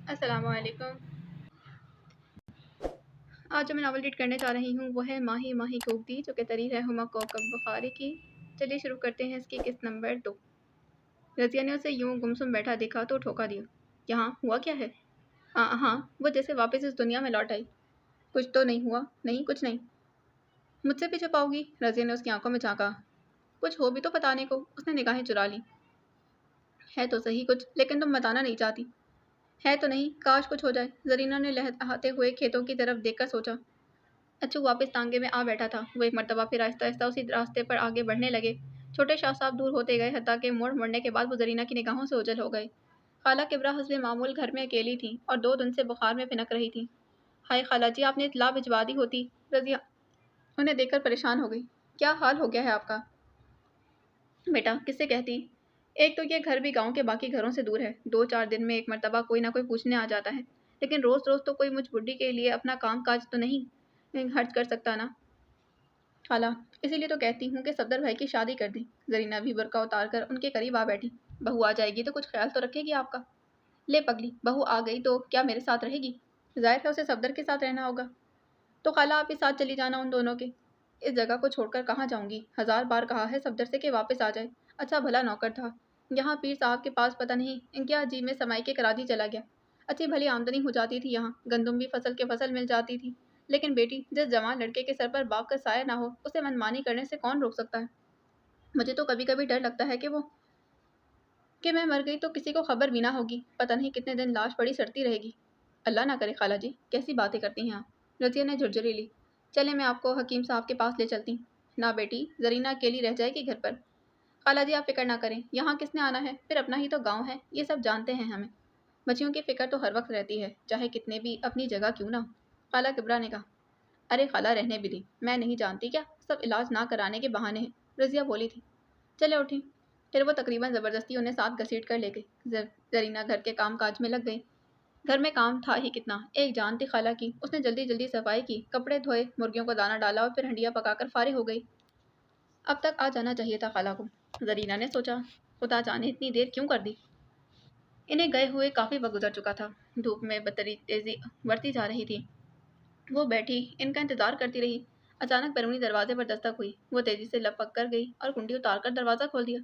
अस्सलाम वालेकुम। आज जो मैं नावल रीड करने जा रही हूँ वो है माही माही को उगती, जो कि तहरीर है हुमा कौकब बुखारी की। चलिए शुरू करते हैं इसकी किस्त नंबर 2। रज़िया ने उसे यूं गुमसुम बैठा देखा तो ठोका दिया। यहाँ हुआ क्या है? हाँ, वो जैसे वापस इस दुनिया में लौट आई। कुछ तो नहीं हुआ? नहीं, कुछ नहीं। मुझसे भी छुपाओगी? रज़िया ने उसकी आंखों में झांका। कुछ हो भी तो बताने को। उसने निगाहें चुरा ली। है तो सही कुछ, लेकिन तुम बताना नहीं चाहती। है तो नहीं, काश कुछ हो जाए। जरीना ने लहराते हुए खेतों की तरफ देखकर सोचा। अच्छू वापस तांगे में आ बैठा था। वो एक मर्तबा फिर आहिस्ता आहिस्ता उसी रास्ते पर आगे बढ़ने लगे। छोटे शाह साहब दूर होते गए, हत्ता के मोड़ मुड़ने के बाद वो जरीना की निगाहों से ओझल हो गए। खाला किबरा हस्बे मामूल घर में अकेली थी और 2 दिन से बुखार में पिनक रही थी। हाय खाला जी, आपने इतला भिजवा दी होती। रजिया उन्हें देखकर परेशान हो गई। क्या हाल हो गया है आपका? बेटा, किससे कहती? एक तो ये घर भी गांव के बाकी घरों से दूर है। 2-4 दिन में एक मर्तबा कोई ना कोई पूछने आ जाता है, लेकिन रोज रोज तो कोई मुझ बुढ़ी के लिए अपना काम काज तो नहीं खर्च कर सकता ना। खाला, इसीलिए तो कहती हूँ कि सफदर भाई की शादी कर दी। जरीना भी बुर्का उतार कर उनके करीब आ बैठी। बहू आ जाएगी तो कुछ ख्याल तो रखेगी आपका। ले पगली, बहू आ गई तो क्या मेरे साथ रहेगी? जाहिर है उसे सफदर के साथ रहना होगा। तो खाला आप ही साथ चली जाना उन दोनों के। इस जगह को छोड़कर कहाँ जाऊंगी? 1000 बार कहा है सफदर से कि वापस आ जाए। अच्छा भला नौकर था। यहाँ पीर साहब के पास पता नहीं इनके अजीब में समाई के कराची चला गया। अच्छी भली आमदनी हो जाती थी यहाँ, गंदुम भी फसल के फसल मिल जाती थी। लेकिन बेटी, जिस जवान लड़के के सर पर बाप का साया ना हो, उसे मनमानी करने से कौन रोक सकता है? मुझे तो कभी कभी डर लगता है कि मैं मर गई तो किसी को खबर भी ना होगी। पता नहीं कितने दिन लाश पड़ी सड़ती रहेगी। अल्लाह ना करे खाला जी, कैसी बातें करती हैं आप? रजिया ने झुरझुरी ली। चले, मैं आपको हकीम साहब के पास ले चलती। ना बेटी, जरीना अकेली रह जाएगी घर पर। खाला जी आप फिक्र ना करें, यहाँ किसने आना है? फिर अपना ही तो गांव है, ये सब जानते हैं हमें। बच्चियों की फिक्र तो हर वक्त रहती है, चाहे कितने भी अपनी जगह क्यों ना हो। खाला किबरा ने कहा। अरे खाला, रहने भी दी, मैं नहीं जानती क्या? सब इलाज ना कराने के बहाने हैं। रजिया बोली थी। चले उठी। फिर वो तकरीबन ज़बरदस्ती उन्हें साथ घसीट कर ले गई। जरीना घर के काम काज में लग गई। घर में काम था ही कितना, एक जान थी खाला की। उसने जल्दी जल्दी सफाई की, कपड़े धोए, मुर्गियों को दाना डाला और फिर हंडिया पकाकर फारिग हो गई। अब तक आ जाना चाहिए था खाला को, जरीना ने सोचा। खुदा जाने इतनी देर क्यों कर दी। इन्हें गए हुए काफ़ी वक्त गुजर चुका था। धूप में बदतरी तेजी बढ़ती जा रही थी। वो बैठी इनका इंतजार करती रही। अचानक बैरूनी दरवाजे पर दस्तक हुई। वो तेजी से लपक कर गई और कुंडी उतार कर दरवाज़ा खोल दिया।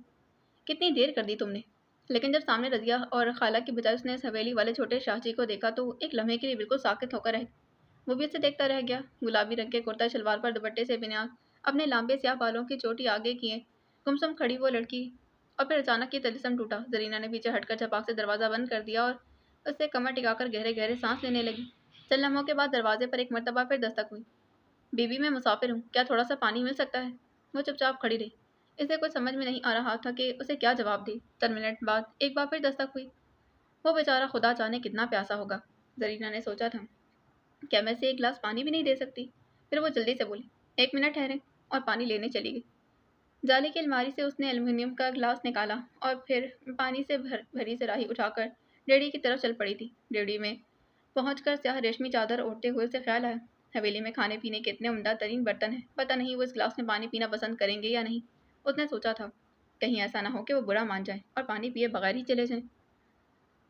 कितनी देर कर दी तुमने? लेकिन जब सामने रजिया और खाला की बजाय उसने इस हवेली वाले छोटे शाहजी को देखा तो एक लम्हे के लिए बिल्कुल साकित होकर रह। वो भी उसे देखता रह गया। गुलाबी रंग के कुर्ता शलवार पर दुपट्टे से बिना अपने लंबे स्याह बालों की चोटी आगे किए गुमसुम खड़ी वो लड़की। और फिर अचानक ये तिलिस्म टूटा। जरीना ने पीछे हटकर झपाक से दरवाज़ा बंद कर दिया और उससे कमर टिकाकर गहरे गहरे सांस लेने लगी। चंद लम्हों के बाद दरवाजे पर एक मरतबा फिर दस्तक हुई। बीबी, मैं मुसाफिर हूँ, क्या थोड़ा सा पानी मिल सकता है? वो चुपचाप खड़ी रही। इसे कुछ समझ में नहीं आ रहा था कि उसे क्या जवाब दे। 10 मिनट बाद एक बार फिर दस्तक हुई। वो बेचारा खुदा जाने कितना प्यासा होगा, जरीना ने सोचा था। क्या मैं से एक गिलास पानी भी नहीं दे सकती? फिर वो जल्दी से बोली, 1 मिनट ठहरे, और पानी लेने चली गई। जाली की अलमारी से उसने एल्युमिनियम का गिलास निकाला और फिर पानी से भरी सराही उठाकर डेड़ी की तरफ चल पड़ी थी। डेड़ी में पहुंचकर स्याह रेशमी चादर ओढ़ते हुए उसे ख्याल आया, हवेली में खाने पीने के इतने उम्दा तरीन बर्तन हैं, पता नहीं वो इस गिलास में पानी पीना पसंद करेंगे या नहीं। उसने सोचा था, कहीं ऐसा ना हो कि वो बुरा मान जाए और पानी पिए बगैर ही चले जाएं।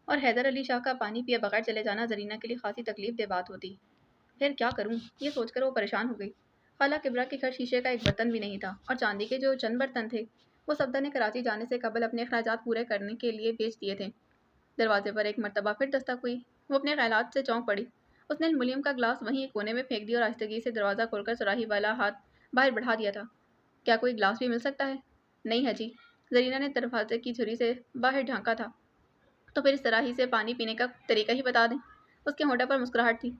और हैदर अली शाह का पानी पिए बगैर चले जाना जरीना के लिए खासी तकलीफ दे बात होती। फिर क्या करूं, ये सोचकर वो परेशान हो गई। खाला किबरा के घर शीशे का एक बर्तन भी नहीं था और चांदी के जो चंद बर्तन थे वो सफदर ने कराची जाने से कबल अपने अखराजात पूरे करने के लिए बेच दिए थे। दरवाजे पर एक मर्तबा फिर दस्तक हुई। वो अपने ख्यालात से चौंक पड़ी। उसने एल्युमिनियम का ग्लास वहीं एक कोने में फेंक दिया और आहिस्तगी से दरवाज़ा खोलकर सुराही वाला हाथ बाहर बढ़ा दिया था। क्या कोई ग्लास भी मिल सकता है? नहीं है जी। जरीना ने दरवाजे की झुरी से बाहर झांका था। तो फिर इस सुराही से पानी पीने का तरीका ही बता दें। उसके होठों पर मुस्कुराहट थी।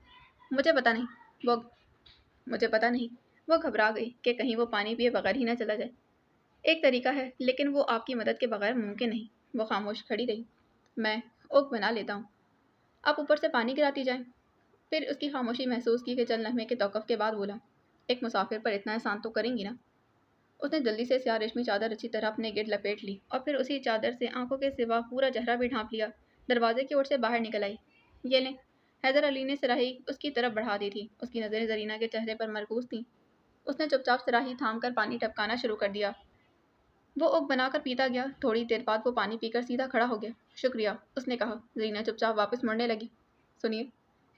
मुझे पता नहीं। वो मुझे पता नहीं। वो घबरा गई कि कहीं वो पानी पिए बगैर ही ना चला जाए। एक तरीका है, लेकिन वो आपकी मदद के बगैर मुमकिन नहीं। वो खामोश खड़ी रही। मैं ओक बना लेता हूँ, आप ऊपर से पानी गिराती जाएं। फिर उसकी खामोशी महसूस की कि चंद लम्हे के तौक़ुफ़ के बाद बोला, एक मुसाफिर पर इतना एहसान तो करेंगी ना? उसने जल्दी से स्याह रेशमी चादर अच्छी तरह अपने गिर्द लपेट ली और फिर उसी चादर से आंखों के सिवा पूरा चेहरा भी ढांप लिया। दरवाजे की ओर से बाहर निकल आई। ये लें। हैदर अली ने सराही उसकी तरफ बढ़ा दी थी। उसकी नज़रें जरीना के चेहरे पर मरकूज थीं। उसने चुपचाप सराही थाम कर पानी टपकाना शुरू कर दिया। वो ओक बनाकर पीता गया। थोड़ी देर बाद वो पानी पीकर सीधा खड़ा हो गया। शुक्रिया, उसने कहा। जरीना चुपचाप वापस मुड़ने लगी। سنیے،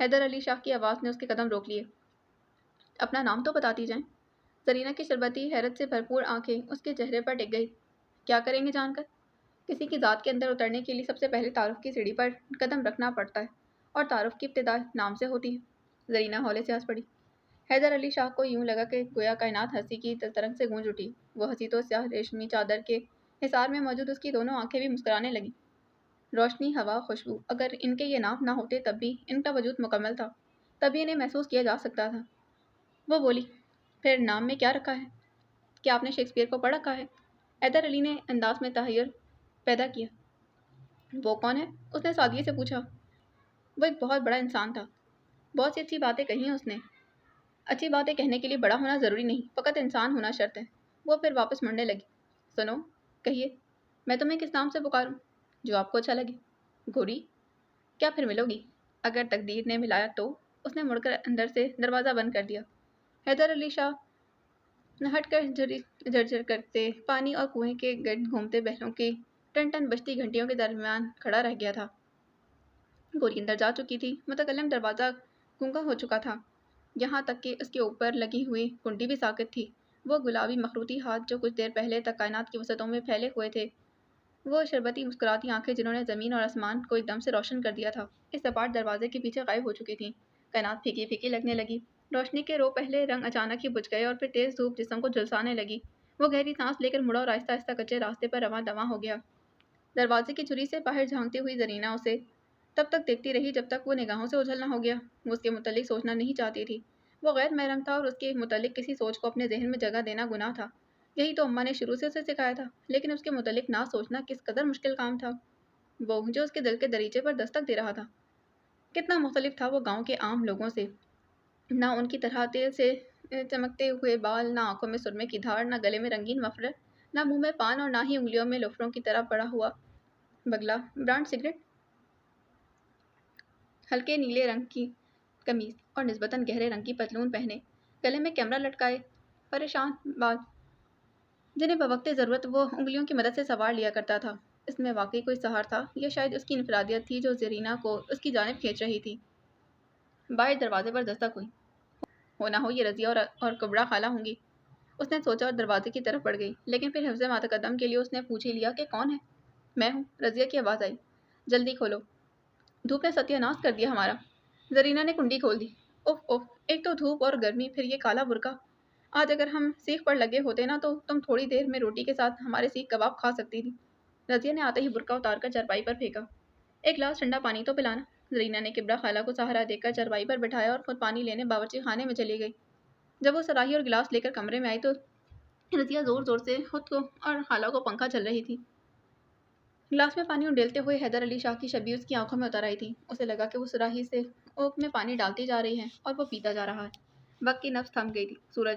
حیدر علی شاہ کی آواز نے اس کے قدم روک لیے۔ اپنا نام تو بتاتی جائیں۔ زرینہ کی شربتی حیرت سے بھرپور آنکھیں اس کے چہرے پر ٹک گئی۔ کیا کریں گے جان کر؟ کسی کی ذات کے اندر اترنے کے لیے سب سے پہلے تعارف کی سیڑھی پر قدم رکھنا پڑتا ہے، اور تعارف کی ابتدا نام سے ہوتی ہے۔ زرینہ ہولے سے ہنس پڑی۔ حیدر علی شاہ کو یوں لگا کہ گویا کائنات ہنسی کی ترنگ سے گونج اٹھی۔ وہ ہنسی تو سیاہ ریشمی چادر کے حصار میں موجود اس کی دونوں آنکھیں بھی مسکرانے لگیں۔ روشنی، ہوا، خوشبو، اگر ان کے یہ نام نہ ہوتے تب بھی ان کا وجود مکمل تھا، تبھی انہیں محسوس کیا جا سکتا تھا۔ وہ بولی، پھر نام میں کیا رکھا ہے؟ کیا آپ نے شیکسپیئر کو پڑھ رکھا ہے؟ حیدر علی نے انداز میں تحیر پیدا کیا۔ وہ کون ہے؟ اس نے سادگی سے پوچھا۔ وہ ایک بہت بڑا انسان تھا۔ بہت سی اچھی باتیں کہی ہیں اس نے۔ اچھی باتیں کہنے کے لیے بڑا ہونا ضروری نہیں، فقط انسان ہونا شرط ہے۔ وہ پھر واپس مڑنے لگی۔ سنو، کہیے، میں تمہیں کس نام سے پکاروں؟ جو آپ کو اچھا لگے۔ گوری، کیا پھر ملو گی؟ اگر تقدیر نے ملایا تو؟ اس نے مڑ کر اندر سے دروازہ بند کر دیا۔ حیدر علی شاہ ہٹ کر جھرجھر کرتے پانی اور کنویں کے گرد گھومتے بہلوں کی ٹن ٹن بجتی گھنٹیوں کے درمیان کھڑا رہ گیا تھا۔ گوری اندر جا چکی تھی۔ متکلم دروازہ گونگا ہو چکا تھا، یہاں تک کہ اس کے اوپر لگی ہوئی کنڈی بھی ساکت تھی۔ وہ گلابی مخروطی ہاتھ جو کچھ دیر پہلے تک کائنات کی وسعتوں میں پھیلے ہوئے تھے، وہ شربتی مسکراتی آنکھیں جنہوں نے زمین اور آسمان کو ایک دم سے روشن کر دیا تھا، اس سپاٹ دروازے کے پیچھے غائب ہو چکی تھیں۔ کائنات پھیکی پھیکی لگنے لگی۔ روشنی کے رو پہلے رنگ اچانک ہی بجھ گئے اور پھر تیز دھوپ جسم کو جھلسانے لگی۔ وہ گہری سانس لے کر مڑا اور آہستہ آہستہ کچے راستے پر رواں دواں ہو گیا۔ دروازے کی چھری سے باہر جھانکتی ہوئی زرینہ اسے تب تک دیکھتی رہی جب تک وہ نگاہوں سے اوجھل نہ ہو گیا۔ وہ اس کے متعلق سوچنا نہیں چاہتی تھی۔ وہ غیر محرم تھا اور اس کے متعلق کسی سوچ کو اپنے ذہن میں جگہ دینا گناہ تھا۔ یہی تو اماں نے شروع سے اسے سکھایا تھا، لیکن اس کے متعلق نہ سوچنا کس قدر مشکل کام تھا۔ وہ جو اس کے دل کے دریچے پر دستک دے رہا تھا، کتنا مختلف تھا وہ گاؤں کے عام لوگوں سے۔ نہ ان کی طرح تیل سے چمکتے ہوئے بال، نہ آنکھوں میں سرمے کی دھار، نہ گلے میں رنگین مفلر، نہ منہ میں پان اور نہ ہی انگلیوں میں لوفروں کی طرح پڑا ہوا بگلا برانڈ سگریٹ۔ ہلکے نیلے رنگ کی قمیض اور نسبتاً گہرے رنگ کی پتلون پہنے، گلے میں کیمرہ لٹکائے، پریشان بال جنہیں بوقت ضرورت وہ انگلیوں کی مدد سے سنوار لیا کرتا تھا۔ اس میں واقعی کوئی سحر تھا یا شاید اس کی انفرادیت تھی جو زرینہ کو اس کی جانب کھینچ رہی تھی۔ باہر دروازے پر دستک ہوئی۔ ہو نہ ہو یہ رضیہ اور کبرا خالہ ہوں گی، اس نے سوچا اور دروازے کی طرف بڑھ گئی، لیکن پھر حفظ متقدم کے لیے اس نے پوچھ ہی لیا کہ کون ہے؟ میں ہوں، رضیہ کی آواز آئی۔ جلدی کھولو، دھوپ نے ستیہ ناش کر دیا ہمارا۔ زرینہ نے کنڈی کھول دی۔ اف اف، ایک تو دھوپ اور گرمی، پھر یہ کالا برقع۔ آج اگر ہم سیخ پر لگے ہوتے نا تو تم تھوڑی دیر میں روٹی کے ساتھ ہمارے سیخ کباب کھا سکتی تھی۔ رضیہ نے آتے ہی برقع اتار کر چارپائی پر پھینکا۔ ایک گلاس ٹھنڈا پانی تو پلانا۔ زرینہ نے کبرا خالہ کو سہارا دے کر چارپائی پر بٹھایا اور خود پانی لینے باورچی خانے میں چلی گئی۔ جب وہ سراہی اور گلاس لے کر کمرے میں آئی تو رضیہ زور زور سے خود کو اور خالہ کو پنکھا چل رہی تھی۔ گلاس میں پانی اڈیلتے ہوئے حیدر علی شاہ کی شبیہ اس کی آنکھوں میں اتر آئی تھی۔ اسے لگا کہ وہ سراہی سے اوک میں پانی ڈالتی جا رہی ہے اور وہ پیتا جا رہا ہے۔ وقت کی نفس تھم گئی تھی۔ سورج،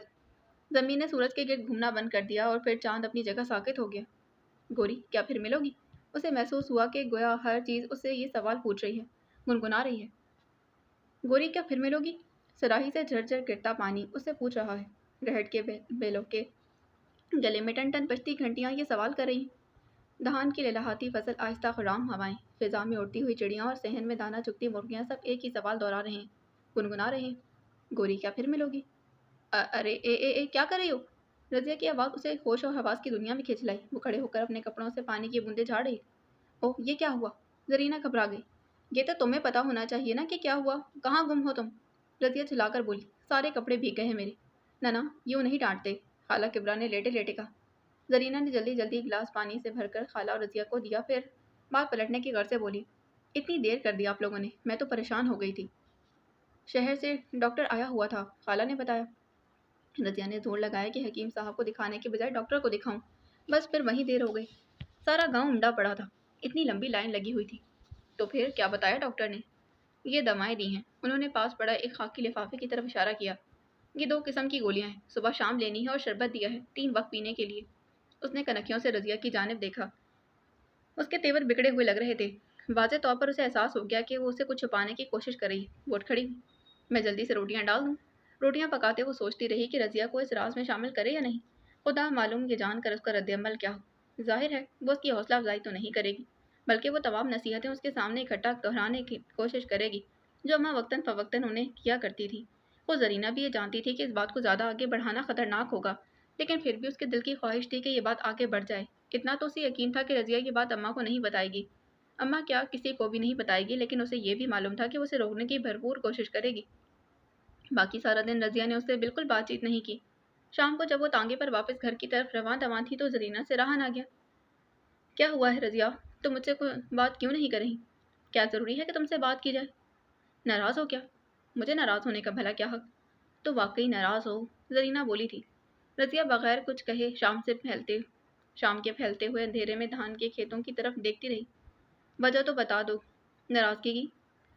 زمین نے سورج کے گرد گھومنا بند کر دیا اور پھر چاند اپنی جگہ ساکت ہو گیا۔ گوری، کیا پھر ملو گی؟ اسے محسوس ہوا کہ گویا ہر چیز اس سے یہ سوال پوچھ رہی ہے، گنگنا رہی ہے۔ گوری، کیا پھر ملو گی؟ سراہی سے جھرجھر گرتا پانی اس سے پوچھ رہا ہے۔ رہٹ کے بیلوں کے گلے میں ٹن ٹن بجتی گھنٹیاں یہ سوال کر رہی ہیں۔ دھان کی لہلاتی فصل، آہستہ خرام ہوائیں، فضا میں اڑتی ہوئی چڑیاں اور صحن میں دانہ چگتی مرغیاں سب ایک ہی سوال دہرا رہے ہیں، گنگنا رہے ہیں۔ گوری، کیا پھر ملو گی؟ ارے اے کیا کر رہی ہو؟ رضیہ کی آواز اسے ہوش و حواس کی دنیا میں کھینچ لائی۔ وہ کھڑے ہو کر اپنے کپڑوں سے پانی کی بوندیں جھاڑ رہی۔ اوہ، یہ کیا ہوا؟ زرینہ گھبرا گئی۔ یہ تو تمہیں پتا ہونا چاہیے نا کہ کیا ہوا، کہاں گم ہو تم؟ رضیہ چلا کر بولی، سارے کپڑے بھیگ گئے ہیں میرے۔ نانا، یوں نہیں ڈانٹتے، خالہ کبرا نے لیٹے لیٹے کہا۔ زرینہ نے جلدی جلدی گلاس پانی سے بھر کر خالہ اور رضیہ کو دیا، پھر بات پلٹنے کی غرض سے بولی، اتنی دیر کر دی آپ لوگوں نے، میں تو پریشان ہو گئی تھی۔ شہر سے ڈاکٹر آیا ہوا تھا، خالہ نے بتایا۔ رضیہ نے زور لگایا کہ حکیم صاحب کو دکھانے کے بجائے ڈاکٹر کو دکھاؤں، بس پھر وہیں دیر ہو گئی۔ سارا گاؤں امڈا پڑا تھا، اتنی لمبی لائن لگی ہوئی تھی۔ تو پھر کیا بتایا ڈاکٹر نے؟ یہ دوائیں دی ہیں، انہوں نے پاس پڑا ایک خاکی لفافے کی طرف اشارہ کیا۔ یہ 2 قسم کی گولیاں ہیں، صبح شام لینی ہے اور شربت دیا ہے 3 وقت پینے کے لیے۔ اس نے کنکھیوں سے رضیہ کی جانب دیکھا۔ اس کے تیور بگڑے ہوئے لگ رہے تھے۔ واضح طور پر اسے احساس ہو گیا کہ وہ اسے کچھ چھپانے کی کوشش کر رہی ہے۔ وہ اٹھ کھڑی ہوئی۔ میں جلدی سے روٹیاں ڈال دوں؟ روٹیاں پکاتے وہ سوچتی رہی کہ رضیہ کو اس راز میں شامل کرے یا نہیں۔ خدا معلوم یہ جان کر اس کا رد عمل کیا ہو۔ ظاہر ہے وہ اس کی حوصلہ افزائی تو نہیں کرے گی، بلکہ وہ تمام نصیحتیں اس کے سامنے اکٹھا دہرانے کی کوشش کرے گی جو अम्मा वक्तन फ़वक्तन उन्हें किया करती थी। वो ज़रीना भी ये जानती थी कि इस बात को ज़्यादा आगे बढ़ाना ख़तरनाक होगा, लेकिन फिर भी उसके दिल की ख्वाहिश थी कि ये बात आगे बढ़ जाए। इतना तो उसे यकीन था कि रज़िया ये बात अम्मा को नहीं बताएगी। अम्मा क्या किसी को भी नहीं बताएगी, लेकिन उसे ये भी मालूम था कि वो उसे रोकने की भरपूर कोशिश करेगी। बाकी सारा दिन रज़िया ने उससे बिल्कुल बातचीत नहीं की। शाम को जब वो तांगे पर वापस घर की तरफ रवां दवां थी तो ज़रीना से रहा ना गया। क्या हुआ है रज़िया? तुम मुझसे कोई बात क्यों नहीं कर रही? क्या ज़रूरी है कि तुमसे बात की जाए? नाराज़ हो क्या? मुझे नाराज़ होने का भला क्या हक? तो वाकई नाराज़ हो, ज़रीना बोली थी। रज़िया बगैर कुछ कहे शाम के फैलते हुए अंधेरे में धान के खेतों की तरफ देखती रही। वजह तो बता दो। नाराज़गी की?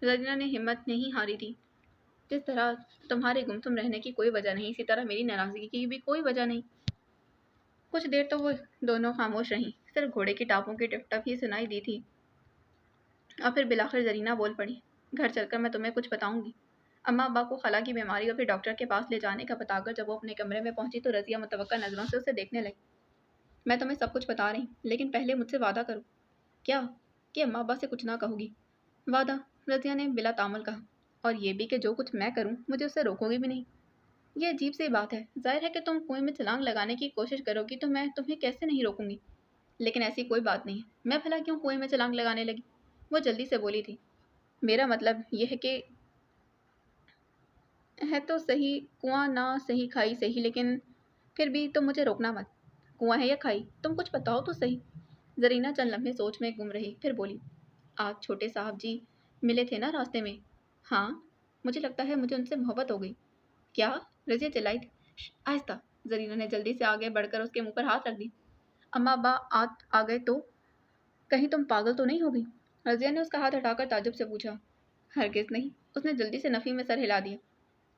ज़रीना ने हिम्मत नहीं हारी थी। जिस तरह तुम्हारे गुमसुम रहने की कोई वजह नहीं, इसी तरह मेरी नाराज़गी की भी कोई वजह नहीं। कुछ देर तो वो दोनों खामोश रहीं, सिर्फ घोड़े की टापों की टिप-टप ही सुनाई दी थी। और फिर बिलाखिर ज़रीना बोल पड़ी, घर चलकर मैं तुम्हें कुछ बताऊंगी। अम्मा अब्बा को खला की बीमारी और फिर डॉक्टर के पास ले जाने का बताकर जब वो अपने कमरे में पहुंची तो रज़िया मुतवक्का नज़रों से उसे देखने लगी। मैं तुम्हें सब कुछ बता रही, लेकिन पहले मुझसे वादा करो। क्या? कि अम्मा अब्बा से कुछ ना कहोगी। वादा, रज़िया ने बिला तामुल कहा। और ये भी कि जो कुछ मैं करूं मुझे उससे रोकोगी भी नहीं। ये अजीब सी बात है, जाहिर है कि तुम कुएं में छलांग लगाने की कोशिश करोगी तो मैं तुम्हें कैसे नहीं रोकूंगी। लेकिन ऐसी कोई बात नहीं है, मैं भला क्यों कुएं में छलांग लगाने लगी? वो जल्दी से बोली थी। मेरा मतलब यह है कि है तो सही, कुआं ना सही खाई सही, लेकिन फिर भी तुम मुझे रोकना मत। कुआं है या खाई, तुम कुछ बताओ तो सही। जरीना चंद लम्हे सोच में गुम रही, फिर बोली, आज छोटे साहब जी मिले थे ना रास्ते में? हाँ, मुझे लगता है मुझे उनसे मोहब्बत हो गई। क्या? रजिया चिल्लाई थी। आहिस्ता। जरीना ने जल्दी से आगे बढ़कर उसके मुंह पर हाथ रख दी। अम्मा अब्बा आ गए तो? कहीं तुम पागल तो नहीं हो गई? रजिया ने उसका हाथ हटाकर ताज्जुब से पूछा। हरगिज नहीं। उसने जल्दी से नफी में सर हिला दिया।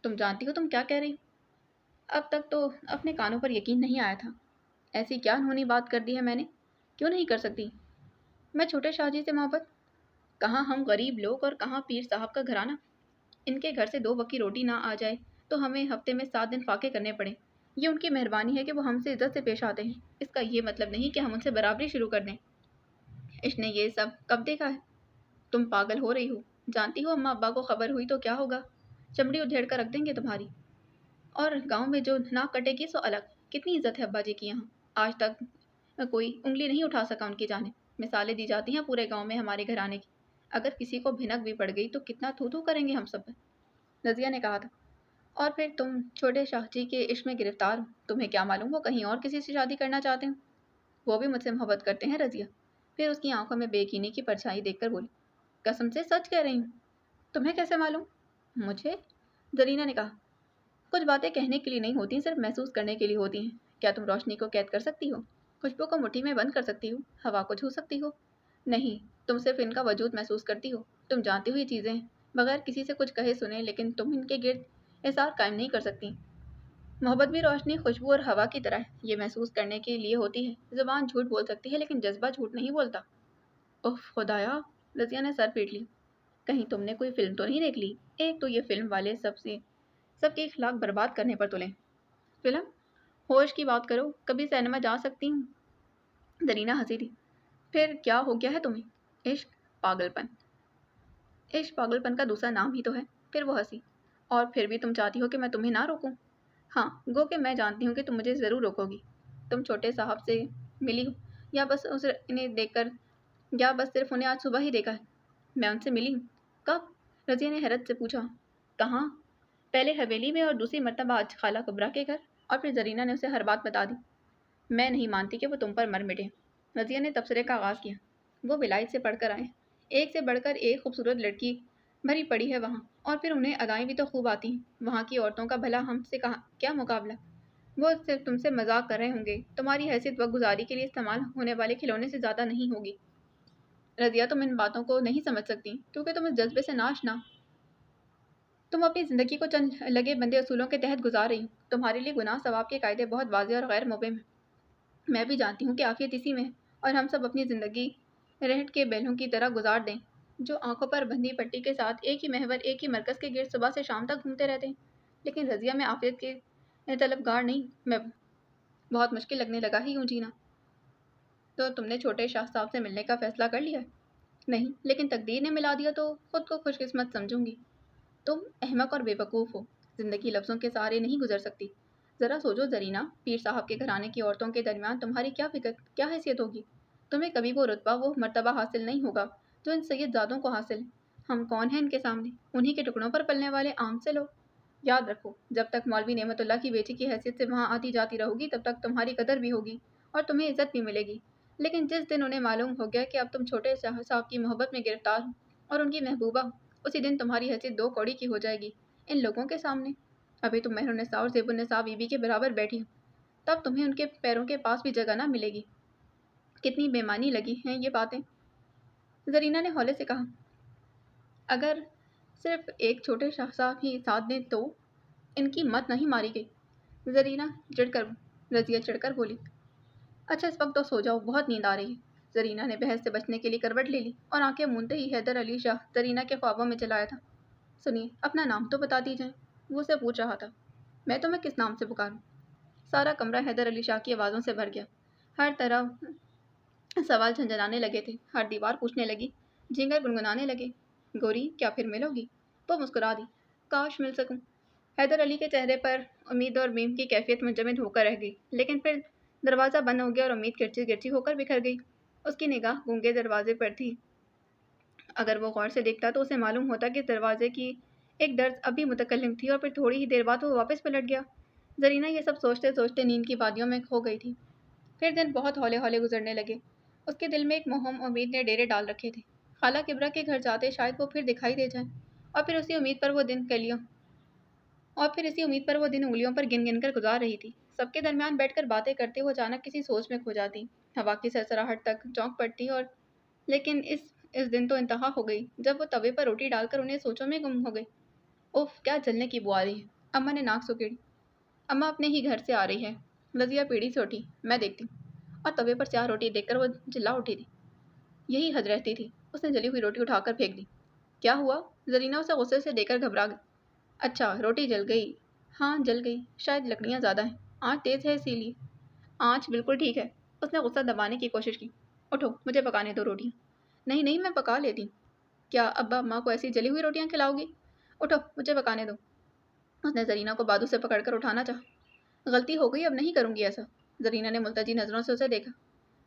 तुम जानती हो तुम क्या कह रही हो? अब तक तो अपने कानों पर यकीन नहीं आया था। ऐसी क्या अनहोनी बात कर दी है मैंने? क्यों नहीं कर सकती मैं छोटे शाहजी से मोहब्बत? कहाँ हम गरीब लोग और कहाँ पीर साहब का घराना। इनके घर से 2 वक्त की रोटी ना आ जाए तो हमें हफ्ते में 7 दिन फाके करने पड़े। ये उनकी मेहरबानी है कि वो हमसे इज्जत से पेश आते हैं। इसका ये मतलब नहीं कि हम उनसे बराबरी शुरू कर दें। इसने ये सब कब देखा है? तुम पागल हो रही हो। जानती हो अम्मा अब्बा को खबर हुई तो क्या होगा? चमड़ी उधेड़ कर रख देंगे तुम्हारी। और गांव में जो नाक कटेगी सो अलग। कितनी इज्जत है अब्बा जी की यहाँ। आज तक कोई उंगली नहीं उठा सका उनकी जाने। मिसालें दी जाती हैं पूरे गांव में हमारे घराने की। अगर किसी को भिनक भी पड़ गई तो कितना थू थू करेंगे हम सब पर। रजिया ने कहा था। और फिर तुम छोटे शाह जी के इश्क में गिरफ्तार हो। तुम्हें क्या मालूम वो कहीं और किसी से शादी करना चाहते हो। वो भी मुझसे मोहब्बत करते हैं रजिया। फिर उसकी आंखों में बेयकीनी की परछाई देखकर बोली, कसम से सच कह रही हूँ। तुम्हें कैसे मालूम? मुझे? जरीना ने कहा, कुछ बातें कहने के लिए नहीं होती, सिर्फ महसूस करने के लिए होती हैं। क्या तुम रोशनी को कैद कर सकती हो? खुशबू को मुट्ठी में बंद कर सकती हो? हवा को छू सकती हो? नहीं, तुम सिर्फ इनका वजूद महसूस करती हो। तुम जानती हो ये चीज़ें बगैर किसी से कुछ कहे सुने, लेकिन तुम इनके गिर्द एहसार कायम नहीं कर सकती। मोहब्बत भी रोशनी, खुशबू और हवा की तरह है। ये महसूस करने के लिए होती है। ज़ुबान झूठ बोल सकती है, लेकिन जज्बा झूठ नहीं बोलता। उफ खुदाया! रज़िया ने सर पीट ली। कहीं तुमने कोई फ़िल्म तो नहीं देख ली? एक तो ये फ़िल्म वाले सबके इख़लाक़ बर्बाद करने पर तुले। फ़िल्म? होश की बात करो, कभी सिनेमा जा सकती हूँ। ज़रीना हँसी थी। फिर क्या हो गया है तुम्हें? इश्क? पागलपन। इश्क पागलपन का दूसरा नाम ही तो है। फिर वो हँसी। और फिर भी तुम चाहती हो कि मैं तुम्हें ना रोकूं? हाँ, गो कि मैं जानती हूँ कि तुम मुझे ज़रूर रोकोगी। तुम छोटे साहब से मिली हो या बस उस इन्हें देखकर, या बस सिर्फ उन्हें आज सुबह ही देखा है? मैं उनसे मिली हूँ। कब? रज़िया ने हैरत से पूछा। कहाँ? पहले हवेली में और दूसरी मर्तबा आज खाला कुबरा के घर। और फिर ज़रीना ने उसे हर बात बता दी। मैं नहीं मानती कि वो तुम पर मर मिटे। रज़िया ने तबसरे का आगाज़ किया। वो विलायत से पढ़कर आए। एक से बढ़कर एक खूबसूरत लड़की भरी पड़ी है वहाँ, और फिर उन्हें अदाएँ भी तो खूब आती हैं। वहाँ की औरतों का भला हमसे कहाँ क्या मुकाबला। वो सिर्फ तुमसे मजाक कर रहे होंगे। तुम्हारी हैसियत वक्त गुजारी के लिए इस्तेमाल होने वाले खिलौने से ज़्यादा नहीं होगी। रज़िया, तुम इन बातों को नहीं समझ सकती क्योंकि तुम इस जज्बे से नाशना। तुम अपनी ज़िंदगी को चंद लगे बंदे असूलों के तहत गुजार रही हो। तुम्हारे लिए गुनाह सवाब के कायदे बहुत वाज़ेह और गैर मुबहम हैं। मैं भी जानती हूँ कि आफियत इसी में है, और हम सब अपनी ज़िंदगी रहट के बैलों की तरह गुजार दें, जो आंखों पर बंधी पट्टी के साथ एक ही महवर, एक ही मरकज़ के गिर्द सुबह से शाम तक घूमते रहते हैं। लेकिन रज़िया, मैं आफियत के तलबगार नहीं। मैं बहुत मुश्किल लगने लगा ही यूँ जीना। तो तुमने छोटे शाह साहब से मिलने का फ़ैसला कर लिया है? नहीं, लेकिन तकदीर ने मिला दिया तो खुद को खुशकिस्मत समझूंगी। تم احمق اور بیوقوف ہو. زندگی لفظوں کے سہارے نہیں گزر سکتی. ذرا سوچو زرینہ، پیر صاحب کے گھرانے کی عورتوں کے درمیان تمہاری کیا فکر، کیا حیثیت ہوگی؟ تمہیں کبھی وہ رتبہ، وہ مرتبہ حاصل نہیں ہوگا جو ان سید زادوں کو حاصل ہے. ہم کون ہیں ان کے سامنے؟ انہی کے ٹکڑوں پر پلنے والے عام سے لوگ. یاد رکھو، جب تک مولوی نعمت اللہ کی بیٹی کی حیثیت سے وہاں آتی جاتی رہو گی تب تک تمہاری قدر بھی ہوگی اور تمہیں عزت بھی ملے گی. لیکن جس دن انہیں معلوم ہو گیا کہ اب تم چھوٹے شاہ صاحب کی محبت میں گرفتار ہو اور ان کی محبوبہ، اسی دن تمہاری حیثیت دو کوڑی کی ہو جائے گی ان لوگوں کے سامنے. ابھی تم مہر النساء اور زیب النساء بی بی کے برابر بیٹھی ہو، تب تمہیں ان کے پیروں کے پاس بھی جگہ نہ ملے گی. کتنی بےمانی لگی ہیں یہ باتیں. زرینہ نے ہولے سے کہا. اگر صرف ایک چھوٹے شاہ صاحب ہی ساتھ دیں تو؟ ان کی مت نہیں ماری گئی. زرینہ رضیہ چڑھ کر بولی. اچھا اس وقت تو سو جاؤ، بہت نیند آ رہی ہے. زرینہ نے بحث سے بچنے کے لیے کروٹ لے لی اور آنکھیں مونتے ہی حیدر علی شاہ زرینہ کے خوابوں میں چلایا تھا. سنیے، اپنا نام تو بتا دی جائیں، وہ اسے پوچھ رہا تھا. میں تمہیں کس نام سے پکاروں؟ سارا کمرہ حیدر علی شاہ کی آوازوں سے بھر گیا. ہر طرف سوال جھنجھنانے لگے تھے. ہر دیوار پوچھنے لگی. جھینگر گنگنانے لگے. گوری، کیا پھر ملو گی؟ وہ مسکرا دی. کاش مل سکوں. حیدر علی کے چہرے پر امید اور بیم کی کیفیت منجمد ہو کر رہ گئی، لیکن پھر دروازہ بند ہو گیا اور امید گرچی گرچی ہو کر بکھر گئی. اس کی نگاہ گونگے دروازے پر تھی. اگر وہ غور سے دیکھتا تو اسے معلوم ہوتا کہ دروازے کی ایک درز اب بھی متکلم تھی اور پھر تھوڑی ہی دیر بعد وہ واپس پلٹ گیا. زرینہ یہ سب سوچتے سوچتے نیند کی وادیوں میں کھو گئی تھی. پھر دن بہت ہولے ہولے گزرنے لگے. اس کے دل میں ایک مہم امید نے ڈیرے ڈال رکھے تھے. خالہ کبرا کے گھر جاتے شاید وہ پھر دکھائی دے جائیں، اور پھر اسی امید پر وہ دن انگلیوں پر گن گن کر گزار رہی تھی. سب کے درمیان بیٹھ کر باتیں کرتے وہ اچانک کسی سوچ میں کھو جاتی. ہوا کی سرسراہٹ تک چونک پڑتی اور لیکن اس دن تو انتہا ہو گئی جب وہ توے پر روٹی ڈال کر انہیں سوچوں میں گم ہو گئی. اوف، کیا جلنے کی بو آ رہی ہے. اماں نے ناک سکیڑی. اماں اپنے ہی گھر سے آ رہی ہے. رضیہ پیڑھی سے اٹھی. میں دیکھتی ہوں. اور توے پر 4 روٹی دیکھ کر وہ چلا اٹھی تھی. یہی حد رہتی تھی. اس نے جلی ہوئی روٹی اٹھا کر پھینک دی. کیا ہوا؟ زرینہ اسے غصے سے دیکھ کر گھبرا گئی. اچھا، روٹی جل گئی. ہاں جل گئی. شاید لکڑیاں زیادہ ہیں، آنچ تیز ہے اسی لیے. آنچ بالکل ٹھیک ہے. اس نے غصہ دبانے کی کوشش کی. اٹھو، مجھے پکانے دو روٹیاں. نہیں نہیں، میں پکا لیتی ہوں. کیا ابا اماں کو ایسی جلی ہوئی روٹیاں کھلاؤ گی؟ اٹھو، مجھے پکانے دو. اس نے زرینہ کو بازو سے پکڑ کر اٹھانا چاہا. غلطی ہو گئی، اب نہیں کروں گی ایسا. زرینہ نے ملتجی نظروں سے اسے دیکھا.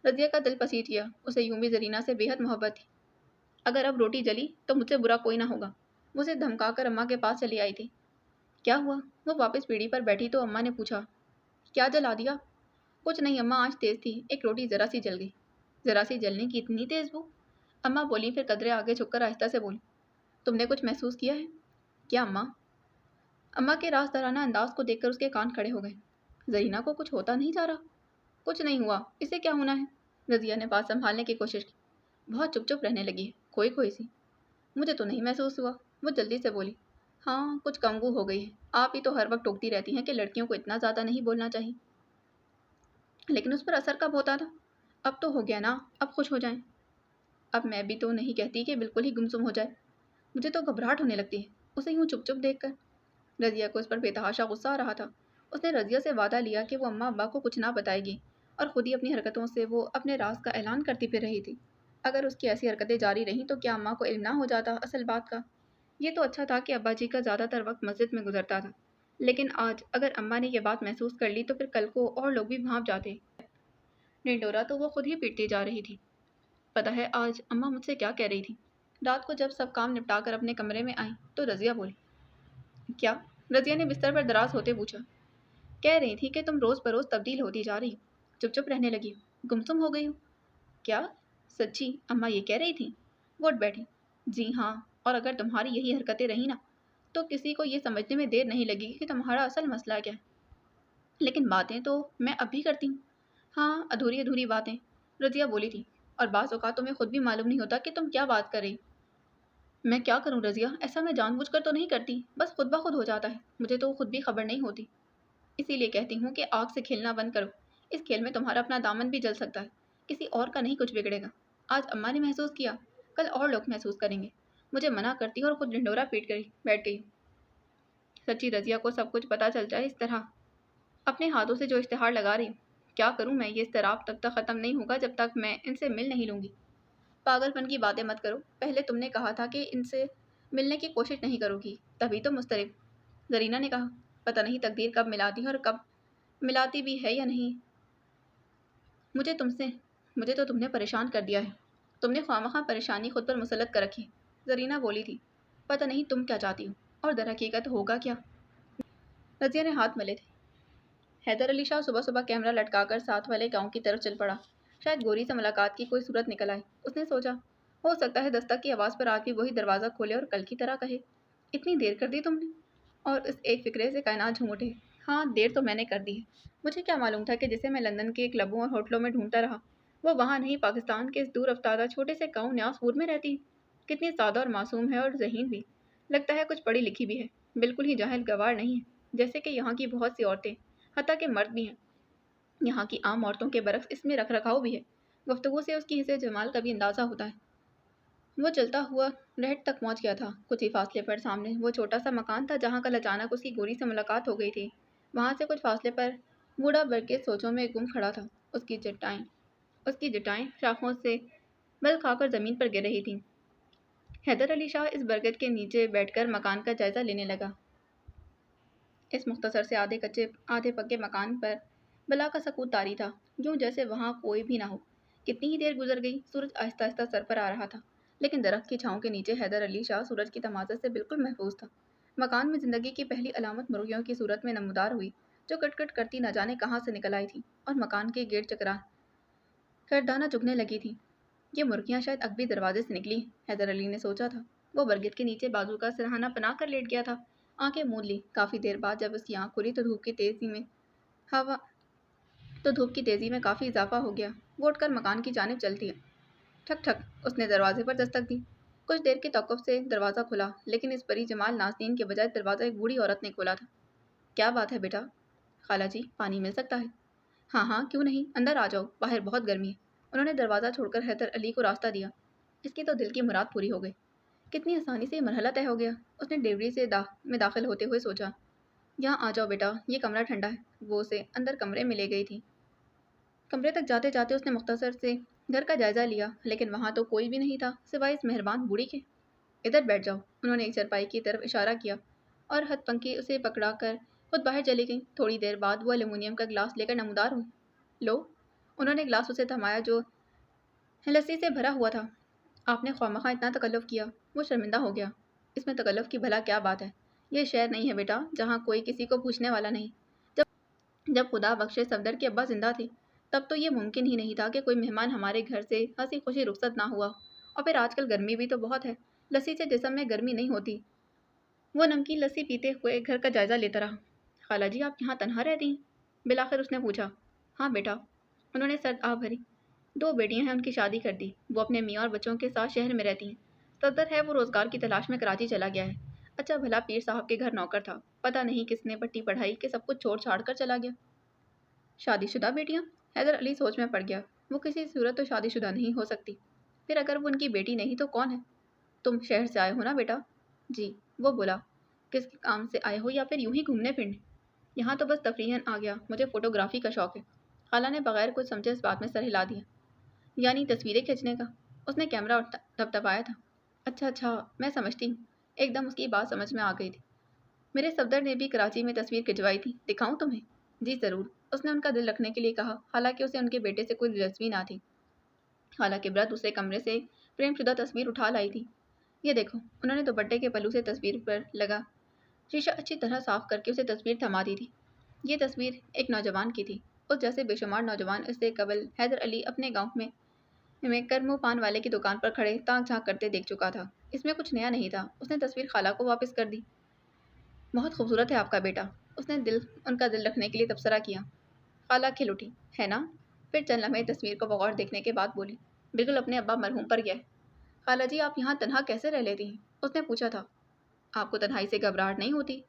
رضیہ کا دل پسیج گیا. اسے یوں بھی زرینہ سے بے حد محبت تھی. اگر اب روٹی جلی تو مجھ سے برا کوئی نہ ہوگا. وہ اسے دھمکا کر اماں کے پاس چلی آئی تھی. کیا ہوا؟ وہ واپس پیڑھی پر بیٹھی تو اماں نے پوچھا. کیا جلا دیا؟ کچھ نہیں اماں، آنچ تیز تھی، ایک روٹی ذرا سی جل گئی. ذرا سی جلنے کی اتنی تیز بو؟ اماں بولی، پھر قدرے آگے جھک کر آہستہ سے بولی. تم نے کچھ محسوس کیا ہے؟ کیا اماں؟ اماں کے رازدارانہ انداز کو دیکھ کر اس کے کان کھڑے ہو گئے. زرینہ کو کچھ ہوتا نہیں جا رہا؟ کچھ نہیں ہوا، اسے کیا ہونا ہے؟ رضیہ نے بات سنبھالنے کی کوشش کی. بہت چپ چپ رہنے لگی ہے، کھوئی کھوئی سی. مجھے تو نہیں محسوس ہوا. وہ جلدی سے بولی. ہاں، کچھ کمگو ہو گئی ہے. آپ ہی تو ہر وقت ٹوکتی رہتی ہیں کہ لڑکیوں کو اتنا زیادہ نہیں بولنا چاہیے. لیکن اس پر اثر کب ہوتا تھا؟ اب تو ہو گیا نا، اب خوش ہو جائیں. اب میں بھی تو نہیں کہتی کہ بالکل ہی گمسم ہو جائے. مجھے تو گھبراہٹ ہونے لگتی ہے اسے یوں چپ چپ دیکھ کر. رضیہ کو اس پر بے تحاشا غصہ آ رہا تھا. اس نے رضیہ سے وعدہ لیا کہ وہ اماں ابا کو کچھ نہ بتائے گی، اور خود ہی اپنی حرکتوں سے وہ اپنے راز کا اعلان کرتی پھر رہی تھی. اگر اس کی ایسی حرکتیں جاری رہیں تو کیا اماں کو علم نہ ہو جاتا اصل بات کا؟ یہ تو اچھا تھا کہ ابا جی کا زیادہ تر وقت مسجد میں گزرتا تھا، لیکن آج اگر اماں نے یہ بات محسوس کر لی تو پھر کل کو اور لوگ بھی بھانپ جاتے. ڈنڈورا تو وہ خود ہی پیٹتی جا رہی تھی. پتہ ہے آج اماں مجھ سے کیا کہہ رہی تھی؟ رات کو جب سب کام نپٹا کر اپنے کمرے میں آئیں تو رضیہ بولی. کیا؟ رضیہ نے بستر پر دراز ہوتے پوچھا. کہہ رہی تھی کہ تم روز بروز تبدیل ہوتی جا رہی ہو، چپ چپ رہنے لگی ہو، گمسم ہو گئی ہو. کیا؟ سچی اماں یہ کہہ رہی تھی؟ وہ اٹھ بیٹھی. جی ہاں، اور اگر تمہاری یہی حرکتیں رہیں نا تو کسی کو یہ سمجھنے میں دیر نہیں لگے گی کہ تمہارا اصل مسئلہ کیا ہے. لیکن باتیں تو میں اب بھی کرتی ہوں. ہاں، ادھوری ادھوری باتیں. رضیہ بولی تھی. اور بعض اوقات تمہیں خود بھی معلوم نہیں ہوتا کہ تم کیا بات کر رہی. میں کیا کروں رضیہ، ایسا میں جان بوجھ کر تو نہیں کرتی، بس خود بخود ہو جاتا ہے. مجھے تو خود بھی خبر نہیں ہوتی. اسی لیے کہتی ہوں کہ آگ سے کھیلنا بند کرو. اس کھیل میں تمہارا اپنا دامن بھی جل سکتا ہے، کسی اور کا نہیں کچھ بگڑے گا. آج اماں نے محسوس کیا، کل اور لوگ محسوس کریں گے. مجھے منع کرتی اور خود ڈنڈورا پیٹ کر بیٹھ گئی. سچی رضیہ کو سب کچھ پتہ چل جائے اس طرح اپنے ہاتھوں سے جو اشتہار لگا رہی ہوں. کیا کروں میں؟ یہ اضطراب تب تک ختم نہیں ہوگا جب تک میں ان سے مل نہیں لوں گی. پاگل پن کی باتیں مت کرو. پہلے تم نے کہا تھا کہ ان سے मिलने की कोशिश नहीं करोगी तभी तो मुस्तरब। जरीना ने कहा, पता नहीं तकदीर कब मिलाती है और कब मिलाती भी है या नहीं। मुझे तुमसे मुझे तो तुमने परेशान कर दिया है। तुमने ख्वामखा परेशानी खुद पर मुसलत कर रखी। जरीना बोली थी, पता नहीं तुम क्या चाहती हो और दर हकीकत होगा क्या। रजिया ने हाथ मले थे। हैदर अली शाह सुबह सुबह कैमरा लटकाकर साथ वाले गांव की तरफ चल पड़ा। शायद गोरी से मुलाकात की कोई सूरत निकल आए। उसने सोचा, हो सकता है दस्तक की आवाज़ पर आके वही दरवाज़ा खोले और कल की तरह कहे, इतनी देर कर दी तुमने। और इस एक फिक्रे से कायनात झूम उठे। हाँ, देर तो मैंने कर दी है। मुझे क्या मालूम था कि जिसे मैं लंदन के क्लबों और होटलों में ढूंढता रहा, वो वहाँ नहीं, पाकिस्तान के इस दूर अफ्तादा छोटे से गाँव न्यासपुर में रहती है। कितनी सादा और मासूम है और ज़हीन भी। लगता है कुछ पढ़ी लिखी भी है। बिल्कुल ही जाहिल गवार नहीं है, जैसे कि यहाँ की बहुत सी औरतें, हत्ता के मर्द भी हैं। यहाँ की आम औरतों के बरक्स इसमें रख रखाव भी है। गुफ्तगू से उसकी हिस्से जमाल का भी अंदाज़ा होता है। वो चलता हुआ रहट तक पहुंच गया था। कुछ ही फासले पर सामने वो छोटा सा मकान था जहाँ कल अचानक उसकी गोरी से मुलाकात हो गई थी। वहाँ से कुछ फासले पर बूढ़ा बरके सोचों में गुम खड़ा था। उसकी जटाएं शाखों से बल खाकर ज़मीन पर गिर रही थीं। हैदर अली शाह इस बरगद के नीचे बैठकर मकान का जायज़ा लेने लगा। इस मुख्तसर से आधे कच्चे आधे पक्के मकान पर बला का सकूत तारी था, यूं जैसे वहाँ कोई भी ना हो। कितनी ही देर गुजर गई, सूरज आहिस्ता आहिस्ता सर पर आ रहा था, लेकिन दरख्त की छाँव के नीचे हैदर अली शाह सूरज की तमाज़त से बिल्कुल महफूज था। मकान में जिंदगी की पहली अलामत मुर्गियों की सूरत में नमूदार हुई, जो कट करती न जाने कहाँ से निकल आई थी और मकान के गेट चकरा कर दाना चुगने लगी थी। ये मुर्गियाँ शायद अगबी दरवाजे से निकली, हैदर अली ने सोचा था। वो बरगद के नीचे बाजू का सिरहाना बना कर लेट गया था। आंखें मूंद ली। काफ़ी देर बाद जब उसकी आँख खुली हवा तो धूप की तेज़ी में काफ़ी इजाफा हो गया। वो उठकर मकान की जानिब चल दिया। ठक ठक, उसने दरवाजे पर दस्तक दी। कुछ देर के तौक़ुफ़ से दरवाज़ा खुला, लेकिन इस परी जमाल नाज़नीन के बजाय दरवाज़ा एक बूढ़ी औरत ने खोला था। क्या बात है बेटा? खाला जी, पानी मिल सकता है? हाँ हाँ, क्यों नहीं, अंदर आ जाओ, बाहर बहुत गर्मी है। उन्होंने दरवाज़ा छोड़कर हैदर अली को रास्ता दिया। इसकी तो दिल की मुराद पूरी हो गई। कितनी आसानी से ये मरहला तय हो गया। उसने डेवरी में दाखिल होते हुए सोचा, यहाँ आ जाओ बेटा, ये कमरा ठंडा है। वो उसे अंदर कमरे में ले गई थी। कमरे तक जाते जाते उसने मुख्तसर से घर का जायज़ा लिया, लेकिन वहाँ तो कोई भी नहीं था सिवाय इस मेहरबान बूढ़ी के। इधर बैठ जाओ। उन्होंने एक चारपाई की तरफ इशारा किया और हथपंखी उसे पकड़ा कर खुद बाहर चली गई। थोड़ी देर बाद वो एल्युमिनियम का गिलास लेकर नमूदार हुई। लो। उन्होंने गिलास उसे थमाया जो लस्सी से भरा हुआ था। आपने ख्वामखा इतना तकल्लुफ़ किया। वो शर्मिंदा हो गया। इसमें तकल्लुफ़ की भला क्या बात है? यह शहर नहीं है बेटा, जहाँ कोई किसी को पूछने वाला नहीं। जब जब खुदा बख्शे सफदर के अब्बा जिंदा थे, तब तो ये मुमकिन ही नहीं था कि कोई मेहमान हमारे घर से हंसी खुशी रुखसत ना हुआ। और फिर आजकल गर्मी भी तो बहुत है। लस्सी से जिस्म में गर्मी नहीं होती। वो नमकीन लस्सी पीते हुए घर का जायज़ा लेता रहा। खाला जी, आप यहाँ तनहा रहती हैं? बिलाखिर उसने पूछा। हाँ बेटा। उन्होंने सर आ भरी। दो बेटियां हैं, उनकी शादी कर दी। वो अपने मियाँ और बच्चों के साथ शहर में रहती हैं। सदर है, वो रोज़गार की तलाश में कराची चला गया है। अच्छा भला पीर साहब के घर नौकर था, पता नहीं किसने पट्टी पढ़ाई कि सब कुछ छोड़ छाड़ कर चला गया। शादीशुदा बेटियां? हैदर अली सोच में पड़ गया। वो किसी सूरत तो शादीशुदा नहीं हो सकती। फिर अगर वो उनकी बेटी नहीं तो कौन है? तुम शहर से आए हो ना बेटा? जी। वो बोला, किस काम से आए हो या फिर यूं ही घूमने फिरने? यहाँ तो बस तफरीहन आ गया, मुझे फ़ोटोग्राफ़ी का शौक़ है। खाला ने बगैर कुछ समझे इस बात में सर हिला दिया। यानी तस्वीरें खींचने का? उसने कैमरा थपथपाया था। अच्छा अच्छा, मैं समझती हूँ। एकदम उसकी बात समझ में आ गई थी। मेरे सफदर ने भी कराची में तस्वीर खिंचवाई थी, दिखाऊं तुम्हें? जी ज़रूर। उसने उनका दिल रखने के लिए कहा, हालांकि उसे उनके बेटे से कोई दिलचस्पी ना थी। हालांकि ब्रत दूसरे कमरे से फ्रेमशुदा तस्वीर उठा लाई थी। ये देखो। उन्होंने दुपट्टे के पल्लू से तस्वीर पर लगा शीशा अच्छी तरह साफ करके उसे तस्वीर थमा दी थी। ये तस्वीर एक नौजवान की थी। उस जैसे बेशुमार नौजवान इससे कबल हैदर अली अपने गांव में करमो पान वाले की दुकान पर खड़े ताक झांक करते देख चुका था। इसमें कुछ नया नहीं था। उसने तस्वीर खाला को वापस कर दी। बहुत खूबसूरत है आपका बेटा। उसने उनका दिल रखने के लिए तबसरा किया। खाला खिल उठी। है ना? फिर चंद लम्हे तस्वीर को बगौर देखने के बाद बोली, बिल्कुल अपने अब्बा मरहूम पर गया है। खाला जी, आप यहाँ तनहा कैसे रह लेती हैं? उसने पूछा था। आपको तन्हाई से घबराहट नहीं होती?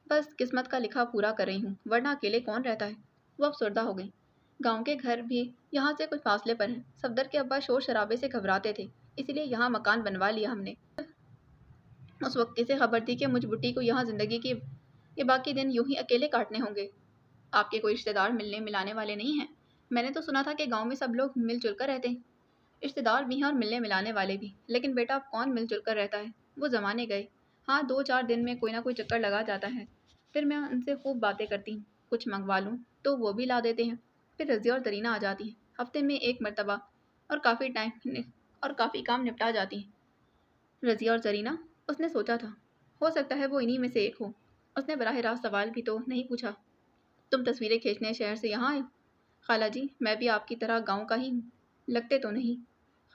बस किस्मत का लिखा पूरा कर रही हूँ, वरना अकेले कौन रहता है। वो अफसरदा हो गई। गांव के घर भी यहाँ से कुछ फासले पर हैं। सफदर के अब्बा शोर शराबे से घबराते थे, इसीलिए यहाँ मकान बनवा लिया हमने। उस वक्त किसे खबर थी कि मुझ बुट्टी को यहाँ जिंदगी के ये बाकी दिन यूं ही अकेले काटने होंगे। आपके कोई रिश्तेदार मिलने मिलाने वाले नहीं हैं? मैंने तो सुना था कि गांव में सब लोग मिलजुल कर रहते हैं। रिश्तेदार भी हैं और मिलने मिलाने वाले भी, लेकिन बेटा अब कौन मिलजुल कर रहता है? وہ زمانے گئے۔ ہاں 2-4 دن میں کوئی نہ کوئی چکر لگا جاتا ہے۔ پھر میں ان سے خوب باتیں کرتی ہوں، کچھ منگوا لوں تو وہ بھی لا دیتے ہیں۔ پھر رضیہ اور زرینہ آ جاتی ہیں، ہفتے میں ایک مرتبہ، اور کافی کام نپٹا جاتی ہیں۔ رضیہ اور زرینہ، اس نے سوچا تھا ہو سکتا ہے وہ انہی میں سے ایک ہو۔ اس نے براہ راست سوال بھی تو نہیں پوچھا، تم تصویریں کھینچنے شہر سے یہاں آئے؟ خالہ جی میں بھی آپ کی طرح گاؤں کا ہی ہوں، لگتے تو نہیں۔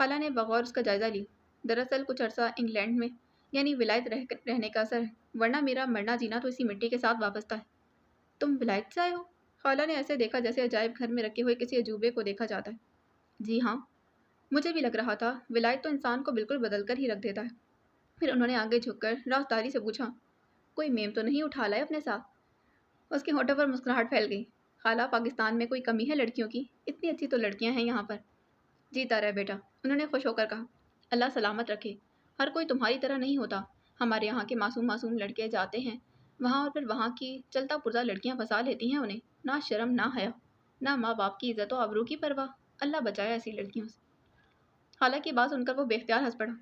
خالہ نے بغور اس کا جائزہ لیا۔ دراصل کچھ عرصہ انگلینڈ میں یعنی ولایت رہنے کا اثر ہے، ورنہ میرا مرنا جینا تو اسی مٹی کے ساتھ وابستہ ہے۔ تم ولایت سے آئے ہو؟ خالہ نے ایسے دیکھا جیسے عجائب گھر میں رکھے ہوئے کسی عجوبے کو دیکھا جاتا ہے۔ جی ہاں، مجھے بھی لگ رہا تھا، ولایت تو انسان کو بالکل بدل کر ہی رکھ دیتا ہے۔ پھر انہوں نے آگے جھک کر رازداری سے پوچھا، کوئی میم تو نہیں اٹھا لائے اپنے ساتھ؟ اس کے ہونٹوں پر مسکراہٹ پھیل گئی۔ خالہ پاکستان میں کوئی کمی ہے لڑکیوں کی؟ اتنی اچھی تو لڑکیاں ہیں یہاں پر۔ جیتا رہے بیٹا، انہوں نے خوش ہو کر کہا۔ اللہ سلامت رکھے، ہر کوئی تمہاری طرح نہیں ہوتا۔ ہمارے یہاں کے معصوم معصوم لڑکے جاتے ہیں وہاں اور پھر وہاں کی چلتا پرزا لڑکیاں پھنسا لیتی ہیں انہیں، نہ شرم نہ حیا، نہ ماں باپ کی عزت و آبرو کی پرواہ۔ اللہ بچائے ایسی لڑکیوں سے۔ خالہ کی بات سن کر وہ بے اختیار ہنس پڑا۔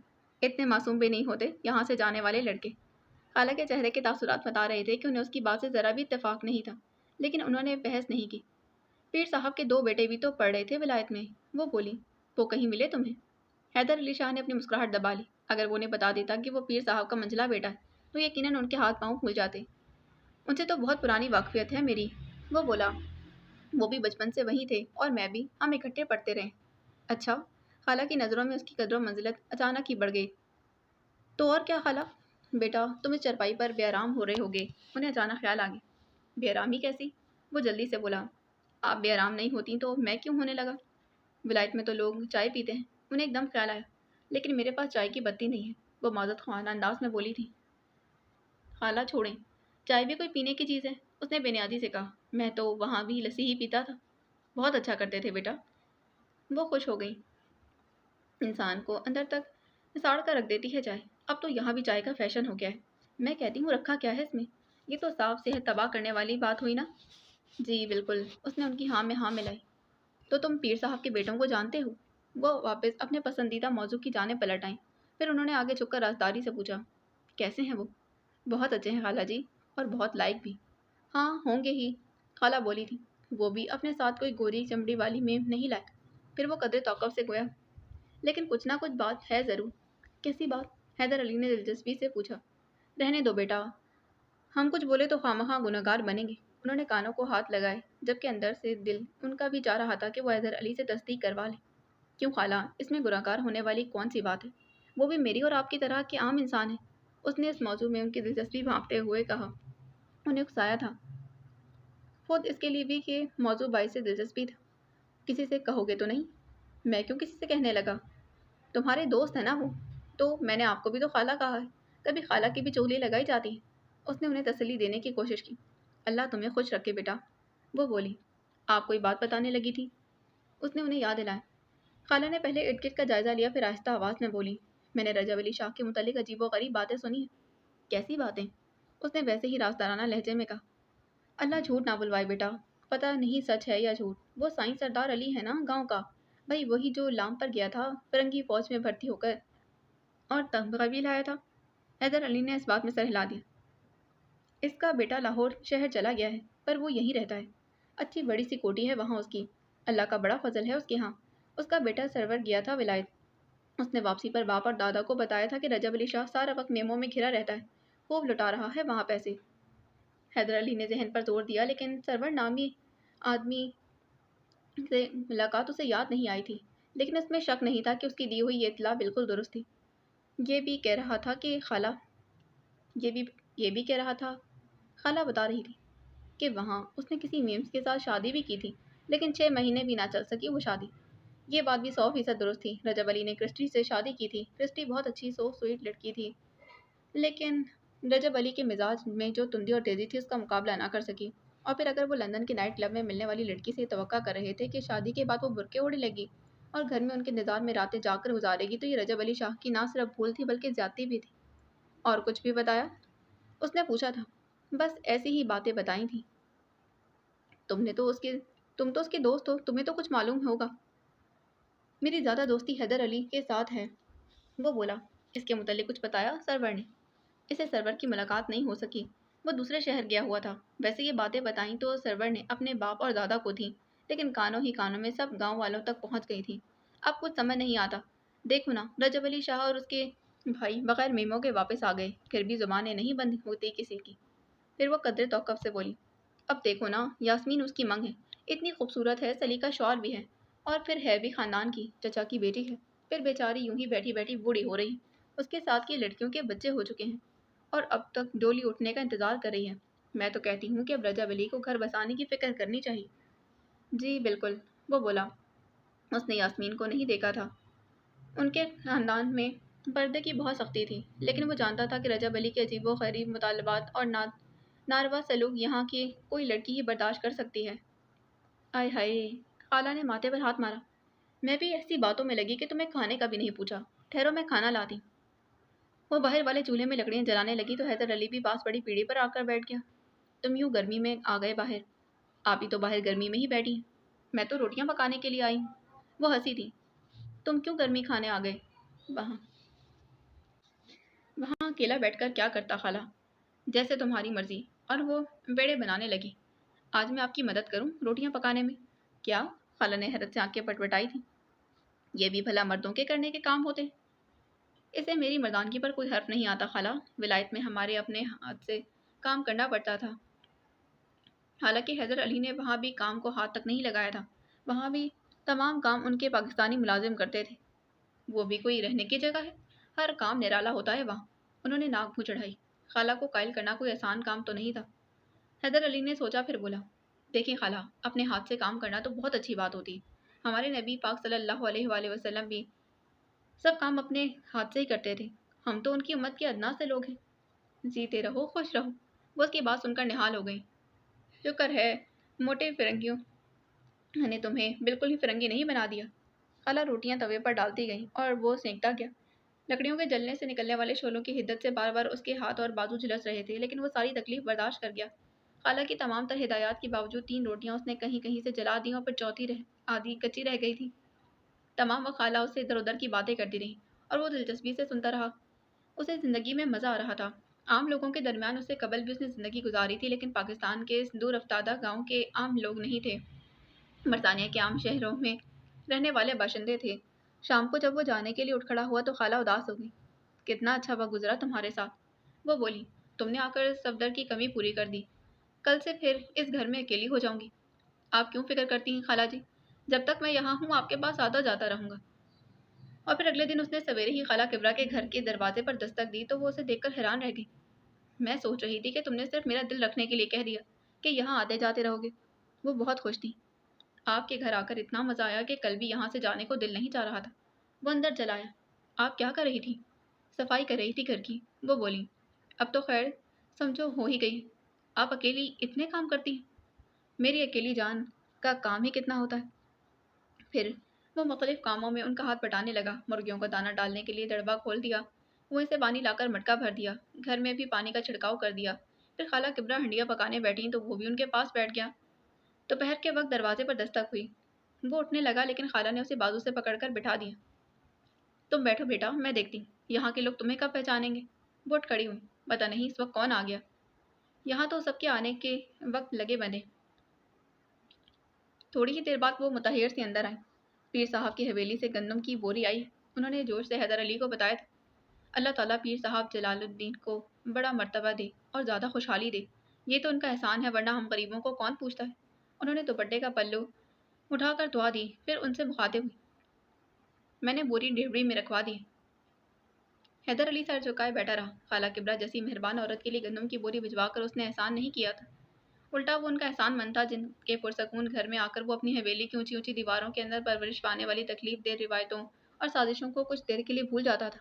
اتنے معصوم بھی نہیں ہوتے یہاں سے جانے والے لڑکے۔ خالہ کے چہرے کے تاثرات بتا رہے تھے کہ انہیں اس کی بات سے ذرا بھی اتفاق نہیں تھا، لیکن انہوں نے بحث نہیں کی۔ پیر صاحب کے 2 بیٹے بھی تو پڑھ رہے تھے ولایت میں، وہ بولی، وہ کہیں ملے تمہیں؟ حیدر علی شاہ نے اپنی مسکراہٹ دبا لی۔ اگر وہ انہیں بتا دیتا کہ وہ پیر صاحب کا منجلا بیٹا ہے تو یقیناً ان کے ہاتھ پاؤں پھول جاتے۔ ان سے تو بہت پرانی واقفیت ہے میری، وہ بولا۔ وہ بھی بچپن سے وہیں تھے اور میں بھی، ہم اکٹھے پڑھتے رہے۔ اچھا؟ خالہ کی نظروں میں اس کی قدر و منزلت اچانک ہی بڑھ گئی۔ تو اور کیا خالہ؟ بیٹا تم اس چرپائی پر بے آرام ہو رہے ہوگے۔ انہیں اچانک خیال آ گیا۔ بے آرامی کیسی؟ وہ جلدی سے بولا، آپ بے آرام نہیں ہوتی تو میں کیوں ہونے لگا؟ ولایت میں تو لوگ چائے پیتے ہیں۔ انہیں ایک دم خیال آیا، لیکن میرے پاس چائے کی بتی نہیں ہے، وہ معذرت خواہ انداز میں بولی تھی۔ خالہ چھوڑیں، چائے بھی کوئی پینے کی چیز ہے، اس نے بے نیازی سے کہا۔ میں تو وہاں بھی لسی ہی پیتا تھا۔ بہت اچھا کرتے تھے بیٹا۔ وہ خوش ہو گئی۔ انسان کو اندر تک نثار کر رکھ دیتی ہے چائے۔ اب تو یہاں بھی چائے کا فیشن ہو گیا ہے۔ میں کہتی ہوں رکھا کیا ہے اس میں؟ یہ تو صاف صحت تباہ کرنے والی بات ہوئی نا؟ جی بالکل، اس نے ان کی ہاں میں ہاں ملائی۔ تو تم پیر صاحب کے بیٹوں کو جانتے ہو؟ وہ واپس اپنے پسندیدہ موضوع کی جانب پلٹ آئیں۔ پھر انہوں نے آگے جھک کر رازداری سے پوچھا، کیسے ہیں وہ؟ بہت اچھے ہیں خالہ جی، اور بہت لائق بھی۔ ہاں ہوں گے ہی، خالہ بولی تھی۔ وہ بھی اپنے ساتھ کوئی گوری چمڑی والی میم نہیں لائے۔ پھر وہ قدرے توقف سے گویا، لیکن کچھ نہ کچھ بات ہے ضرور۔ کیسی بات؟ حیدر علی نے دلچسپی سے پوچھا۔ رہنے دو بیٹا، ہم کچھ بولے تو خواہ گنہگار بنیں گے۔ انہوں نے کانوں کو ہاتھ لگائے، جبکہ اندر سے دل ان کا بھی چاہ رہا تھا کہ وہ حیدر علی سے تصدیق کروا لے۔ کیوں خالہ، اس میں گنہگار ہونے والی کون سی بات ہے؟ وہ بھی میری اور آپ کی طرح کے عام انسان ہیں۔ اس نے اس موضوع میں ان کی دلچسپی بھانپتے ہوئے کہا۔ انہیں اکسایا تھا خود اس کے لیے بھی کہ موضوع باعث دلچسپی تھا۔ کسی سے کہو گے تو نہیں؟ میں کیوں کسی سے کہنے لگا؟ تمہارے دوست ہیں نا وہ، تو میں نے آپ کو بھی تو خالہ کہا ہے، کبھی خالہ کی بھی چغلی لگائی جاتی ہے۔ اس نے انہیں تسلی دینے کی کوشش کی۔ اللہ تمہیں خوش رکھے بیٹا، وہ بولی۔ آپ کوئی بات بتانے لگی تھی؟ اس نے انہیں یاد دلایا۔ خالہ نے پہلے ارد گرد کا جائزہ لیا، پھر آہستہ آواز میں بولی، میں نے رجب علی شاہ کے متعلق عجیب و غریب باتیں سنی ہیں۔ کیسی باتیں؟ اس نے ویسے ہی رازدارانہ لہجے میں کہا۔ اللہ جھوٹ نہ بلوائے بیٹا، پتہ نہیں سچ ہے یا جھوٹ۔ وہ سائیں سردار علی ہے نا گاؤں کا، بھائی وہی جو لام پر گیا تھا فرنگی فوج میں بھرتی ہو کر اور تمغہ بھی لایا تھا۔ حیدر علی نے اس بات میں سر ہلا دیا۔ اس کا بیٹا لاہور شہر چلا گیا ہے، پر وہ یہیں رہتا ہے۔ اچھی بڑی سی کوٹھی ہے وہاں اس کی، اللہ کا بڑا فضل ہے اس کے ہاں۔ اس کا بیٹا سرور گیا تھا ولایت۔ اس نے واپسی پر باپ اور دادا کو بتایا تھا کہ رجب علی شاہ سارا وقت میموں میں گھرا رہتا ہے، خوب لٹا رہا ہے وہاں پیسے۔ حیدر علی نے ذہن پر زور دیا، لیکن سرور نامی آدمی سے ملاقات اسے یاد نہیں آئی تھی، لیکن اس میں شک نہیں تھا کہ اس کی دی ہوئی یہ اطلاع بالکل درست تھی۔ یہ بھی کہہ رہا تھا کہ خالہ یہ بھی کہہ رہا تھا خالہ بتا رہی تھی کہ وہاں اس نے کسی میمز کے ساتھ شادی بھی کی تھی، لیکن 6 مہینے بھی نہ چل سکی وہ شادی۔ یہ بات بھی 100% درست تھی۔ رجب علی نے کرسٹی سے شادی کی تھی۔ کرسٹی بہت اچھی سویٹ لڑکی تھی، لیکن رجب علی کے مزاج میں جو تندی اور تیزی تھی اس کا مقابلہ نہ کر سکی۔ اور پھر اگر وہ لندن کے نائٹ کلب میں ملنے والی لڑکی سے توقع کر رہے تھے کہ شادی کے بعد وہ برقعے اوڑھے لگی اور گھر میں ان کے انتظار میں راتیں جاگ کر گزارے گی، تو یہ رجب علی شاہ کی نہ صرف بھول تھی بلکہ زیادتی بھی تھی۔ اور کچھ بھی بتایا؟ اس نے پوچھا تھا۔ بس ایسی ہی باتیں بتائی تھیں۔ تم تو اس کے دوست ہو، تمہیں تو کچھ معلوم ہوگا۔ میری زیادہ دوستی حیدر علی کے ساتھ ہے، وہ بولا۔ اس کے متعلق کچھ بتایا سرور نے؟ اسے سرور کی ملاقات نہیں ہو سکی، وہ دوسرے شہر گیا ہوا تھا۔ ویسے یہ باتیں بتائیں تو سرور نے اپنے باپ اور دادا کو تھیں، لیکن کانوں ہی کانوں میں سب گاؤں والوں تک پہنچ گئی تھی۔ اب کچھ سمجھ نہیں آتا۔ دیکھو نا، رجب علی شاہ اور اس کے بھائی بغیر میمو کے واپس آ گئے، پھر بھی زبانیں نہیں بند ہوتی کسی کی۔ پھر وہ قدرے توقف سے بولی، اب دیکھو نا، یاسمین اس کی منگ ہے، اتنی خوبصورت ہے، سلیقہ شور بھی ہے، اور پھر ہے بھی خاندان کی، چچا کی بیٹی ہے۔ پھر بیچاری یوں ہی بیٹھی بیٹھی بوڑھی ہو رہی، اس کے ساتھ کی لڑکیوں کے بچے ہو چکے ہیں، اور اب تک ڈولی اٹھنے کا انتظار کر رہی ہے۔ میں تو کہتی ہوں کہ اب رجب علی کو گھر بسانے کی فکر کرنی چاہیے۔ جی بالکل، وہ بولا۔ اس نے یاسمین کو نہیں دیکھا تھا۔ ان کے خاندان میں پردے کی بہت سختی تھی، لیکن وہ جانتا تھا کہ رجب علی کے عجیب و غریب مطالبات اور ناروا سلوک یہاں کی کوئی لڑکی ہی برداشت کر سکتی ہے۔ آئے ہائے، خالہ نے ماتھے پر ہاتھ مارا۔ میں بھی ایسی باتوں میں لگی کہ تمہیں کھانے کا بھی نہیں پوچھا۔ ٹھہرو، میں کھانا لاتی۔ وہ باہر والے چولہے میں لکڑیاں جلانے لگی تو حیدر علی بھی پاس پڑی پیڑھی پر آ کر بیٹھ گیا۔ تم یوں گرمی میں آ گئے باہر؟ آپ ہی تو باہر گرمی میں ہی بیٹھی ہیں۔ میں تو روٹیاں پکانے کے لیے آئی ہوں۔ وہ ہنسی تھی۔ تم کیوں گرمی کھانے آ گئے؟ وہاں وہاں اکیلا بیٹھ کر کیا کرتا خالہ؟ جیسے تمہاری مرضی۔ اور وہ بیڑے بنانے لگی۔ آج میں آپ کی مدد کروں روٹیاں پکانے میں؟ کیا؟ خالہ نے حیرت سے آنکھیں پٹپٹائی تھیں۔ یہ بھی بھلا مردوں کے کرنے کے کام ہوتے؟ اسے میری مردانگی پر کوئی حرف نہیں آتا خالہ، ولایت میں ہمارے اپنے ہاتھ سے کام کرنا پڑتا تھا۔ حالانکہ حیدر علی نے وہاں بھی کام کو ہاتھ تک نہیں لگایا تھا، وہاں بھی تمام کام ان کے پاکستانی ملازم کرتے تھے۔ وہ بھی کوئی رہنے کی جگہ ہے؟ ہر کام نرالا ہوتا ہے وہاں۔ انہوں نے ناک منہ چڑھائی۔ خالہ کو قائل کرنا کوئی آسان کام تو نہیں تھا۔ حیدر علی نے سوچا، پھر بولا، دیکھیں خالہ، اپنے ہاتھ سے کام کرنا تو بہت اچھی بات ہوتی ہے۔ ہمارے نبی پاک صلی اللہ علیہ وآلہ وسلم بھی سب کام اپنے ہاتھ سے ہی کرتے تھے۔ ہم تو ان کی امت کے ادنا سے لوگ ہیں۔ جیتے رہو، خوش رہو۔ وہ اس کی بات سن کر نہال ہو گئی۔ شکر ہے موٹے فرنگیوں نے تمہیں بالکل ہی فرنگی نہیں بنا دیا۔ خالہ روٹیاں توے پر ڈالتی گئیں اور وہ سینکتا گیا۔ لکڑیوں کے جلنے سے نکلنے والے شعلوں کی حدت سے بار بار اس کے ہاتھ اور بازو جھلس رہے تھے، لیکن وہ ساری تکلیف برداشت کر گیا۔ خالہ کی تمام تر ہدایات کے باوجود 3 روٹیاں اس نے کہیں کہیں سے جلا دیں اور پھر چوتھی آدھی کچی رہ گئی تھی۔ تمام وقت خالہ اس سے ادھر ادھر کی باتیں کرتی رہی اور وہ دلچسپی سے سنتا رہا۔ اسے زندگی میں مزہ آ رہا تھا۔ عام لوگوں کے درمیان اس سے قبل بھی اس نے زندگی گزاری تھی، لیکن پاکستان کے اس دور افتادہ گاؤں کے عام لوگ نہیں تھے، برطانیہ کے عام شہروں میں رہنے والے باشندے تھے۔ شام کو جب وہ جانے کے لیے اٹھ کھڑا ہوا تو خالہ اداس ہو گئی۔ کتنا اچھا وقت گزرا تمہارے ساتھ، وہ بولی۔ تم نے آ کر صفدر کی کمی پوری کر دی۔ کل سے پھر اس گھر میں اکیلی ہو جاؤں گی۔ آپ کیوں فکر کرتی ہیں خالہ جی؟ جب تک میں یہاں ہوں آپ کے پاس آتا جاتا رہوں گا۔ اور پھر اگلے دن اس نے سویرے ہی خالہ کبرا کے گھر کے دروازے پر دستک دی تو وہ اسے دیکھ کر حیران رہ گئی۔ میں سوچ رہی تھی کہ تم نے صرف میرا دل رکھنے کے لیے کہہ دیا کہ یہاں آتے جاتے رہو گے۔ وہ بہت خوش تھی۔ آپ کے گھر آ کر اتنا مزہ آیا کہ کل بھی یہاں سے جانے کو دل نہیں چاہ رہا تھا۔ وہ اندر چلا آیا۔ آپ کیا کر رہی تھی؟ صفائی کر رہی تھی گھر کی، وہ بولی۔ اب تو خیر سمجھو ہو ہی گئی۔ آپ اکیلی اتنے کام کرتی ہیں؟ میری اکیلی جان کا کام ہی کتنا ہوتا ہے۔ پھر وہ مختلف کاموں میں ان کا ہاتھ بٹانے لگا۔ مرغیوں کو دانہ ڈالنے کے لیے دڑبا کھول دیا، کنویں سے پانی لا کر مٹکا بھر دیا، گھر میں بھی پانی کا چھڑکاؤ کر دیا۔ پھر خالہ کبرا ہنڈیا پکانے بیٹھیں تو وہ بھی ان کے پاس بیٹھ گیا۔ دوپہر کے وقت دروازے پر دستک ہوئی۔ وہ اٹھنے لگا لیکن خالہ نے اسے بازو سے پکڑ کر بٹھا دیا۔ تم بیٹھو بیٹا، میں دیکھتی ہوں یہاں کے لوگ تمہیں کب پہچانیں گے۔ وہ اٹھ کھڑی ہوئی۔ پتہ نہیں اس وقت کون آ گیا، یہاں تو سب کے آنے کے وقت لگے بندے۔ تھوڑی ہی دیر بعد وہ متحیر سے اندر آئیں۔ پیر صاحب کی حویلی سے گندم کی بوری آئی۔ انہوں نے جوش سے حیدر علی کو بتایا تھا۔ اللہ تعالیٰ پیر صاحب جلال الدین کو بڑا مرتبہ دے اور زیادہ خوشحالی دے، یہ تو ان کا احسان ہے، ورنہ ہم غریبوں کو کون پوچھتا ہے۔ انہوں نے دوپٹے کا پلو اٹھا کر دعا دی، پھر ان سے مخاطب ہوئی، میں نے بوری ڈھیبری میں رکھوا دی۔ حیدر علی سر جھکائے بیٹھا رہا۔ خالہ کبرا جیسی مہربان عورت کے لیے گندم کی بوری بھجوا کر اس نے احسان نہیں کیا تھا، الٹا وہ ان کا احسان مند تھا جن کے پرسکون گھر میں آ کر وہ اپنی حویلی کی اونچی اونچی دیواروں کے اندر پرورش پانے والی تکلیف دہ روایتوں اور سازشوں کو کچھ دیر کے لیے بھول جاتا تھا۔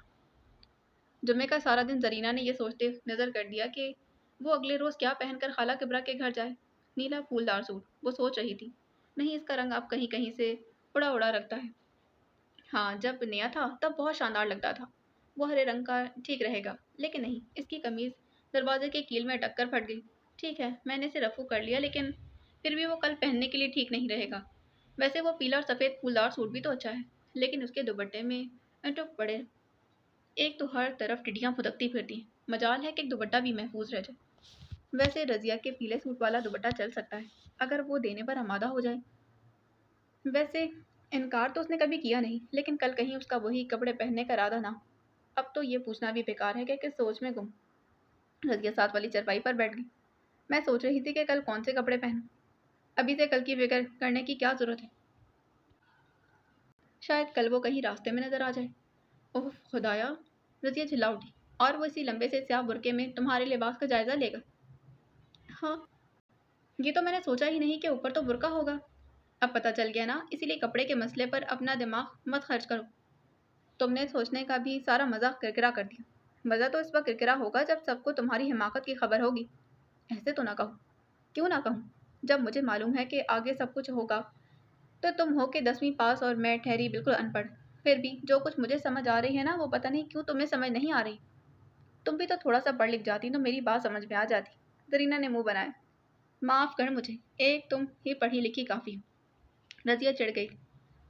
جمعے کا سارا دن زرینہ نے یہ سوچتے نظر کر دیا کہ وہ اگلے روز کیا پہن کر خالہ کبرا کے گھر جائے۔ نیلا پھولدار سوٹ، وہ سوچ رہی تھی، نہیں اس کا رنگ اب کہیں کہیں سے اڑا اڑا رکھتا ہے۔ ہاں جب نیا تھا تب بہت شاندار لگتا تھا، وہ ہرے رنگ کا ٹھیک رہے گا، لیکن نہیں، اس کی قمیض دروازے کے کیل میں اٹک کر پھٹ گئی۔ ٹھیک ہے میں نے اسے رفو کر لیا، لیکن پھر بھی وہ کل پہننے کے لیے ٹھیک نہیں رہے گا۔ ویسے وہ پیلا اور سفید پھولدار سوٹ بھی تو اچھا ہے، لیکن اس کے دوپٹے میں اٹک پڑے ایک تو ہر طرف ٹڈیاں پھدکتی پھرتی ہیں، مجال ہے کہ ایک دوپٹہ بھی محفوظ رہ جائے۔ ویسے رضیہ کے پیلے سوٹ والا دوپٹہ چل سکتا ہے اگر وہ دینے پر آمادہ ہو جائے۔ ویسے انکار تو اس نے کبھی کیا نہیں، لیکن کل کہیں اس کا وہی کپڑے پہننے کا ارادہ نہ ہو۔ اب تو یہ پوچھنا بھی بیکار ہے کہ کس سوچ میں گم۔ رضیہ ساتھ والی چرپائی پر بیٹھ گئی۔ میں سوچ رہی تھی کہ کل کون سے کپڑے پہنوں۔ ابھی سے کل کی فکر کرنے کی کیا ضرورت ہے؟ شاید کل وہ کہیں راستے میں نظر آ جائے۔ اوہ خدایا! رضیہ چلا اٹھی۔ اور وہ اسی لمبے سے سیاہ برقعے میں تمہارے لباس کا جائزہ لے گا؟ ہاں، یہ تو میں نے سوچا ہی نہیں کہ اوپر تو برقع ہوگا۔ اب پتہ چل گیا نا، اسی لیے کپڑے کے مسئلے پر اپنا دماغ مت خرچ کرو۔ تم نے سوچنے کا بھی سارا مزہ کرکرا کر دیا۔ مزہ تو اس وقت کرکرا ہوگا جب سب کو تمہاری حماقت کی خبر ہوگی۔ ایسے تو نہ کہو۔ کیوں نہ کہوں؟ جب مجھے معلوم ہے کہ آگے سب کچھ ہوگا تو تم ہو کے 10ویں پاس اور میں ٹھہری بالکل ان پڑھ۔ پھر بھی جو کچھ مجھے سمجھ آ رہی ہے نا، وہ پتہ نہیں کیوں تمہیں سمجھ نہیں آ رہی۔ تم بھی تو تھوڑا سا پڑھ لکھ جاتی تو میری بات سمجھ میں آ جاتی۔ زرینہ نے منہ بنایا۔ معاف کر مجھے، ایک تم ہی پڑھی لکھی کافی ہو۔ رضیہ چڑھ گئی۔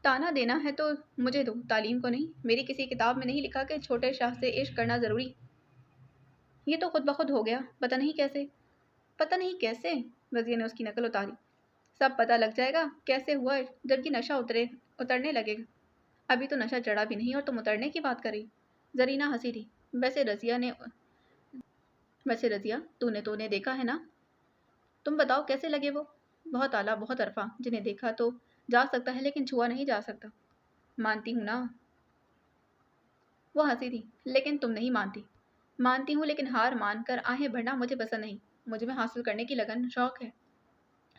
تانا دینا ہے تو مجھے دو، تعلیم کو نہیں۔ میری کسی کتاب میں نہیں لکھا کہ چھوٹے شاہ سے عشق کرنا ضروری۔ یہ تو خود بخود ہو گیا، پتہ نہیں کیسے۔ پتہ نہیں کیسے؟ رضیہ نے اس کی نقل اتاری۔ سب پتہ لگ جائے گا کیسے ہوا جب یہ نشہ اترنے لگے گا۔ ابھی تو نشہ چڑھا بھی نہیں اور تم اترنے کی بات کر رہی۔ زرینہ ہنسی تھی۔ ویسے رضیہ تو نے انہیں دیکھا ہے نا؟ تم بتاؤ کیسے لگے وہ؟ بہت اعلیٰ، بہت عرفہ، جنہیں دیکھا تو جا سکتا ہے لیکن چھوا نہیں جا سکتا۔ مانتی ہوں نا۔ وہ ہنسی تھی۔ لیکن تم نہیں مانتی۔ مانتی ہوں لیکن ہار مان کر آہیں بھرنا مجھے پسند نہیں۔ مجھ میں حاصل کرنے کی لگن، شوق ہے۔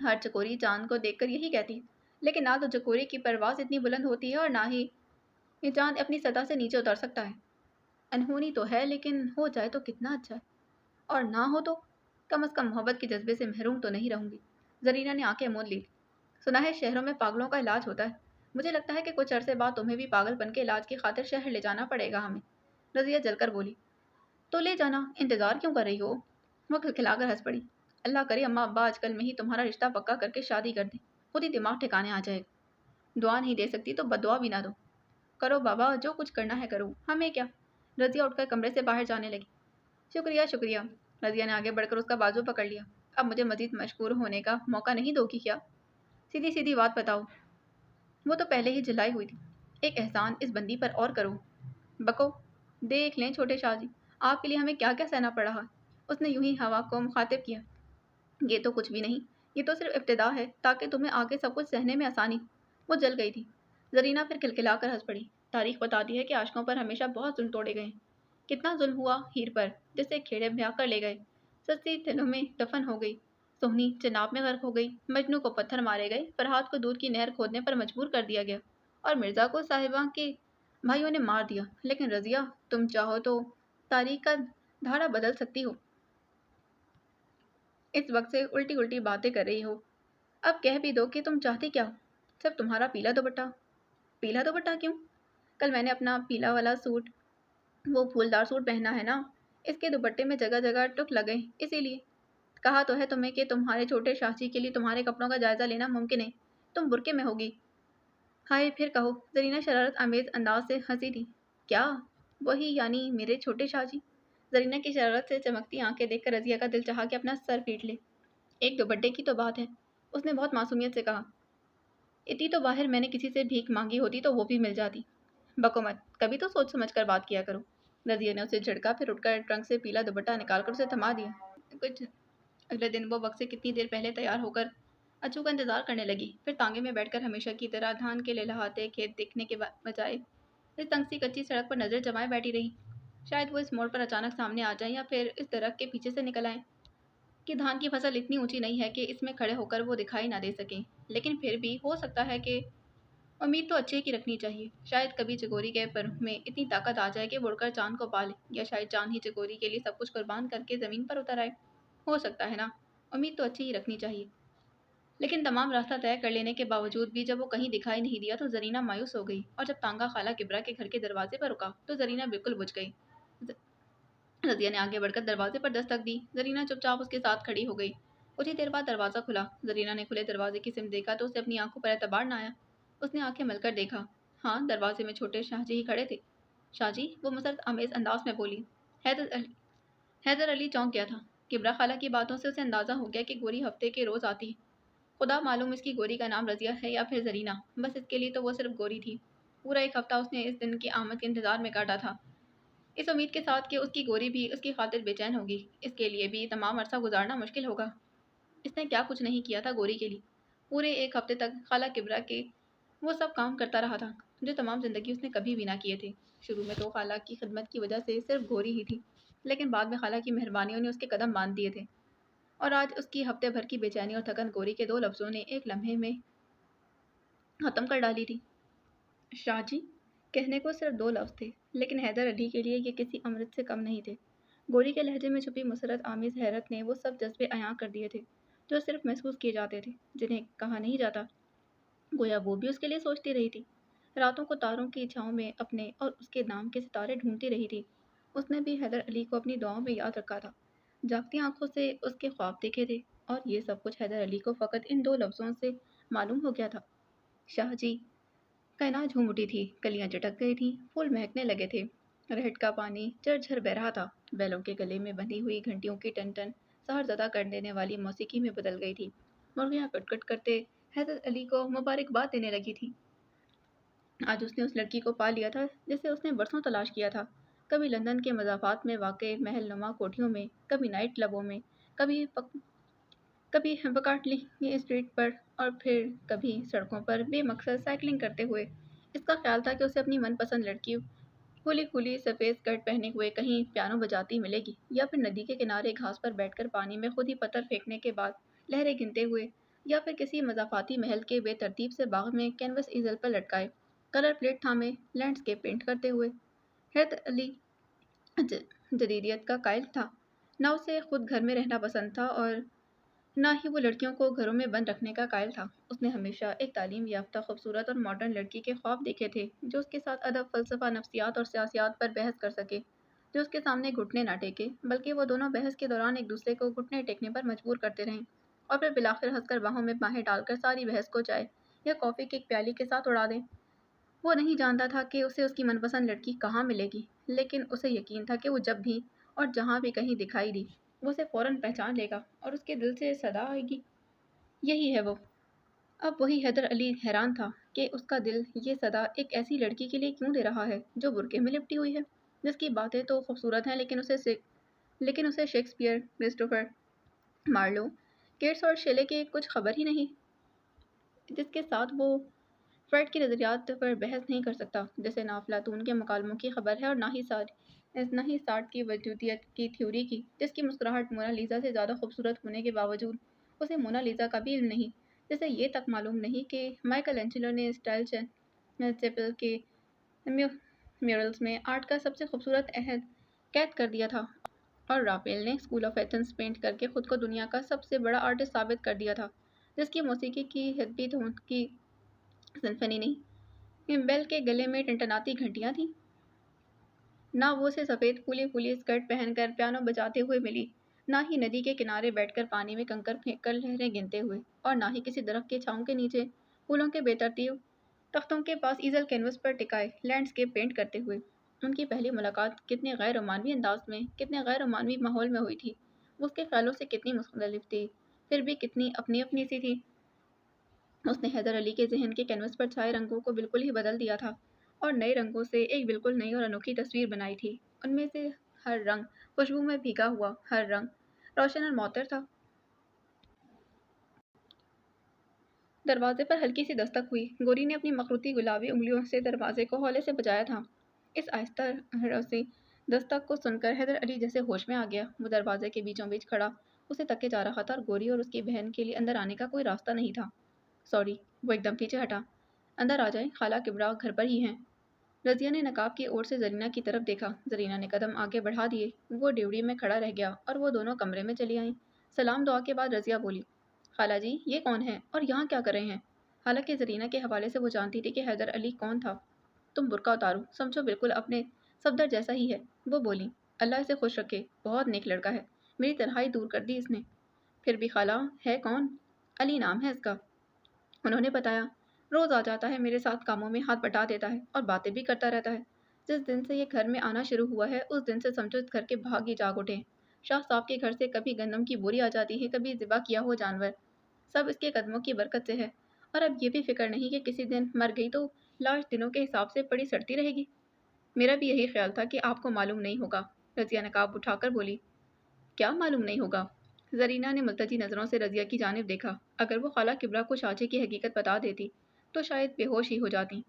ہر چکوری چاند کو دیکھ کر یہی کہتی ہے۔ لیکن نہ تو چکوری کی پرواز اتنی بلند ہوتی ہے اور نہ ہی یہ چاند اپنی سطح سے نیچے اتر سکتا ہے۔ انہونی تو ہے لیکن ہو جائے تو کتنا اچھا ہے، اور نہ ہو تو کم از کم محبت کے جذبے سے محروم تو نہیں رہوں گی۔ زرینہ نے آنکھیں موند لی۔ سنا ہے شہروں میں پاگلوں کا علاج ہوتا ہے۔ مجھے لگتا ہے کہ کچھ عرصے بعد تمہیں بھی پاگل پن کے علاج کی خاطر شہر لے جانا پڑے گا ہمیں۔ رضیہ جل کر بولی۔ تو لے جانا، انتظار کیوں کر رہی ہو؟ وہ کھلکھلا کر ہنس پڑی۔ اللہ کرے اماں ابا آج کل میں ہی تمہارا رشتہ پکا کر کے شادی کر دیں، خود ہی دماغ ٹھکانے آ جائے گا۔ دعا نہیں دے سکتی تو بدعا بھی نہ دو۔ کرو بابا، جو کچھ کرنا ہے کرو، ہمیں کیا؟ رضیہ اٹھ کر کمرے سے باہر جانے لگی۔ شکریہ شکریہ۔ رضیہ نے آگے بڑھ کر اس کا بازو پکڑ لیا۔ اب مجھے مزید مشکور ہونے کا موقع نہیں دو گی کیا؟ سیدھی سیدھی بات بتاؤ۔ وہ تو پہلے ہی جلائی ہوئی تھی۔ ایک احسان اس بندی پر اور کرو۔ بکو، دیکھ لیں چھوٹے شاہ جی، آپ کے لیے ہمیں کیا کیا سہنا پڑ رہا ہے۔ اس نے یوں ہی ہوا کو مخاطب کیا۔ یہ تو کچھ بھی نہیں، یہ تو صرف ابتدا ہے تاکہ تمہیں آگے سب کچھ سہنے میں آسانی ہو۔ وہ جل گئی تھی۔ زرینہ پھر کھلکھلا کر ہنس پڑی۔ تاریخ بتاتی ہے کہ عاشقوں پر ہمیشہ بہت ظلم توڑے گئے ہیں۔ کتنا ظلم ہوا ہیر پر، جسے کھیڑے بھیا کر لے گئے، سستی دلوں میں دفن ہو گئی، سہنی چناب میں غرق ہو گئی، مجنو کو پتھر مارے گئے، فرحاد کو دودھ کی نہر کھودنے پر مجبور کر دیا گیا، اور مرزا کو صاحباں کے بھائیوں نے مار دیا۔ لیکن رضیہ، تم چاہو تو تاریخ کا دھارا بدل سکتی ہو۔ اس وقت سے الٹی الٹی باتیں کر رہی ہو۔ اب کہہ بھی دو کہ تم چاہتی کیا ہو۔ صرف تمہارا پیلا دوپٹہ۔ پیلا دوپٹہ کیوں؟ کل میں نے اپنا پیلا والا سوٹ، وہ پھولدار سوٹ پہنا ہے نا، اس کے دوپٹے میں جگہ جگہ ٹک لگے، اسی لیے کہا تو ہے تمہیں کہ تمہارے چھوٹے شاہجی کے لیے تمہارے کپڑوں کا جائزہ لینا ممکن ہے۔ تم برقعے میں ہوگی۔ ہائے پھر کہو۔ زرینہ شرارت آمیز انداز سے ہنسی تھی۔ کیا؟ وہی یعنی میرے چھوٹے شاہ جی؟ زرینہ کی شرارت سے چمکتی آنکھیں دیکھ کر رضیہ کا دل چاہا کہ اپنا سر پیٹ لے۔ ایک دوپٹے کی تو بات ہے، اس نے بہت معصومیت سے کہا۔ اتنی تو باہر میں نے کسی سے بھیک مانگی ہوتی تو وہ بھی مل جاتی۔ بکو مت، کبھی تو سوچ سمجھ کر بات کیا کرو۔ رضیہ نے اسے جھڑکا، پھر اٹھ کر ٹرنک سے پیلا دوپٹہ نکال کر اسے تھما دیا۔ کچھ اگلے دن وہ وقت سے کتنی دیر پہلے تیار ہو کر اچو کا انتظار کرنے لگی، پھر تانگے میں بیٹھ کر ہمیشہ کی طرح دھان کے لہلہاتے کھیت دیکھنے کے بجائے اس تنگ سی کچی سڑک پر نظر جمائے بیٹھی رہی۔ شاید وہ اس موڑ پر اچانک سامنے آ جائیں یا پھر اس درخت کے پیچھے سے نکل آئیں کہ دھان کی فصل اتنی اونچی نہیں ہے کہ اس میں کھڑے ہو کر وہ دکھائی نہ دے سکیں، لیکن پھر بھی ہو سکتا ہے کہ امید تو اچھے کی رکھنی چاہیے۔ شاید کبھی چکوری کے پر میں اتنی طاقت آ جائے کہ وہ اڑ کر چاند کو پا لے، یا شاید چاند ہی چکوری کے لیے سب کچھ قربان کر کے زمین پر اتر آئے۔ ہو سکتا ہے نا، امید تو اچھی ہی رکھنی چاہیے۔ لیکن تمام راستہ طے کر لینے کے باوجود بھی جب وہ کہیں دکھائی نہیں دیا تو زرینہ مایوس ہو گئی، اور جب تانگا خالہ کبرا کے گھر کے دروازے پر رکا تو زرینہ بالکل بجھ گئی۔ رضیہ نے آگے بڑھ کر دروازے پر دستک دی۔ زرینہ چپ چاپ اس کے ساتھ کھڑی ہو گئی۔ کچھ ہی دیر بعد دروازہ کھلا۔ زرینہ نے کھلے دروازے کی سمت دیکھا تو اسے اپنی آنکھوں پر اعتبار نہ آیا۔ اس نے آنکھیں مل کر دیکھا۔ ہاں، دروازے میں چھوٹے شاہ جی ہی کھڑے تھے۔ شاہ جی، وہ مسرت آمیز انداز میں بولی۔ حیدر علی چونک گیا تھا۔ کبرا خالہ کی باتوں سے اسے اندازہ ہو گیا کہ گوری ہفتے کے روز آتی ہے۔ خدا معلوم اس کی گوری کا نام رضیہ ہے یا پھر زرینہ، بس اس کے لیے تو وہ صرف گوری تھی۔ پورا ایک ہفتہ اس نے اس دن کی آمد کے انتظار میں کاٹا تھا، اس امید کے ساتھ کہ اس کی گوری بھی اس کی خاطر بے چین ہوگی، اس کے لیے بھی تمام عرصہ گزارنا مشکل ہوگا۔ اس نے کیا کچھ نہیں کیا تھا گوری کے لیے۔ پورے ایک ہفتے تک خالہ کبرا کے وہ سب کام کرتا رہا تھا جو تمام زندگی اس نے کبھی بھی نہ کیے تھے۔ شروع میں تو خالہ کی خدمت کی وجہ سے صرف گوری ہی تھی، لیکن بعد میں خالہ کی مہربانیوں نے اس کے قدم باندھ دیے تھے، اور آج اس کی ہفتے بھر کی بے چینی اور تھکن گوری کے 2 لفظوں نے ایک لمحے میں ختم کر ڈالی تھی۔ شاہ جی، کہنے کو صرف 2 لفظ تھے، لیکن حیدر علی کے لیے یہ کسی امرت سے کم نہیں تھے۔ گوری کے لہجے میں چھپی مسرت آمیز حیرت نے وہ سب جذبے عیاں کر دیے تھے جو صرف محسوس کیے جاتے تھے، جنہیں کہا نہیں جاتا۔ گویا وہ بھی اس کے لیے سوچتی رہی تھی، راتوں کو تاروں کی چھاؤں میں اپنے اور اس کے نام کے ستارے ڈھونڈتی رہی تھی۔ اس نے بھی حیدر علی کو اپنی دعاؤں میں یاد رکھا تھا، جاگتی آنکھوں سے اس کے خواب دیکھے تھے، اور یہ سب کچھ حیدر علی کو فقط ان 2 لفظوں سے معلوم ہو گیا تھا۔ شاہ جی، کائنات جھوم اٹھی تھی، کلیاں چٹک گئی تھیں، پھول مہکنے لگے تھے، رہٹ کا پانی جھرجھر بہہ رہا تھا، بیلوں کے گلے میں بندھی ہوئی گھنٹیوں کی ٹن ٹن سحر زدہ کر دینے والی موسیقی میں بدل گئی تھی۔ مرغیاں کٹ کٹ کرتے حیدر علی کو مبارکباد دینے لگی تھی۔ آج اس نے اس لڑکی کو پا لیا تھا جسے اس نے برسوں تلاش کیا تھا، کبھی لندن کے مضافات میں واقع محل نما کوٹھیوں میں، کبھی نائٹ کلبوں میں، کبھی بکارٹلی اسٹریٹ پر، اور پھر کبھی سڑکوں پر بے مقصد سائیکلنگ کرتے ہوئے۔ اس کا خیال تھا کہ اسے اپنی من پسند لڑکی کھلی کھلی سفید اسکرٹ پہنے ہوئے کہیں پیانو بجاتی ملے گی، یا پھر ندی کے کنارے گھاس پر بیٹھ کر پانی میں خود ہی پتھر پھینکنے کے بعد لہریں گنتے ہوئے، یا پھر کسی مضافاتی محل کے بے ترتیب سے باغ میں کینوس ایزل پر لٹکائے کلر پلیٹ تھامے لینڈسکیپ پینٹ کرتے ہوئے۔ حیدر علی جدیدیت کا قائل تھا، نہ اسے خود گھر میں رہنا پسند تھا اور نہ ہی وہ لڑکیوں کو گھروں میں بند رکھنے کا قائل تھا۔ اس نے ہمیشہ ایک تعلیم یافتہ خوبصورت اور ماڈرن لڑکی کے خواب دیکھے تھے جو اس کے ساتھ ادب، فلسفہ، نفسیات اور سیاسیات پر بحث کر سکے، جو اس کے سامنے گھٹنے نہ ٹیکے، بلکہ وہ دونوں بحث کے دوران ایک دوسرے کو گھٹنے ٹیکنے پر مجبور کرتے رہیں، اور پھر بالآخر ہنس کر باہوں میں باہیں ڈال کر ساری بحث کو چائے یا کافی کے ایک پیالے کے ساتھ اڑا دیں۔ وہ نہیں جانتا تھا کہ اسے اس کی من پسند لڑکی کہاں ملے گی، لیکن اسے یقین تھا کہ وہ جب بھی اور جہاں بھی کہیں دکھائی دی، وہ اسے فوراً پہچان لے گا اور اس کے دل سے صدا آئے گی، یہی ہے وہ۔ اب وہی حیدر علی حیران تھا کہ اس کا دل یہ صدا ایک ایسی لڑکی کے لیے کیوں دے رہا ہے جو برقعے میں لپٹی ہوئی ہے، جس کی باتیں تو خوبصورت ہیں لیکن اسے شیکسپیئر، کرسٹوفر مارلو، کیٹس اور شیلے کی کچھ خبر ہی نہیں، جس کے ساتھ وہ فرائڈ کے نظریات پر بحث نہیں کر سکتا، جیسے نہ افلاطون کے مکالموں کی خبر ہے اور نہ ہی سارٹ کی وجودیت کی تھیوری کی، جس کی مسکراہٹ مونا لیزا سے زیادہ خوبصورت ہونے کے باوجود اسے مونا لیزا کا بھی علم نہیں، جسے یہ تک معلوم نہیں کہ مائیکل اینجلو نے اسٹائل چیپل کے میورلز میں آرٹ کا سب سے خوبصورت عہد قید کر دیا تھا، اور رافیل نے اسکول آف ایتھنز پینٹ کر کے خود کو دنیا کا سب سے بڑا آرٹسٹ ثابت کر دیا تھا، جس کی موسیقی کی حدبی دھن کی سمفنی نہیں، بیل کے گلے میں ٹنٹناتی گھنٹیاں تھیں۔ نہ وہ اسے سفید پھولی پھولی اسکرٹ پہن کر پیانو بجاتے ہوئے ملی، نہ ہی ندی کے کنارے بیٹھ کر پانی میں کنکر پھینک کر لہریں گنتے ہوئے، اور نہ ہی کسی درخت کے چھاؤں کے نیچے پھولوں کے بے ترتیب تختوں کے پاس ایزل کینوس پر ٹکائے لینڈسکیپ پینٹ کرتے ہوئے۔ ان کی پہلی ملاقات کتنے غیر رومانوی انداز میں، کتنے غیر رومانوی ماحول میں ہوئی تھی، وہ اس کے خیالوں سے کتنی مختلف تھی، پھر بھی کتنی اپنی اپنی سی تھی۔ اس نے حیدر علی کے ذہن کے کینوس پر چھائے رنگوں کو بالکل ہی بدل دیا تھا، اور نئے رنگوں سے ایک بالکل نئی اور انوکھی تصویر بنائی تھی۔ ان میں سے ہر رنگ خوشبو میں بھیگا ہوا، ہر رنگ روشن اور معطر تھا۔ دروازے پر ہلکی سی دستک ہوئی، گوری نے اپنی مخروطی گلابی انگلیوں سے دروازے کو ہولے سے بجایا تھا۔ اس آہستہ رسی دستک کو سن کر حیدر علی جیسے ہوش میں آ گیا۔ وہ دروازے کے بیچوں بیچ کھڑا اسے تکے جا رہا تھا، اور گوری اور اس کی بہن کے لیے اندر آنے کا کوئی راستہ نہیں تھا۔ سوری، وہ ایک دم پیچھے ہٹا۔ اندر آ جائیں، خالہ کبرا گھر پر ہی ہیں۔ رضیہ نے نقاب کی اوٹ سے زرینہ کی طرف دیکھا۔ زرینہ نے قدم آگے بڑھا دیے، وہ ڈیوڑی میں کھڑا رہ گیا اور وہ دونوں کمرے میں چلی آئیں۔ سلام دعا کے بعد رضیہ بولی، خالہ جی، یہ کون ہے اور یہاں کیا کر رہے ہیں؟ حالانکہ زرینہ کے حوالے سے وہ جانتی تھی کہ حیدر علی کون تھا۔ تم برقع اتارو، سمجھو بالکل اپنے صفدر جیسا ہی ہے، وہ بولی۔ اللہ اسے خوش رکھے، بہت نیک لڑکا ہے، میری تنہائی دور کر دی اس نے۔ پھر بھی خالہ، ہے کون؟ علی نام ہے اس کا، انہوں نے بتایا، روز آ جاتا ہے میرے ساتھ، کاموں میں ہاتھ بٹا دیتا ہے اور باتیں بھی کرتا رہتا ہے۔ जिस दिन से ये घर में आना शुरू हुआ है उस दिन से समझो इस घर के भाग्य जाग उठे हैं। शाह साहब के घर से कभी गंदम की बोरी आ जाती है, कभी ज़िबा किया हुआ जानवर। सब इसके कदमों की बरकत से है। और अब ये भी फिक्र नहीं कि किसी दिन मर गई तो लाश दिनों के हिसाब से पड़ी सड़ती रहेगी। मेरा भी यही ख्याल था कि आपको मालूम नहीं होगा। रजिया नकाब उठाकर बोली। क्या मालूम नहीं होगा? जरीना ने मुल्तजी नज़रों से रजिया की जानिब देखा। अगर वो खाला किबरा को शाजी की हकीकत बता देती तो शायद बेहोश ही हो जाती।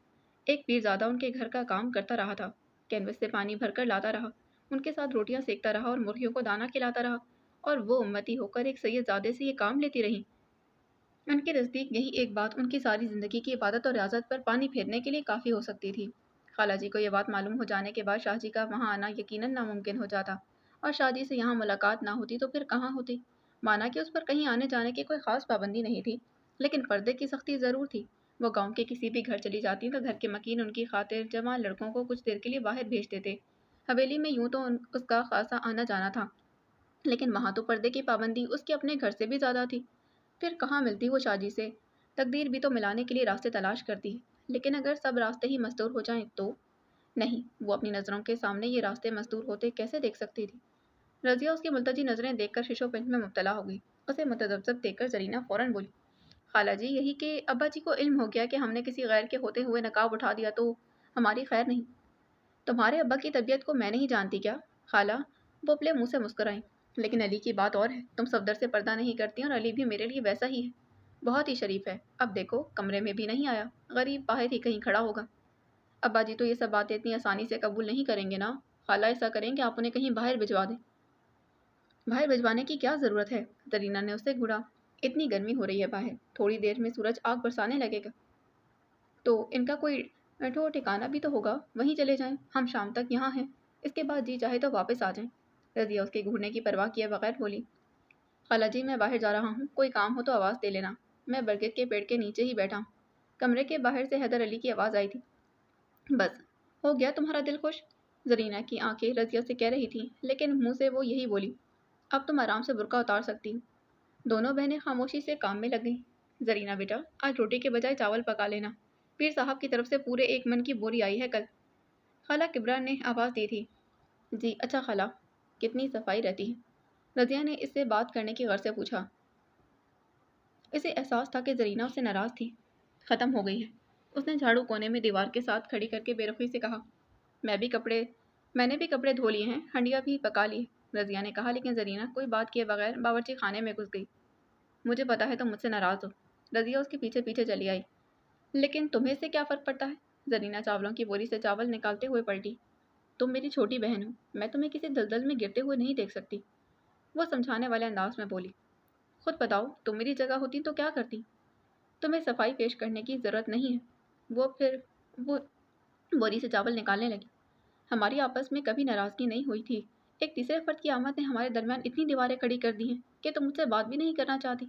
एक पीरजादा उनके घर का काम करता रहा था, कैनवस से पानी भरकर लाता रहा, उनके साथ रोटियां सेकता रहा और मुर्गियों को दाना खिलाता रहा, और वो उम्मती होकर एक सैयदजादे से ये काम लेती रही। उनके नज़दीक यही एक बात उनकी सारी ज़िंदगी की इबादत और रियाजत पर पानी फेरने के लिए काफ़ी हो सकती थी। खाला जी को यह बात मालूम हो जाने के बाद शाहजी का वहाँ आना यकीनन नामुमकिन हो जाता, और शाहजी से यहाँ मुलाकात ना होती तो फिर कहाँ होती। माना कि उस पर कहीं आने जाने की कोई ख़ास पाबंदी नहीं थी, लेकिन पर्दे की सख्ती ज़रूर थी। वो गांव के किसी भी घर चली जाती तो घर के मकीन उनकी खातिर जवान लड़कों को कुछ देर के लिए बाहर भेज देते। हवेली में यूं तो उसका खासा आना जाना था, लेकिन वहाँ तो पर्दे की पाबंदी उसके अपने घर से भी ज़्यादा थी। फिर कहाँ मिलती वो शादी से? तकदीर भी तो मिलाने के लिए रास्ते तलाश करती है, लेकिन अगर सब रास्ते ही मस्तूर हो जाएं तो? नहीं, वो अपनी नज़रों के सामने ये रास्ते मस्तूर होते कैसे देख सकती थी? रजिया उसकी मुल्तजी नज़रें देखकर शीशोपिंज में मुब्तला हो गई। उसे मुतज़ब्ज़ब देखकर जरीना फौरन बोली, खाला जी, यही कि अब्बा जी को इल्म हो गया कि हमने किसी गैर के होते हुए नकाब उठा दिया तो हमारी खैर नहीं। तुम्हारे अब्बा की तबीयत को मैं नहीं जानती क्या खाला? वो अपने मुंह से मुस्कुराई। लेकिन अली की बात और है, तुम सफदर से पर्दा नहीं करती और अली भी मेरे लिए वैसा ही है, बहुत ही शरीफ है। अब देखो, कमरे में भी नहीं आया, गरीब बाहर ही कहीं खड़ा होगा। अब्बा जी तो ये सब बातें इतनी आसानी से कबूल नहीं करेंगे ना। खाला, ऐसा करें कि आप उन्हें कहीं बाहर भिजवा दें। बाहर भिजवाने की क्या ज़रूरत है? जरीना ने उससे घूरा। इतनी गर्मी हो रही है बाहर, थोड़ी देर में सूरज आग बरसाने लगेगा, तो इनका कोई ठो ठिकाना भी तो होगा, वहीं चले जाएं। हम शाम तक यहाँ हैं, इसके बाद जी चाहे तो वापस आ जाएं। रजिया उसके घूरने की परवाह किए बगैर बोली, खाला जी, मैं बाहर जा रहा हूँ, कोई काम हो तो आवाज़ दे लेना। मैं बरगद के पेड़ के नीचे ही बैठा हूँ। कमरे के बाहर से हैदर अली की आवाज़ आई थी। बस, हो गया तुम्हारा दिल खुश? जरीना की आंखें रजिया से कह रही थीं, लेकिन मुंह से वो यही बोली, अब तुम आराम से बुर्का उतार सकती हो। दोनों बहनें खामोशी से काम में लग गईं। जरीना बेटा, आज रोटी के बजाय चावल पका लेना, पीर साहब की तरफ से पूरे 1 मन की बोरी आई है कल। खाला किबरा ने आवाज़ दी थी। जी अच्छा खाला, कितनी सफाई रहती है? रजिया ने इससे बात करने की गर्ज से पूछा। इसे एहसास था कि जरीना उससे नाराज़ थी। ख़त्म हो गई है। उसने झाड़ू कोने में दीवार के साथ खड़ी करके बेरुखी से कहा। मैंने भी कपड़े धो लिए हैं, हंडिया भी पका ली, रजिया ने कहा, लेकिन जरीना कोई बात किए बगैर बावर्ची खाने में घुस गई। मुझे पता है तुम मुझसे नाराज़ हो। रजिया उसके पीछे पीछे चली आई। लेकिन तुम्हें इससे क्या फ़र्क पड़ता है? जरीना चावलों की बोरी से चावल निकालते हुए पलटी। तुम मेरी छोटी बहन हो, मैं तुम्हें किसी दलदल में गिरते हुए नहीं देख सकती, वो समझाने वाले अंदाज में बोली। खुद बताओ, तुम मेरी जगह होती तो क्या करती? तुम्हें सफाई पेश करने की ज़रूरत नहीं है। वो बोरी से चावल निकालने लगी। हमारी आपस में कभी नाराज़गी नहीं हुई थी। एक तीसरे फर्द की आमद ने हमारे दरमियान इतनी दीवारें खड़ी कर दी हैं कि तुम मुझसे बात भी नहीं करना चाहती।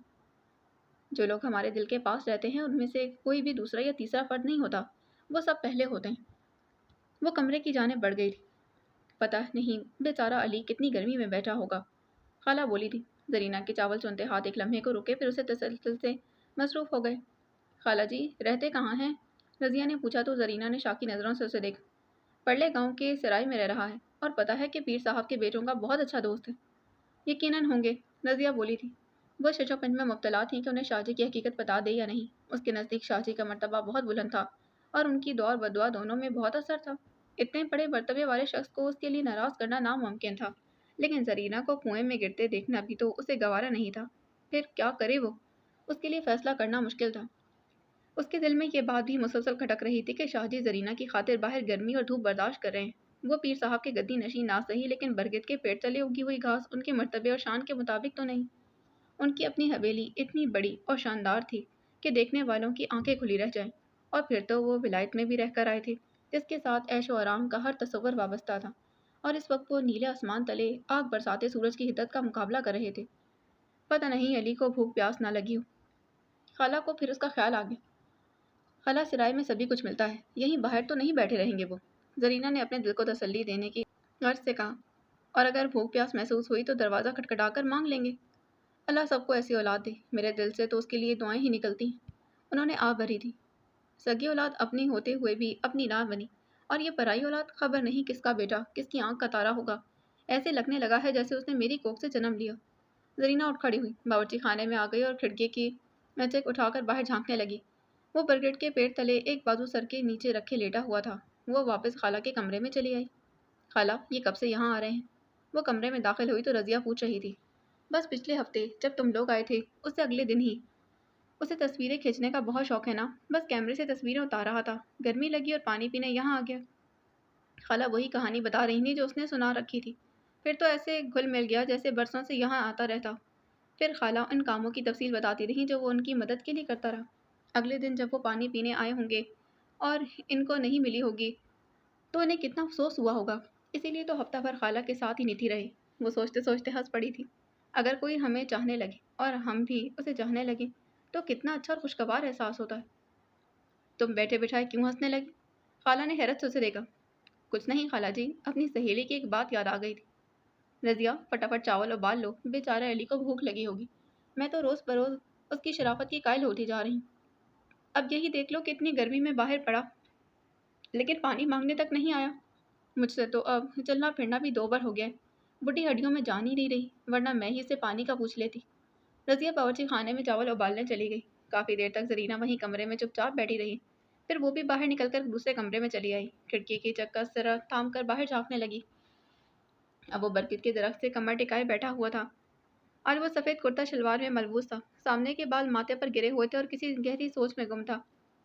जो लोग हमारे दिल के पास रहते हैं उनमें से कोई भी दूसरा या तीसरा फर्द नहीं होता, वो सब पहले होते हैं। वो कमरे की जानिब बढ़ गई थी। पता नहीं बेचारा अली कितनी गर्मी में बैठा होगा, खाला बोली थी। जरीना के चावल चुनते हाथ एक लम्हे को रुके, फिर उसे तसलसल से मसरूफ़ हो गए। खाला जी, रहते कहाँ हैं? रजिया ने पूछा तो जरीना ने शाकी नज़रों से उसे देखा। पड़ले गांव के सराय में रह रहा है, और पता है कि पीर साहब के बेटों का बहुत अच्छा दोस्त है। यकीनन होंगे, रजिया बोली थी। वो शशोपंज में मुब्तला थी कि उन्हें शाहजी की हकीकत बता दे या नहीं। उसके नज़दीक शाहजी का मर्तबा बहुत बुलंद था, और उनकी दुआ और बदुआ दोनों में बहुत असर था। इतने बड़े मर्तबे वाले शख्स को उसके लिए नाराज़ करना नामुमकिन था, लेकिन जरीना को कुएं में गिरते देखना भी तो उसे गवारा नहीं था। फिर क्या करे वो? उसके लिए फैसला करना मुश्किल था। उसके दिल में ये बात भी मुसलसल खटक रही थी कि शाहजी जरीना की खातिर बाहर गर्मी और धूप बर्दाश्त कर रहे हैं। वो पीर साहब के गद्दी नशी ना सही, लेकिन बरगद के पेड़ तले उगी हुई घास उनके मर्तबे और शान के मुताबिक तो नहीं। उनकी अपनी हवेली इतनी बड़ी और शानदार थी कि देखने वालों की आंखें खुली रह जाएं। और फिर तो वो विलायत में भी रह कर आए थे, जिसके साथ ऐशो आराम का हर तस्वर वाबस्ता था। और इस वक्त वो नीले आसमान तले आग बरसाते सूरज की हिद्दत का मुकाबला कर रहे थे। पता नहीं अली को भूख प्यास ना लगी हो। खाला को फिर उसका ख्याल आ गया। खाला, सिराय में सभी कुछ मिलता है, यहीं बाहर तो नहीं बैठे रहेंगे वो। जरीना ने अपने दिल को तसल्ली देने की गर्ज से कहा। और अगर भूख प्यास महसूस हुई तो दरवाज़ा खटखटाकर मांग लेंगे। अल्लाह सबको ऐसी औलाद दे। मेरे दिल से तो उसके लिए दुआएं ही निकलती हैं। उन्होंने आ भरी थी। सगी औलाद अपनी होते हुए भी अपनी ना बनी, और ये पराई औलाद खबर नहीं किसका बेटा, किसकी आंख का तारा होगा। ऐसे लगने लगा है जैसे उसने मेरी कोख से जन्म लिया। जरीना उठ खड़ी हुई, बावर्ची खाने में आ गई और खिड़की की नचक उठाकर बाहर झांकने लगी। वो बरगद के पेड़ तले एक बाजू सर के नीचे रखे लेटा हुआ था। वो वापस खाला के कमरे में चली आई। खाला, ये कब से यहाँ आ रहे हैं? वो कमरे में दाखिल हुई तो रजिया पूछ रही थी। बस पिछले हफ्ते जब तुम लोग आए थे उससे अगले दिन ही। उसे तस्वीरें खींचने का बहुत शौक है ना, बस कैमरे से तस्वीरें उतार रहा था, गर्मी लगी और पानी पीने यहाँ आ गया। खाला वही कहानी बता रही थी जो उसने सुना रखी थी। फिर तो ऐसे घुल मिल गया जैसे बरसों से यहाँ आता रहता। फिर खाला उन कामों की तफसील बताती रही जो वो उनकी मदद के लिए करता रहा। अगले दिन जब वो पानी पीने आए होंगे और इनको नहीं मिली होगी तो उन्हें कितना अफसोस हुआ होगा। इसीलिए तो हफ्ता भर खाला के साथ ही निती रही। वो सोचते सोचते हंस पड़ी थी। अगर कोई हमें चाहने लगे और हम भी उसे चाहने लगे तो कितना अच्छा और खुशगवार एहसास होता है। तुम बैठे बिठाए क्यों हंसने लगी? खाला ने हैरत से उसे देखा। कुछ नहीं खाला जी, अपनी सहेली की एक बात याद आ गई थी। रजिया, फटाफट चावल उबाल लो, बेचारा अली को भूख लगी होगी। मैं तो रोज बरोज उसकी शराफत की कायल होती जा रही हूँ। अब यही देख लो कितनी गर्मी में बाहर पड़ा, लेकिन पानी मांगने तक नहीं आया। मुझसे तो अब चलना फिरना भी 2 बार हो गया है। बुढ़ी हड्डियों में जान ही नहीं रही, वरना मैं ही से पानी का पूछ लेती। रजिया बावर्ची खाने में चावल उबालने चली गई। काफी देर तक जरीना वहीं कमरे में चुपचाप बैठी रही। फिर वो भी बाहर निकलकर दूसरे कमरे में चली आई। खिड़की की चक्का सिरा थाम कर बाहर झांकने लगी। अब वो बरगद के दरख्त से कमर टिकाए बैठा हुआ था। आज वो सफेद कुर्ता शलवार में मलबूस था। सामने के बाल माथे पर गिरे हुए थे और किसी गहरी सोच में गुम था।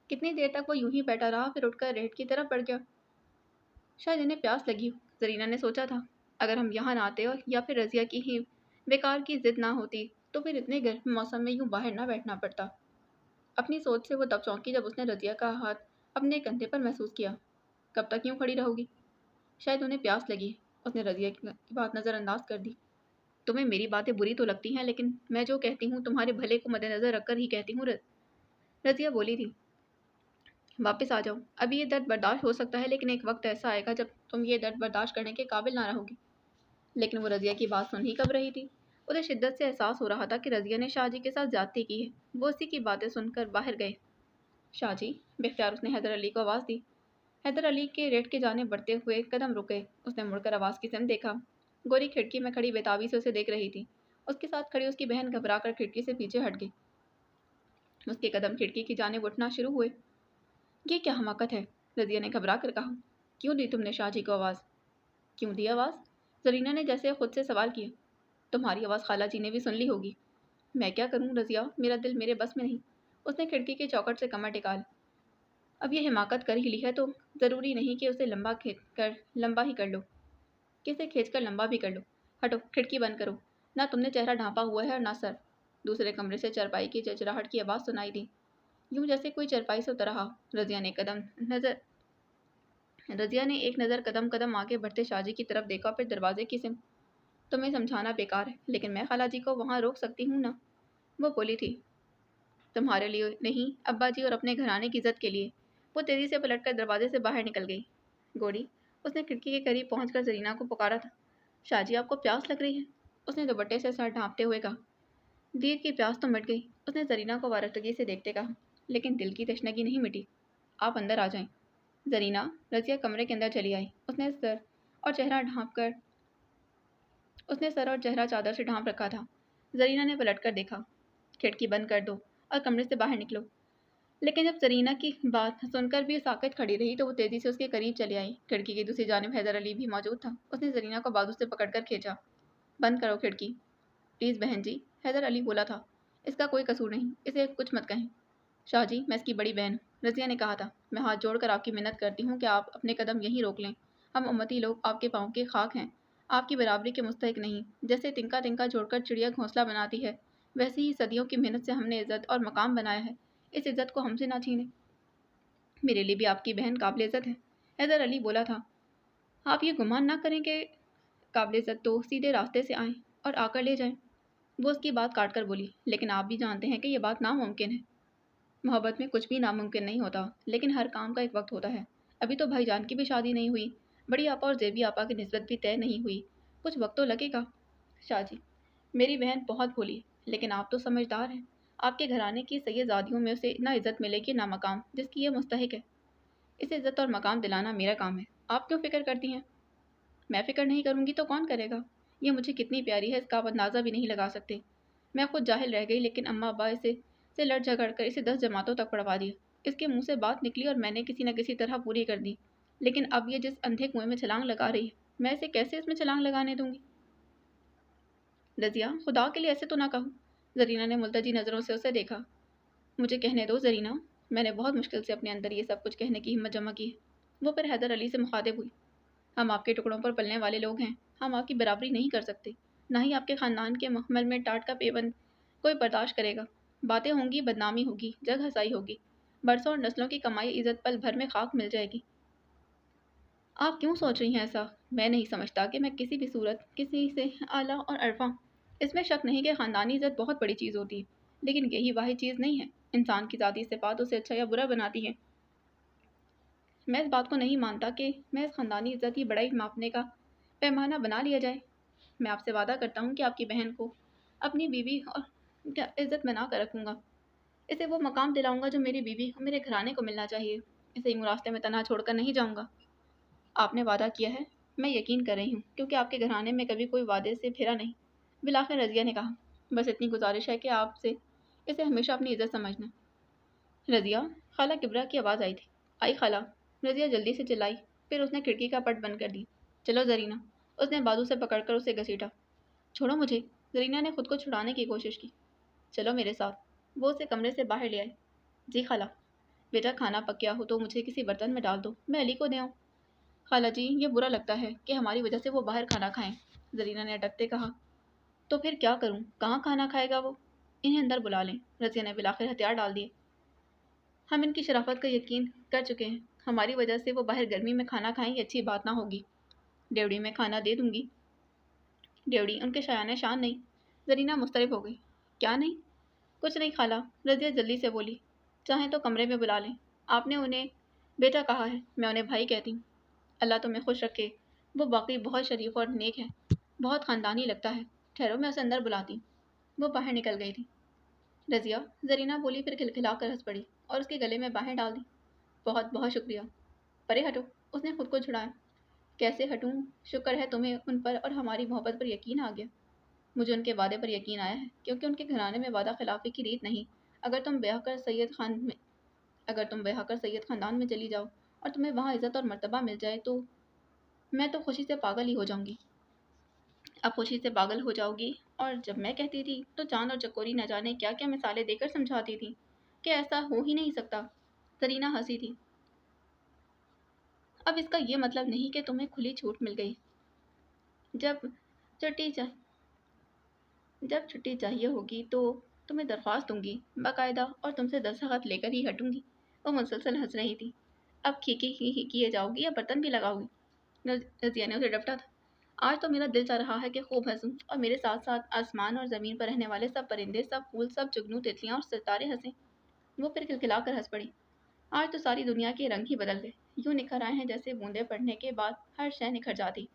कितनी देर तक वो यूं ही बैठा रहा, फिर उठकर रेत की तरफ बढ़ गया। शायद इन्हें प्यास लगी हो, जरीना ने सोचा था। अगर हम यहाँ ना आते और या फिर रजिया की ही बेकार की जिद ना होती तो फिर इतने गर्म मौसम में यूं बाहर ना बैठना पड़ता। अपनी सोच से वो तब चौंकी जब उसने रजिया का हाथ अपने कंधे पर महसूस किया। कब तक यूं खड़ी रहोगी? शायद उन्हें प्यास लगी। उसने रजिया की बात नज़रअंदाज कर दी। तुम्हें मेरी बातें बुरी तो लगती हैं, लेकिन मैं जो कहती हूँ तुम्हारे भले को मद्देनजर रखकर ही कहती हूँ। रजिया बोली थी। वापस आ जाओ। अभी ये दर्द बर्दाश्त हो सकता है, लेकिन एक वक्त ऐसा आएगा जब तुम ये दर्द बर्दाश्त करने के काबिल ना रहोगी। लेकिन वो रजिया की बात सुन ही कब रही थी। उसे शिद्दत से एहसास हो रहा था कि रजिया ने शाहजी के साथ ज्यादती की है। वो उसी की बातें सुनकर बाहर गए। शाहजी, बेख्तियार उसने हैदर अली को आवाज़ दी। हैदर अली के रेट के जाने बढ़ते हुए कदम रुके। उसने मुड़कर आवाज़ की सिमत देखा। गोरी खिड़की में खड़ी बेताबी से उसे देख रही थी। उसके साथ खड़ी उसकी बहन घबरा कर खिड़की से पीछे हट गई। उसके कदम खिड़की की जानिब उठना शुरू हुए। ये क्या हमाकत है? रजिया ने घबरा कर कहा। क्यों दी तुमने शाहजी को आवाज़? क्यों दी आवाज़? जरीना ने जैसे खुद से सवाल किया। तुम्हारी आवाज़ खाला जी ने भी सुन ली होगी। मैं क्या करूं रजिया, मेरा दिल मेरे बस में नहीं। उसने खिड़की के चौखट से कमर टिका ली। अब ये हिमाकत कर ही ली है तो ज़रूरी नहीं कि उसे लंबा ही कर लो, कि इसे खींच कर लंबा भी कर लो। हटो, खिड़की बंद करो। ना तुमने चेहरा ढांपा हुआ है और ना सर। दूसरे कमरे से चरपाई की चरचराहट की आवाज़ सुनाई दी, यूं जैसे कोई चरपाई से उतर रहा। रजिया ने एक नज़र कदम कदम आगे बढ़ते शाहजी की तरफ देखा, फिर दरवाजे की सिम। तुम्हें समझाना बेकार है, लेकिन मैं खाला जी को वहाँ रोक सकती हूँ ना, वो बोली थी। तुम्हारे लिए नहीं, अब्बा जी और अपने घराने की इज्जत के लिए। वो तेजी से पलटकर दरवाजे से बाहर निकल गई। गोरी, उसने खिड़की के करीब पहुंचकर जरीना को पुकारा था। शाहजी, आपको प्यास लग रही है? उसने दुपट्टे से सर ढांपते हुए कहा। देर की प्यास तो मिट गई, उसने जरीना को वारफ्तगी से देखते कहा, लेकिन दिल की तशनगी नहीं मिटी। आप अंदर आ जाएं। जरीना, रजिया कमरे के अंदर चली आई। और चेहरा ढांप कर उसने सर और चेहरा चादर से ढांप रखा था। जरीना ने पलट कर देखा। खिड़की बंद कर दो और कमरे से बाहर निकलो। लेकिन जब जरीना की बात सुनकर भी साकित खड़ी रही तो वो तेजी से उसके करीब चली आई। खिड़की की दूसरी जानिब हैदर अली भी मौजूद था। उसने जरीना को बाजू से पकड़कर खींचा। बंद करो खिड़की, प्लीज़ बहन जी, हैदर अली बोला था। इसका कोई कसूर नहीं, इसे कुछ मत कहें। शाहजी, मैं इसकी बड़ी बहन हूँ, रजिया ने कहा था। मैं हाथ जोड़कर आपकी मिन्नत करती हूँ कि आप अपने कदम यहीं रोक लें। हम उम्मती लोग आपके पाँव के खाक हैं, आपकी बराबरी के मुस्तहिक नहीं। जैसे तिनका तिनका जोड़कर चिड़िया घोंसला बनाती है, वैसे ही सदियों की मेहनत से हमने इज्जत और मकाम बनाया है। इस इज्जत को हमसे ना छीने। मेरे लिए भी आपकी बहन काबिल इज्जत है, हैदर अली बोला था। आप ये गुमान ना करें कि काबिल इज्जत तो सीधे रास्ते से आएँ और आकर ले जाएं। वो उसकी बात काट कर बोली, लेकिन आप भी जानते हैं कि यह बात नामुमकिन है। मोहब्बत में कुछ भी नामुमकिन नहीं होता, लेकिन हर काम का एक वक्त होता है। अभी तो भाईजान की भी शादी नहीं हुई, बड़ी आपा और जेबी आपा की निस्बत भी तय नहीं हुई। कुछ वक्त तो लगेगा। शाहजी, मेरी बहन बहुत भोली है, लेकिन आप तो समझदार हैं। आपके घराने की सैयदजादियों में उसे ना इज्जत मिलेगी ना मकाम जिसकी ये मुस्तहिक है। اسے عزت اور مقام دلانا میرا کام ہے، آپ کیوں فکر کرتی ہیں؟ میں فکر نہیں کروں گی تو کون کرے گا؟ یہ مجھے کتنی پیاری ہے اس کا آپ اندازہ بھی نہیں لگا سکتے۔ میں خود جاہل رہ گئی لیکن اماں ابا اسے سے لڑ جھگڑ کر اسے 10 جماعتوں تک پڑھوا دیا۔ اس کے منہ سے بات نکلی اور میں نے کسی نہ کسی طرح پوری کر دی، لیکن اب یہ جس اندھے کنویں میں چھلانگ لگا رہی ہے میں اسے کیسے اس میں چھلانگ لگانے دوں گی؟ رضیہ، خدا کے لیے ایسے تو نہ کہو۔ زرینہ نے ملتجی نظروں سے اسے دیکھا۔ مجھے کہنے دو زرینہ، میں نے بہت مشکل سے اپنے اندر یہ سب کچھ کہنے کی ہمت جمع کی ہے۔ وہ پھر حیدر علی سے مخاطب ہوئی۔ ہم آپ کے ٹکڑوں پر پلنے والے لوگ ہیں، ہم آپ کی برابری نہیں کر سکتے، نہ ہی آپ کے خاندان کے محمل میں ٹاٹ کا پیوند کوئی برداشت کرے گا۔ باتیں ہوں گی، بدنامی ہوگی، جگ ہنسائی ہوگی، برسوں اور نسلوں کی کمائی عزت پل بھر میں خاک مل جائے گی۔ آپ کیوں سوچ رہی ہیں ایسا؟ میں نہیں سمجھتا کہ میں کسی بھی صورت کسی سے اعلیٰ اور عرفاں۔ اس میں شک نہیں کہ خاندانی عزت بہت بڑی چیز ہوتی ہے، لیکن یہی واحد چیز نہیں ہے۔ انسان کی ذاتی صفات اسے اچھا یا برا بناتی ہے۔ میں اس بات کو نہیں مانتا کہ میں اس خاندانی عزت کی بڑائی ماپنے کا پیمانہ بنا لیا جائے۔ میں آپ سے وعدہ کرتا ہوں کہ آپ کی بہن کو اپنی بیوی اور عزت بنا کر رکھوں گا۔ اسے وہ مقام دلاؤں گا جو میری بیوی اور میرے گھرانے کو ملنا چاہیے۔ اسے یوں راستے میں تنہا چھوڑ کر نہیں جاؤں گا۔ آپ نے وعدہ کیا ہے؟ میں یقین کر رہی ہوں کیونکہ آپ کے گھرانے میں کبھی کوئی وعدے سے پھرا نہیں۔ بالآخر رضیہ نے کہا، بس اتنی گزارش ہے کہ آپ سے اسے ہمیشہ اپنی عزت سمجھنا۔ رضیہ، خالہ کبرا کی آواز آئی تھی۔ آئی خالہ، رضیہ جلدی سے چلائی، پھر اس نے کھڑکی کا پٹ بند کر دی۔ چلو زرینہ، اس نے بازو سے پکڑ کر اسے گھسیٹا۔ چھوڑو مجھے، زرینہ نے خود کو چھڑانے کی کوشش کی۔ چلو میرے ساتھ، وہ اسے کمرے سے باہر لے آئی۔ جی خالہ۔ بیٹا کھانا پک گیا ہو تو مجھے کسی برتن میں ڈال دو، میں علی کو دے آؤں۔ خالہ جی، یہ برا لگتا ہے کہ ہماری وجہ سے وہ باہر کھانا کھائیں، زرینہ نے اٹکتے کہا۔ تو پھر کیا کروں؟ کہاں کھانا کھائے گا وہ؟ انہیں اندر بلا لیں، رضیہ نے بالآخر ہتھیار ڈال دیے۔ ہم ان کی شرافت کا یقین کر چکے ہیں، ہماری وجہ سے وہ باہر گرمی میں کھانا کھائیں یہ اچھی بات نہ ہوگی۔ ڈیوڑی میں کھانا دے دوں گی۔ ڈیوڑی ان کے شایان شان نہیں۔ زرینہ مضطرب ہو گئی۔ کیا نہیں؟ کچھ نہیں خالہ، رضیہ جلدی سے بولی۔ چاہیں تو کمرے میں بلا لیں، آپ نے انہیں بیٹا کہا ہے، میں انہیں بھائی کہتی ہوں۔ اللہ تمہیں خوش رکھے، وہ واقعی بہت شریف اور نیک ہے، بہت خاندانی لگتا ہے۔ ٹھہرو میں اسے اندر بلاتی ہوں۔ وہ باہر نکل گئی تھی۔ رضیہ، زرینہ بولی، پھر کھلکھلا کر ہنس پڑی اور اس کے گلے میں باہیں ڈال دی۔ بہت بہت شکریہ۔ پرے ہٹو، اس نے خود کو چھڑایا۔ کیسے ہٹوں؟ شکر ہے تمہیں ان پر اور ہماری محبت پر یقین آ گیا۔ مجھے ان کے وعدے پر یقین آیا ہے کیونکہ ان کے گھرانے میں وعدہ خلافی کی ریت نہیں۔ اگر تم بیاہ کر سید خاندان میں چلی جاؤ اور تمہیں وہاں عزت اور مرتبہ مل جائے تو میں تو خوشی سے پاگل ہی ہو جاؤں گی۔ اب خوشی سے پاگل ہو جاؤ گی، اور جب میں کہتی تھی تو چاند اور چکوری نہ جانے کیا کیا مثالیں دے کر سمجھاتی تھی کہ ایسا ہو ہی نہیں سکتا۔ زرینہ ہنسی تھی۔ اب اس کا یہ مطلب نہیں کہ تمہیں کھلی چھوٹ مل گئی۔ جب چھٹی جب چھٹی چاہیے ہوگی تو تمہیں درخواست دوں گی باقاعدہ، اور تم سے دستخط لے کر ہی ہٹوں گی۔ وہ مسلسل ہنس رہی تھی۔ اب کھی کیے جاؤ گی یا برتن بھی لگاؤ گی؟ رضیہ نے اسے ڈپٹا تھا۔ آج تو میرا دل چاہ رہا ہے کہ خوب ہنسوں اور میرے ساتھ ساتھ آسمان اور زمین پر رہنے والے سب پرندے، سب پھول، سب جگنو تتلیاں اور ستارے ہنسیں۔ وہ پھر کھلکھلا کر ہنس پڑی۔ آج تو ساری دنیا کے رنگ ہی بدل گئے، یوں نکھر آئے ہیں جیسے بوندیں پڑنے کے بعد ہر شے نکھر جاتی۔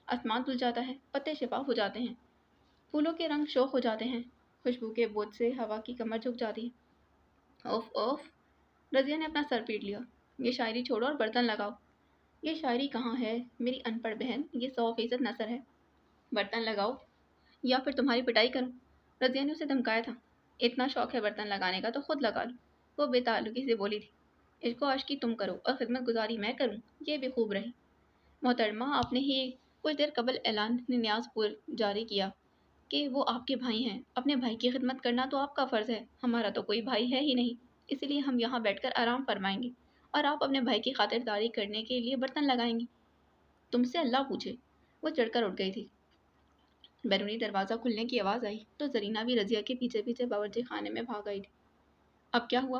آسمان دھل جاتا ہے، پتے شفاف ہو جاتے ہیں، پھولوں کے رنگ شوخ ہو جاتے ہیں، خوشبو کے بوجھ سے ہوا کی کمر جھک جاتی ہے۔ اوف اوف، رضیہ نے اپنا سر پیٹ لیا۔ یہ شاعری چھوڑو اور برتن لگاؤ۔ یہ شاعری کہاں ہے میری ان پڑھ بہن، یہ 100% نثر ہے۔ برتن لگاؤ یا پھر تمہاری پٹائی کروں۔ رضیہ نے اسے دھمکایا تھا۔ اتنا شوق ہے برتن لگانے کا تو خود لگا لو، وہ بے تعلقی سے بولی تھی۔ عشق و عشقی تم کرو اور خدمت گزاری میں کروں، یہ بھی خوب رہی۔ محترمہ، آپ نے ہی کچھ دیر قبل اعلان نیاز پور جاری کیا کہ وہ آپ کے بھائی ہیں، اپنے بھائی کی خدمت کرنا تو آپ کا فرض ہے، ہمارا تو کوئی بھائی ہے ہی نہیں، اس لیے ہم یہاں بیٹھ کر آرام فرمائیں گے اور آپ اپنے بھائی کی خاطرداری کرنے کے لیے برتن لگائیں گی۔ تم سے اللہ پوچھے۔ وہ چڑھ کر اٹھ گئی تھی۔ بیرونی دروازہ کھلنے کی آواز آئی تو زرینہ بھی رضیہ کے پیچھے پیچھے باورچی خانے میں بھاگ گئی تھی۔ اب کیا ہوا؟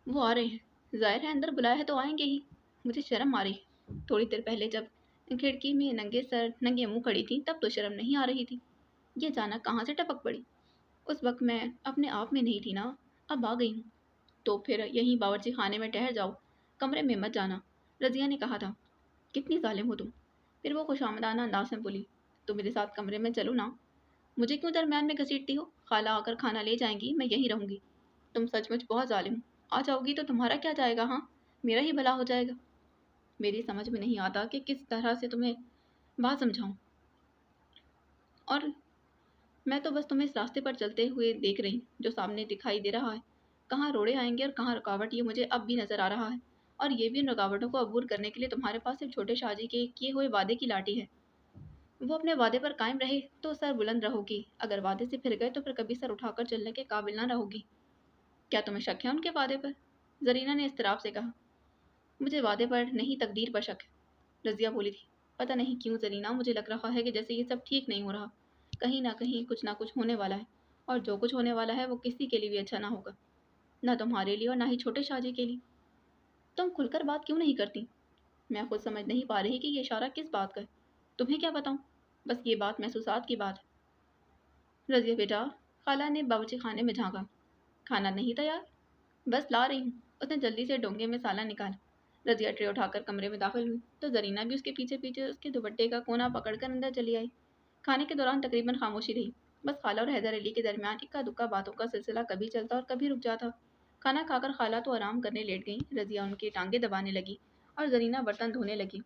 وہ آ رہے ہیں، ظاہر ہے اندر بلایا ہے تو آئیں گے ہی۔ مجھے شرم آ رہی ہے، تھوڑی دیر پہلے جب کھڑکی میں ننگے سر ننگے منہ کھڑی تھی تب تو شرم نہیں آ رہی تھی، یہ اچانک کہاں سے ٹپک پڑی؟ اس وقت میں اپنے آپ میں نہیں تھی نا، اب آ گئی ہوں۔ تو پھر یہیں باورچی خانے میں ٹہر جاؤ، کمرے میں مت جانا، رضیہ نے کہا تھا۔ کتنی ظالم ہو تم۔ پھر وہ خوش آمدانہ انداز میں بولی، تو میرے ساتھ کمرے میں چلو نا، مجھے کیوں درمیان میں گھسیٹتی ہو؟ خالہ آ کر کھانا لے جائیں گی، میں یہیں رہوں گی۔ تم سچ مچ بہت ظالم ہو، آ جاؤ گی تو تمہارا کیا جائے گا؟ ہاں، मेरा ही भला हो जाएगा। मेरी समझ में नहीं आता कि किस तरह से तुम्हें बात समझाऊं। और मैं तो बस तुम्हें इस रास्ते पर चलते हुए देख रही जो सामने दिखाई दे रहा है। कहाँ रोड़े आएंगे और कहाँ रुकावट, ये मुझे अब भी नजर आ रहा है। और ये भी इन रुकावटों को अबूर करने के लिए तुम्हारे पास सिर्फ छोटे शाहजी के किए हुए वादे की लाठी है। वो अपने वादे पर कायम रहे तो सर बुलंद रहोगी, अगर वादे से फिर गए तो फिर कभी सर उठाकर चलने के काबिल ना रहोगी। क्या तुम्हें शक है उनके वादे पर? जरीना ने इस्तराब से कहा। मुझे वादे पर नहीं, तकदीर पर शक है, रजिया बोली थी। पता नहीं क्यों जरीना, मुझे लग रहा है कि जैसे ये सब ठीक नहीं हो रहा। कहीं ना कुछ होने वाला है। और जो कुछ होने वाला है वो किसी के लिए भी अच्छा ना होगा, ना तुम्हारे लिए और ना ही छोटे शाहजी के लिए। तुम खुलकर बात क्यों नहीं करती? मैं खुद समझ नहीं पा रही कि ये इशारा किस बात का है। तुम्हें क्या बताऊं, बस ये बात महसूसात की बात है। रजिया बेटा, खाला ने बावर्ची खाने में झांका। खाना नहीं तैयार? बस ला रही हूँ। उसने जल्दी से डोंगे में साला निकाला। रजिया ट्रे उठाकर कमरे में दाखिल हुई तो जरीना भी उसके पीछे पीछे उसके दुपट्टे का कोना पकड़कर अंदर चली आई। खाने के दौरान तकरीबन खामोशी रही। बस खाला और हैदर अली के दरमियान इक्का दुक्का बातों का सिलसिला कभी चलता और कभी रुक जाता। खाना खाकर खाला तो आराम करने लेट गई, रजिया उनकी टांगे दबाने लगी और जरीना बर्तन धोने लगी।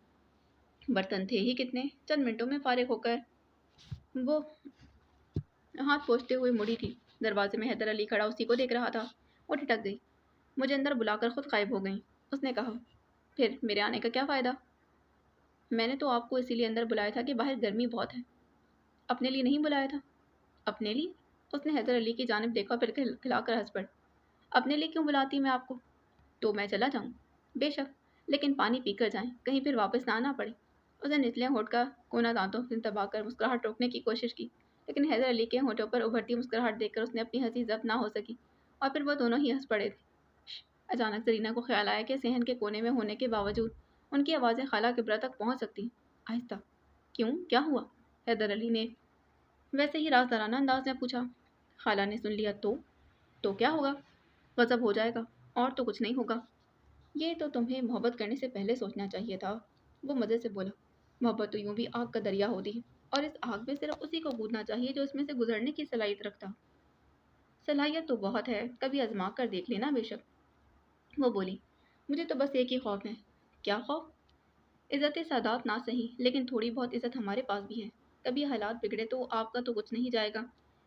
बर्तन थे ही कितने, चंद मिनटों में फारिग होकर वो हाथ पोंछते हुए मुड़ी थी। दरवाजे में हैदर अली खड़ा उसी को देख रहा था। वो ठिठक गई। मुझे अंदर बुलाकर खुद गायब हो गई, उसने कहा। फिर मेरे आने का क्या फ़ायदा? मैंने तो आपको इसीलिए अंदर बुलाया था कि बाहर गर्मी बहुत है। अपने लिए नहीं बुलाया था? अपने लिए? उसने हैदर अली की जानिब देखा, फिर खिलाकर हंस पड़ी। अपने लिए क्यों बुलाती मैं आपको? तो मैं चला जाऊं? बेशक, लेकिन पानी पीकर जाएं, कहीं फिर वापस ना आना पड़े। उसने निचले होठ का कोना दांतों से दबाकर मुस्कुराहट रोकने की कोशिश की, लेकिन हैदर अली के होठों पर उभरती मुस्कुराहट देखकर उसने अपनी हंसी जब्त ना हो सकी और फिर वो दोनों ही हंस पड़े थे। अचानक जरीना को ख्याल आया कि सहन के कोने में होने के बावजूद उनकी आवाज़ें खाला किबरा तक पहुंच सकती। आहिस्ता, क्यों, क्या हुआ? हैदर अली ने वैसे ही राजदाराना अंदाज में पूछा। खाला ने सुन लिया तो क्या होगा? गजब हो जाएगा, और तो कुछ नहीं होगा। ये तो तुम्हें मोहब्बत करने से पहले सोचना चाहिए था, वो मज़े से बोला। मोहब्बत तो यूं भी आग का दरिया होती है, और इस आग में सिर्फ उसी को कूदना चाहिए जो इसमें से गुजरने की सलाहियत रखता। सलाहियत तो बहुत है, कभी आजमा कर देख लेना। बेशक, वो बोली। मुझे तो बस एक ही खौफ है। क्या खौफ? इज़्ज़त सादात ना सही, लेकिन थोड़ी बहुत इज़्ज़त हमारे पास भी है। कभी हालात बिगड़े तो आपका तो कुछ नहीं जाएगा,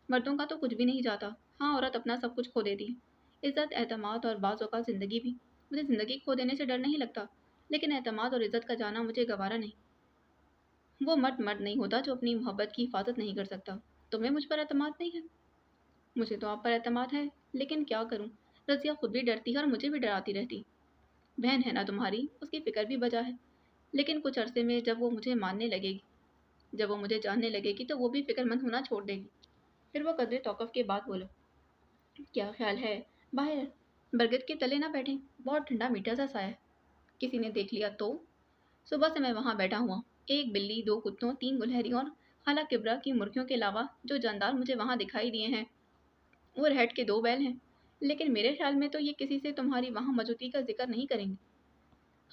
मर्दों का तो कुछ भी नहीं जाता। हाँ, औरत अपना सब कुछ खो देती है, इज़्ज़त, एतमाद और बाज़ औक़ात ज़िंदगी भी। मुझे ज़िंदगी खो देने से डर नहीं लगता, लेकिन एतमाद और इज़्ज़त का जाना मुझे गवारा नहीं। वो मर्द मर्द नहीं होता जो अपनी मोहब्बत की हिफाजत नहीं कर सकता। तुम्हें मुझ पर एतमाद नहीं है? मुझे तो आप पर एतमाद है, लेकिन क्या करूँ? रज़िया खुद भी डरती है और मुझे भी डराती रहती। बहन है ना तुम्हारी, उसकी फ़िक्र भी बजा है। लेकिन कुछ अरसे में जब वो मुझे मानने लगेगी, जब वो मुझे जानने लगेगी, तो वो भी फ़िक्रमंद होना छोड़ देगी। फिर वो कदरे तौक़ुफ़ के बाद बोला। क्या ख्याल है, बाहर बरगद के तले ना बैठें? बहुत ठंडा मीठा सा साया है। किसी ने देख लिया तो? सुबह से मैं वहाँ बैठा हुआ, एक बिल्ली, दो कुत्तों, तीन गुलहरी और खाला किबरा की मुर्गियों के अलावा जो जानदार मुझे वहाँ दिखाई दिए हैं वो रहट के दो बैल हैं। लेकिन मेरे ख्याल में तो ये किसी से तुम्हारी वहाँ मौजूदगी का जिक्र नहीं करेंगे।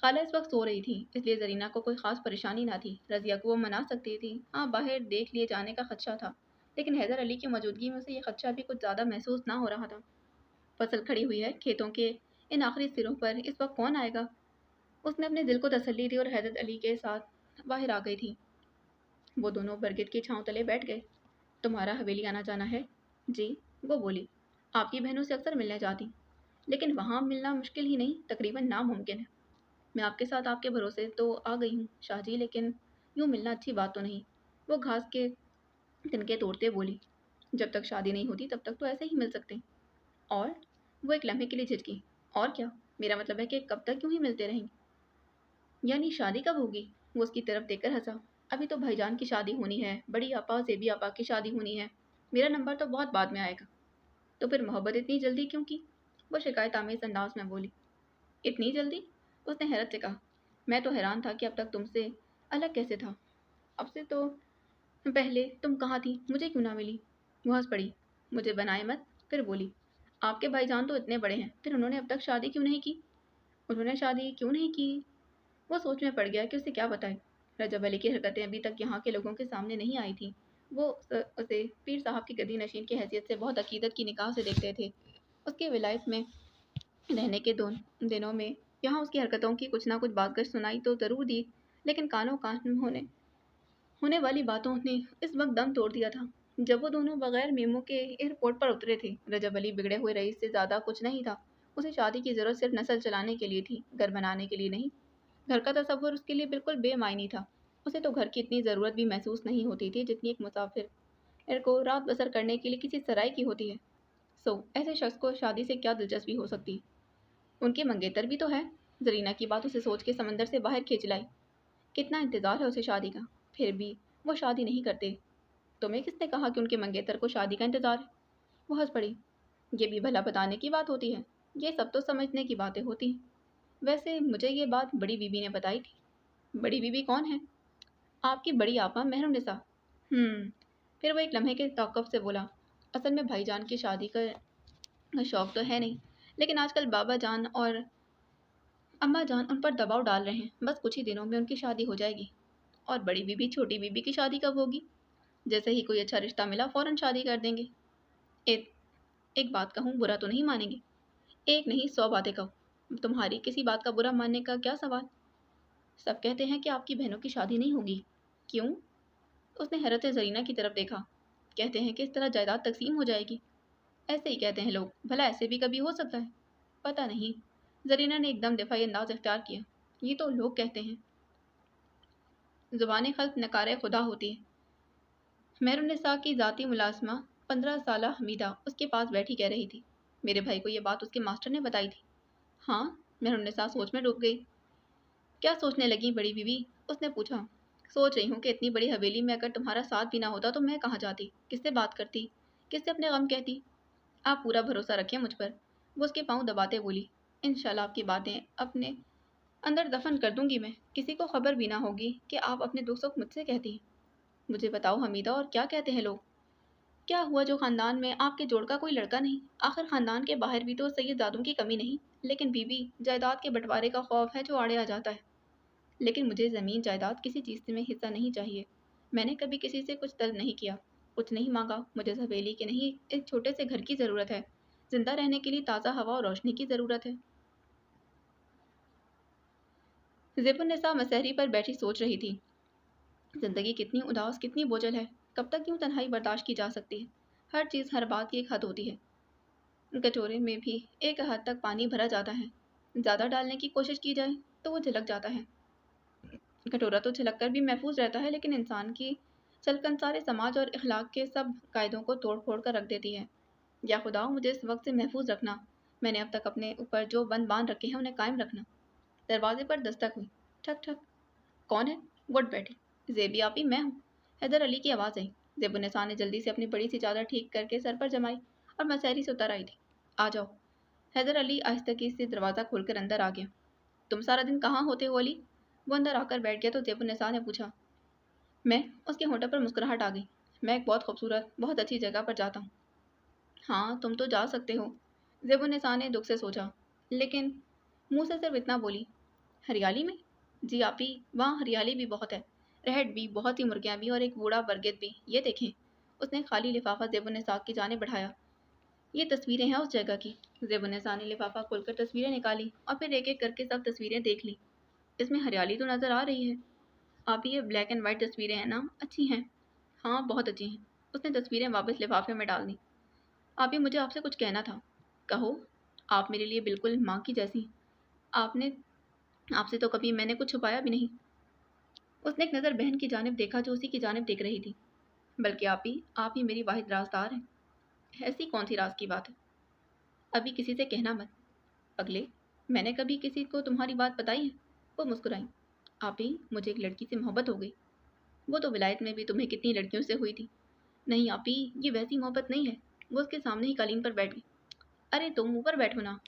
खाला इस वक्त सो रही थी, इसलिए जरीना को कोई खास परेशानी ना थी। रजिया को वो मना सकती थी। हाँ, बाहर देख लिए जाने का खदशा था, लेकिन हैदर अली की मौजूदगी में उसे ये खदशा भी कुछ ज़्यादा महसूस ना हो रहा था। फसल खड़ी हुई है, खेतों के इन आखिरी सिरों पर इस वक्त कौन आएगा? उसने अपने दिल को तसल्ली दी और हैदर अली के साथ बाहर आ गई थी। वो दोनों बरगद की छांव तले बैठ गए। तुम्हारा हवेली आना जाना है? जी, वो बोली। आपकी बहनों से अक्सर मिलने जाती, लेकिन वहाँ मिलना मुश्किल ही नहीं, तकरीबन नामुमकिन है। मैं आपके साथ आपके भरोसे तो आ गई हूँ शाहजी, लेकिन यूँ मिलना अच्छी बात तो नहीं। वो घास के तिनके तोड़ते बोली। जब तक शादी नहीं होती तब तक तो ऐसे ही मिल सकते हैं। और वो एक लम्हे के लिए झिझकी। और क्या? मेरा मतलब है कि कब तक यूं ही मिलते रहेंगे? यानी शादी कब होगी? वो उसकी तरफ देखकर हंसा। अभी तो भाईजान की शादी होनी है, बड़ी आपा जेबी आपा की शादी होनी है। मेरा नंबर तो बहुत बाद में आएगा। तो फिर मोहब्बत इतनी जल्दी क्यों की? वो शिकायत आमेज अंदाज में बोली। इतनी जल्दी? उसने हैरत से कहा। मैं तो हैरान था कि अब तक तुमसे अलग कैसे था। अब से तो पहले तुम कहाँ थी, मुझे क्यों ना मिली? वो हंस पड़ी। मुझे बनाए मत। फिर बोली। आपके भाईजान तो इतने बड़े हैं, फिर उन्होंने अब तक शादी क्यों नहीं की? उन्होंने शादी क्यों नहीं की? वो सोच में पड़ गया कि उसे क्या बताए। रजब अली की हरकतें अभी तक यहाँ के लोगों के सामने नहीं आई थी। वो उसे पीर साहब की गद्दी नशीन की हैसियत से बहुत अकीदत की निगाह से देखते थे। उसके विलायत में रहने के दिनों में यहाँ उसकी हरकतों की कुछ ना कुछ बातगश सुनाई तो ज़रूर दी, लेकिन कानों कान होने वाली बातों ने इस वक्त दम तोड़ दिया था जब वो दोनों बगैर मेमो के एयरपोर्ट पर उतरे थे। रजब अली बिगड़े हुए रईस से ज़्यादा कुछ नहीं था। उसे शादी की ज़रूरत सिर्फ नस्ल चलाने के लिए थी, घर बनाने के लिए नहीं। घर का तस्वुर उसके लिए बिल्कुल बेमायनी था। उसे तो घर की इतनी ज़रूरत भी महसूस नहीं होती थी जितनी एक मुसाफिर को रात बसर करने के लिए किसी सराय की होती है। ऐसे शख्स को शादी से क्या दिलचस्पी हो सकती? उनके मंगेतर भी तो है। जरीना की बात उसे सोच के समंदर से बाहर खींच लाई। कितना इंतज़ार है उसे शादी का, फिर भी वो शादी नहीं करते। तुम्हें किसने कहा कि उनके मंगेतर को शादी का इंतज़ार है? वो हंस पड़ी। ये भी भला बताने की बात होती है, ये सब तो समझने की बातें होती हैं। वैसे मुझे ये बात बड़ी बीबी ने बताई थी। बड़ी बीबी कौन है? आपकी बड़ी आपा मेहरुन्निसा। फिर वो एक लम्हे के तौक़ुफ़ से बोला, असल में भाईजान की शादी का शौक़ तो है नहीं, लेकिन आजकल बाबा जान और अम्मा जान उन पर दबाव डाल रहे हैं। बस कुछ ही दिनों में उनकी शादी हो जाएगी। और बड़ी बीबी छोटी बीबी की शादी कब होगी? जैसे ही कोई अच्छा रिश्ता मिला फ़ौरन शादी कर देंगे। एक एक बात कहूँ, बुरा तो नहीं मानेंगे? एक नहीं 100 बातें कहो। तुम्हारी किसी बात का बुरा मानने का क्या सवाल? सब कहते हैं कि आपकी बहनों की शादी नहीं होगी। क्यों? उसने हैरत से ज़रीना की तरफ देखा। कहते हैं कि इस तरह जायदाद तकसीम हो जाएगी। ऐसे ही कहते हैं लोग, भला ऐसे भी कभी हो सकता है? पता नहीं। ज़रीना ने एकदम दिफाई अंदाज इख्तियार किया। ये तो लोग कहते हैं। ज़ुबान खल्क़ नकारे खुदा होती है। मेहरुन्निसा की ज़ाती मुलाज़िमा 15 साला हमीदा उसके पास बैठी कह रही थी। मेरे भाई को ये बात उसके मास्टर ने बताई थी। हाँ? मेहरुन्निसा सोच में डूब गई। क्या सोचने लगी बड़ी बीवी? उसने पूछा। सोच रही हूँ कि इतनी बड़ी हवेली में अगर तुम्हारा साथ भी ना होता तो मैं कहाँ जाती, किससे बात करती, किससे अपने गम कहती? आप पूरा भरोसा रखें मुझ पर। वो उसके पाँव दबाते बोली। इंशाल्लाह आपकी बातें अपने अंदर दफन कर दूंगी मैं। किसी को खबर भी ना होगी कि आप अपने दुख सुख मुझसे कहती हैं। मुझे बताओ हमीदा, और क्या कहते हैं लोग? क्या हुआ जो खानदान में आपके जोड़ का कोई लड़का नहीं? आखिर खानदान के बाहर भी तो सैयदजादों की कमी नहीं। लेकिन बीबी, जायदाद के बंटवारे का खौफ है जो आड़े आ जाता है। लेकिन मुझे ज़मीन जायदाद किसी चीज़ में हिस्सा नहीं चाहिए। मैंने कभी किसी से कुछ तलब नहीं किया, कुछ नहीं मांगा। मुझे इस हवेली के नहीं, एक छोटे से घर की ज़रूरत है। जिंदा रहने के लिए ताज़ा हवा और रोशनी की ज़रूरत है। ज़ेबुन्निसा मसहरी पर बैठी सोच रही थी। जिंदगी कितनी उदास, कितनी बोझल है। कब तक यूं तन्हाई बर्दाश्त की जा सकती है? हर चीज़, हर बात की एक हद होती है। कटोरे में भी एक हद तक पानी भरा जाता है। ज़्यादा डालने की कोशिश की जाए तो वो झलक जाता है। कटोरा तो झलक कर भी महफूज रहता है, लेकिन इंसान की छलकन सारे समाज और इखलाक के सब कायदों को तोड़ फोड़ कर रख देती है। या खुदा, मुझे इस वक्त से महफूज रखना। मैंने अब तक अपने ऊपर जो बंद बांध रखे हैं उन्हें कायम रखना। दरवाजे पर दस्तक हुई। ठक ठक। कौन है? गुड बैठी। ज़ेबी आपी, मैं हूँ। हैदर अली की आवाज़ आई। ज़ेबुन्निसा ने जल्दी से अपनी बड़ी सी चादर ठीक करके सर पर जमाई और मसहरी से उतर आई थी। आ जाओ। हैदर अली आहिस्तगी से दरवाज़ा खोलकर अंदर आ गया। तुम सारा दिन कहाँ होते हो अली? वो अंदर आकर बैठ गया तो ज़ेबुन्निसा ने पूछा। मैं? उसके होठों पर मुस्कुराहट आ गई। मैं एक बहुत खूबसूरत, बहुत अच्छी जगह पर जाता हूँ। हाँ, तुम तो जा सकते हो। ज़ेबुन्निसा ने दुख से सोचा, लेकिन मुंह से सिर्फ इतना बोली। हरियाली में? जी आपी, वहाँ हरियाली भी बहुत है। रहट भी, बहुत सी मुर्गियाँ भी और एक बूढ़ा बरगद भी। ये देखें। उसने खाली लिफाफा ज़ेबुन्निसा की जानिब बढ़ाया। ये तस्वीरें हैं उस जगह की। ज़ेबुन्निसा ने लिफाफा खोलकर तस्वीरें निकाली और फिर एक एक करके सब तस्वीरें देख ली। इसमें हरियाली तो नज़र आ रही है। आप, ये ब्लैक एंड वाइट तस्वीरें हैं ना? अच्छी हैं। हाँ, बहुत अच्छी हैं। उसने तस्वीरें वापस लिफाफे में डाल दी। आप, ही मुझे आपसे कुछ कहना था। कहो। आप मेरे लिए बिल्कुल माँ की जैसी। आपने आपसे तो कभी मैंने कुछ छुपाया भी नहीं। उसने एक नज़र बहन की जानिब देखा जो उसी की जानिब देख रही थी। बल्कि आप ही मेरी वाहिद राजदार हैं। ऐसी कौन सी राज की बात है? अभी किसी से कहना मत। अगले, मैंने कभी किसी को तुम्हारी बात बताई है? वो मुस्कुराई। आप ही, मुझे एक लड़की से मोहब्बत हो गई। वो तो विलायत में भी तुम्हें कितनी लड़कियों से हुई थी। नहीं आप ही, ये वैसी मोहब्बत नहीं है। वो उसके सामने ही कालीन पर बैठ गई। अरे तुम ऊपर बैठो ना।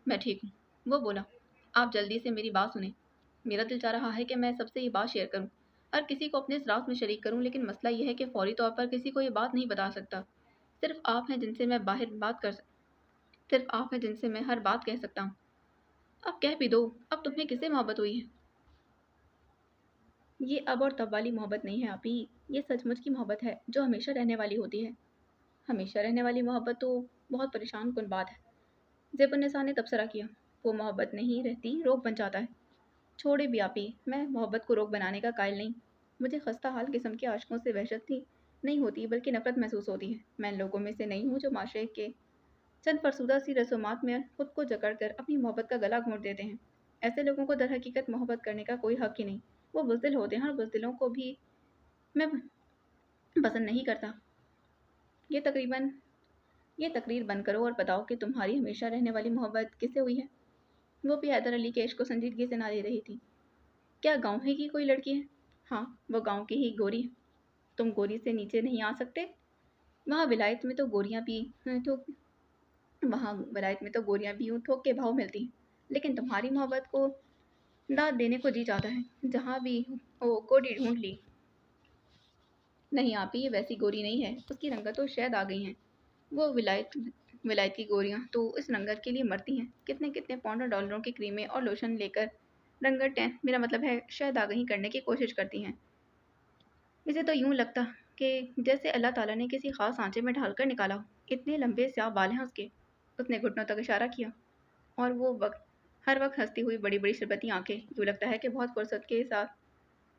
मैं ठीक हूँ। वो बोला। आप जल्दी से मेरी बात सुने। मेरा दिल चाह रहा है कि मैं सबसे ये बात शेयर करूं, हर किसी को अपने इस राज में शरीक करूं, लेकिन मसला यह है कि फौरी तौर पर किसी को ये बात नहीं बता सकता। सिर्फ आप हैं जिनसे मैं सिर्फ आप हैं जिनसे मैं हर बात कह सकता हूँ। अब कह भी दो, अब तुम्हें किससे मोहब्बत हुई है? ये अब और तब वाली मोहब्बत नहीं है आप ही। ये सचमुच की मोहब्बत है जो हमेशा रहने वाली होती है। हमेशा रहने वाली मोहब्बत तो बहुत परेशान कुन बात है। ज़ेबुन्निसा ने तबसरा किया। वो मोहब्बत नहीं रहती, रोक बन जाता है। छोड़े भी आपी, मैं मोहब्बत को रोक बनाने का कायल नहीं। मुझे खस्ता हाल किस्म के आशिकों से वहशत थी नहीं होती, बल्कि नफरत महसूस होती है। मैं इन लोगों में से नहीं हूँ जो माशरे के चंद फरसुदा सी रसूमात में खुद को जकड़ कर अपनी मोहब्बत का गला घोंट देते हैं। ऐसे लोगों को दर हकीकत मोहब्बत करने का कोई हक ही नहीं। वो बुज़दिल होते हैं और बुज़दिलों को भी मैं पसंद नहीं करता। ये तकरीबन ये तकरीर बंद करो और बताओ कि तुम्हारी हमेशा रहने वाली मोहब्बत किससे हुई है। वो भी हैदर अली के इश्क को संजीदगी से ना ले रही थी। क्या गाँव ही की कोई लड़की है? हाँ, वो गाँव की ही गोरी है। तुम गोरी से नीचे नहीं आ सकते। वहाँ विलायत में तो गोरियाँ भी तो वहाँ विलायत में तो गोरियाँ भी यूँ थोक के भाव मिलती हैं। लेकिन तुम्हारी मोहब्बत को दाद देने को जी चाहता है। जहाँ भी हो कोडी ढूंढ ली। नहीं आपी, ये वैसी गोरी नहीं है। उसकी रंगत तो शायद आ गई हैं। वो विलायत की गोरियाँ तो इस रंगत के लिए मरती हैं। कितने कितने पाउंड और डॉलरों की क्रीमें और लोशन लेकर रंगतें, मेरा मतलब है शायद आगही करने की कोशिश करती हैं। इसे तो यूं लगता कि जैसे अल्लाह ताला ने किसी खास सांचे में ढालकर निकाला हो। इतने लंबे स्याह बाल हैं उसके। उसने घुटनों तक इशारा किया। और वो हर वक्त हंसती हुई बड़ी बड़ी शरबती आंखें। यूं लगता है कि बहुत फुर्सत के साथ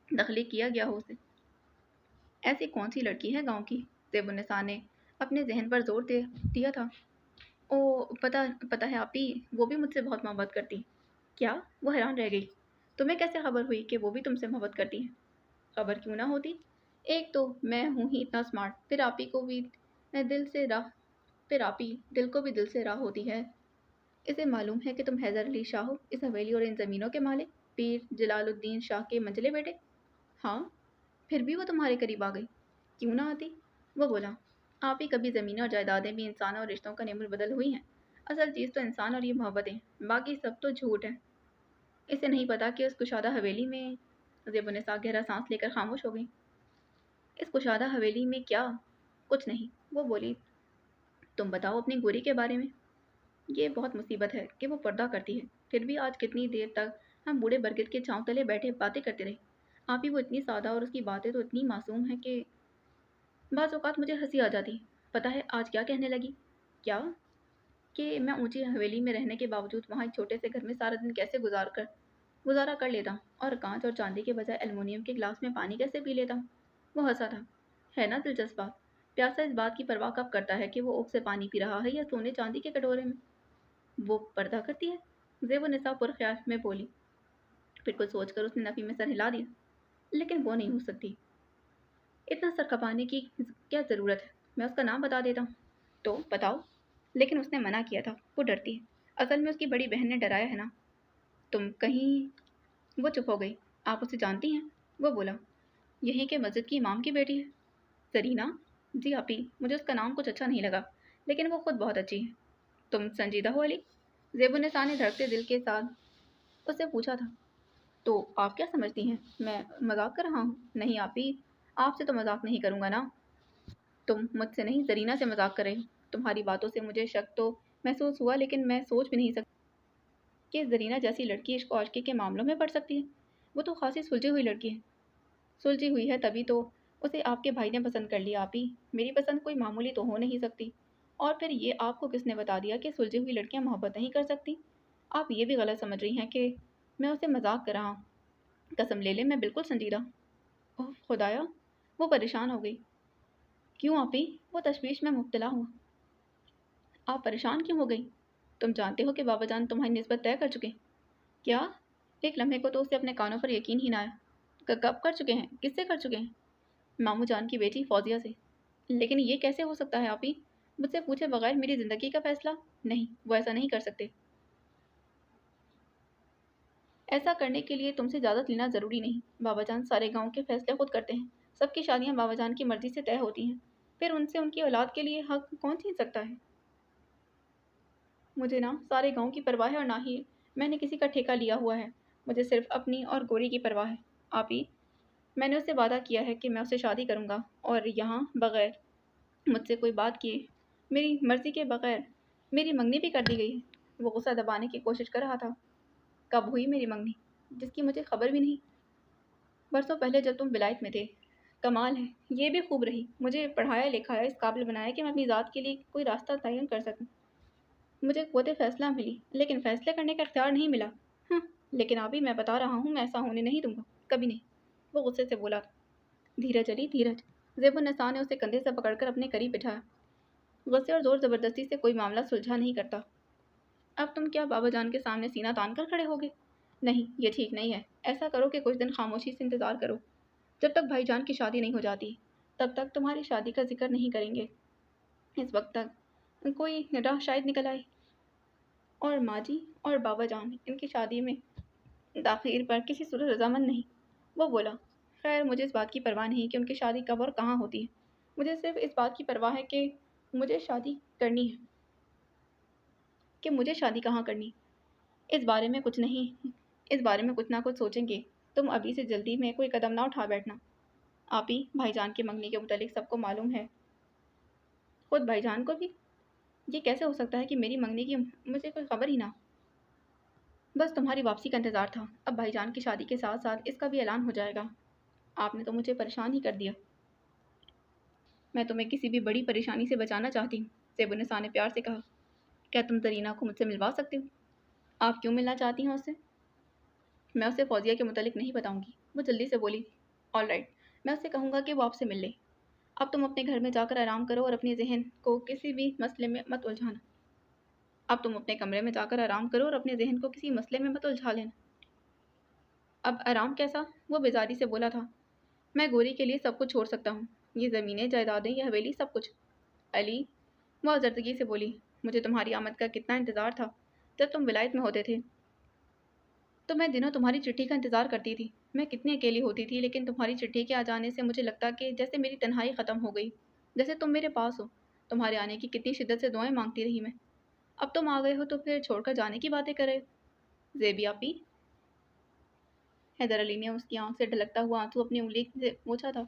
तख्लीक किया गया हो उसे। ऐसी कौन सी लड़की है गांव की? ज़ेबुन्निसा ने अपने जहन पर जोर दे दिया था। ओ, पता पता है आपी, वो भी मुझसे बहुत मोहब्बत करती। क्या? वो हैरान रह गई। तुम्हें कैसे खबर हुई कि वो भी तुमसे मोहब्बत करती है? खबर क्यों ना होती। एक तो मैं हूँ ही इतना स्मार्ट, दिल से राह फिर आपी दिल को भी दिल से राह होती है। इसे मालूम है कि तुम हैदर अली शाह हो, इस हवेली और इन ज़मीनों के मालिक, पीर जलालुद्दीन शाह के मंझले बेटे। हाँ, फिर भी वो तुम्हारे करीब आ गई। क्यों ना आती? वो बोला। आप ही कभी ज़मीनें और जायदादें भी इंसान और रिश्तों का नेमुल बदल हुई हैं। असल चीज़ तो इंसान और ये मोहब्बतें, बाकी सब तो झूठ है। इसे नहीं पता कि उस कुशादा हवेली में ज़ेबुन्निसा गहरा सांस लेकर खामोश हो गई। इस कुशादा हवेली में क्या? कुछ नहीं, वो बोली। तुम बताओ अपनी गोरी के बारे में। ये बहुत मुसीबत है कि वो पर्दा करती है। फिर भी आज कितनी देर तक हम बूढ़े बरगद के छांव तले बैठे बातें करते रहे। आप ही वो इतनी सादा और उसकी बातें तो इतनी मासूम है कि बाज़ औक़ात मुझे हँसी आ जाती। पता है आज क्या कहने लगी? क्या? कि मैं ऊँची हवेली में रहने के बावजूद वहाँ एक छोटे से घर में सारा दिन कैसे गुज़ारा कर लेता हूँ और काँच और चाँदी के बजाय एल्युमिनियम के ग्लास में पानी कैसे पी लेता हूँ। वो हँसा था। है ना दिलचस्प बात? प्यासा इस बात की परवाह कब करता है कि वो ओक से पानी पी रहा है या सोने चाँदी के कटोरे में। वो पर्दा करती है? ज़ेबुन्निसा पुरख़्याल में बोली। फिर कुछ सोचकर उसने नफ़ी में सर हिला दिया। लेकिन वो नहीं हो सकती। इतना सर खपाने की क्या ज़रूरत है? मैं उसका नाम बता देता हूँ। तो बताओ। लेकिन उसने मना किया था। वो डरती है। असल में उसकी बड़ी बहन ने डराया है ना। तुम कहीं वो चुप हो गई। आप उसे जानती हैं? वो बोला। यहीं के मस्जिद की इमाम की बेटी है। ज़रीना? जी आपी, मुझे उसका नाम कुछ अच्छा नहीं लगा, लेकिन वो खुद बहुत अच्छी है। तुम संजीदा हो अली? ज़ेबुन्निसा ने धड़कते दिल के साथ उससे पूछा था। तो आप क्या समझती हैं? मैं मज़ाक कर रहा हूँ। नहीं आपी, आपसे तो मज़ाक नहीं करूँगा ना। तुम मुझसे नहीं, ज़रीना से मज़ाक कर रहे हो। तुम्हारी बातों से मुझे शक तो महसूस हुआ, लेकिन मैं सोच भी नहीं सकती कि ज़रीना जैसी लड़की इश्क और आशिकी के मामलों में पड़ सकती है। वो तो खासी सुलझी हुई लड़की है। सुलझी हुई है तभी तो उसे आपके भाई ने पसंद कर लिया। आप ही, मेरी पसंद कोई मामूली तो हो नहीं सकती। और फिर ये आपको किसने बता दिया कि सुलझी हुई लड़कियां मोहब्बत नहीं कर सकती? आप ये भी गलत समझ रही हैं कि मैं उसे मजाक कर रहा हूँ। कसम ले ले, मैं बिल्कुल संजीदा। ओह खुदाया! वो परेशान हो गई। क्यों आप ही? वो तशवीश में मुब्तला हुआ। आप परेशान क्यों हो गई? तुम जानते हो कि बाबा जान तुम्हारी निस्बत तय कर चुके हैं। क्या? एक लम्हे को तो उसे अपने कानों पर यकीन ही ना आया। कब कर चुके हैं? किससे कर चुके हैं? मामू जान की बेटी फौजिया से। लेकिन ये कैसे हो सकता है आप ही? मुझसे पूछे बगैर मेरी ज़िंदगी का फैसला? नहीं, वो ऐसा नहीं कर सकते। ऐसा करने के लिए तुमसे इजाज़त लेना ज़रूरी नहीं। बाबा जान सारे गांव के फैसले खुद करते हैं। सबकी शादियां बाबा जान की मर्ज़ी से तय होती हैं। फिर उनसे उनकी औलाद के लिए हक कौन छीन सकता है? मुझे ना सारे गांव की परवाह है और ना ही मैंने किसी का ठेका लिया हुआ है। मुझे सिर्फ अपनी और गोरी की परवाह है। आप ही, मैंने उससे वादा किया है कि मैं उससे शादी करूंगा और यहाँ बगैर मुझसे कोई बात किए, मेरी मर्ज़ी के बगैर मेरी मंगनी भी कर दी गई है। वो गुस्सा दबाने की कोशिश कर रहा था। कब हुई मेरी मंगनी? जिसकी मुझे खबर भी नहीं। बरसों पहले जब तुम विलायत में थे। कमाल है, ये भी खूब रही। मुझे पढ़ाया लिखाया, इस काबिल बनाया कि मैं अपनी ज़ात के लिए कोई रास्ता तयन कर सकूं। मुझे क़ुव्वत फ़ैसला मिली, लेकिन फ़ैसले करने का इख्तियार नहीं मिला। लेकिन अभी मैं बता रहा हूँ, मैं ऐसा होने नहीं दूँगा, कभी नहीं। वो गुस्से से बोला। धीरज अली, धीरज। ज़ेबुन्निसा ने उसे कंधे से पकड़कर अपने करीब बिठाया। गुस्से और ज़ोर ज़बरदस्ती से कोई मामला सुलझा नहीं करता। अब तुम क्या बाबा जान के सामने सीना तान कर खड़े होगे? नहीं, ये ठीक नहीं है। ऐसा करो कि कुछ दिन खामोशी से इंतज़ार करो। जब तक भाईजान की शादी नहीं हो जाती, तब तक तुम्हारी शादी का जिक्र नहीं करेंगे। इस वक्त तक कोई राह शायद निकल आए और माँ जी और बाबा जान इनकी शादी में दाखिर पर किसी सूरत रजामंद नहीं। वो बोला, खैर मुझे इस बात की परवाह नहीं कि उनकी शादी कब और कहाँ होती है। मुझे सिर्फ इस बात की परवाह है कि मुझे शादी करनी है, कि मुझे शादी कहाँ करनी। इस बारे में कुछ नहीं, इस बारे में कुछ ना कुछ सोचेंगे। तुम अभी से जल्दी में कोई कदम ना उठा बैठना। आप ही भाईजान के मंगनी के मुतालिक सबको मालूम है, खुद भाईजान को भी। ये कैसे हो सकता है कि मेरी मंगनी की मुझे कोई खबर ही ना। बस तुम्हारी वापसी का इंतज़ार था। अब भाईजान की शादी के साथ साथ इसका भी ऐलान हो जाएगा। आपने तो मुझे परेशान ही कर दिया। मैं तुम्हें किसी भी बड़ी परेशानी से बचाना चाहती हूँ, ज़ेबुन्निसा ने प्यार से कहा। क्या तुम ज़रीना को मुझसे मिलवा सकते हो? आप क्यों मिलना चाहती हैं उससे? मैं उसे फौजिया के मुतालिक नहीं बताऊंगी। वो जल्दी से बोली। ऑल राइट, मैं उससे कहूँगा कि वो आपसे मिल ले। अब तुम अपने घर में जाकर आराम करो और अपने जहन को किसी भी मसले में मत उलझाना। अब तुम अपने कमरे में जाकर आराम करो और अपने जहन को किसी मसले में मत उलझा लेना। अब आराम कैसा? वो बेजारी से बोला था। मैं गोरी के लिए सब कुछ छोड़ सकता हूँ, ये ज़मीनें, जायदादें, ये हवेली, सब कुछ। अली, वह जर्दगी से बोली, मुझे तुम्हारी आमद का कितना इंतज़ार था। जब तुम विलायत में होते थे तो मैं दिनों तुम्हारी चिट्ठी का इंतज़ार करती थी। मैं कितनी अकेली होती थी, लेकिन तुम्हारी चिट्ठी के आ जाने से मुझे लगता कि जैसे मेरी तन्हाई ख़त्म हो गई, जैसे तुम मेरे पास हो। तुम्हारे आने की कितनी शिद्दत से दुआएं मांगती रही मैं। अब तुम आ गए हो तो फिर छोड़कर जाने की बातें कर रहे हो। ज़ेबी आपी। हैदर अली ने उसकी आंख से ढलकता हुआ आंसू अपनी उंगली से पोंछा था।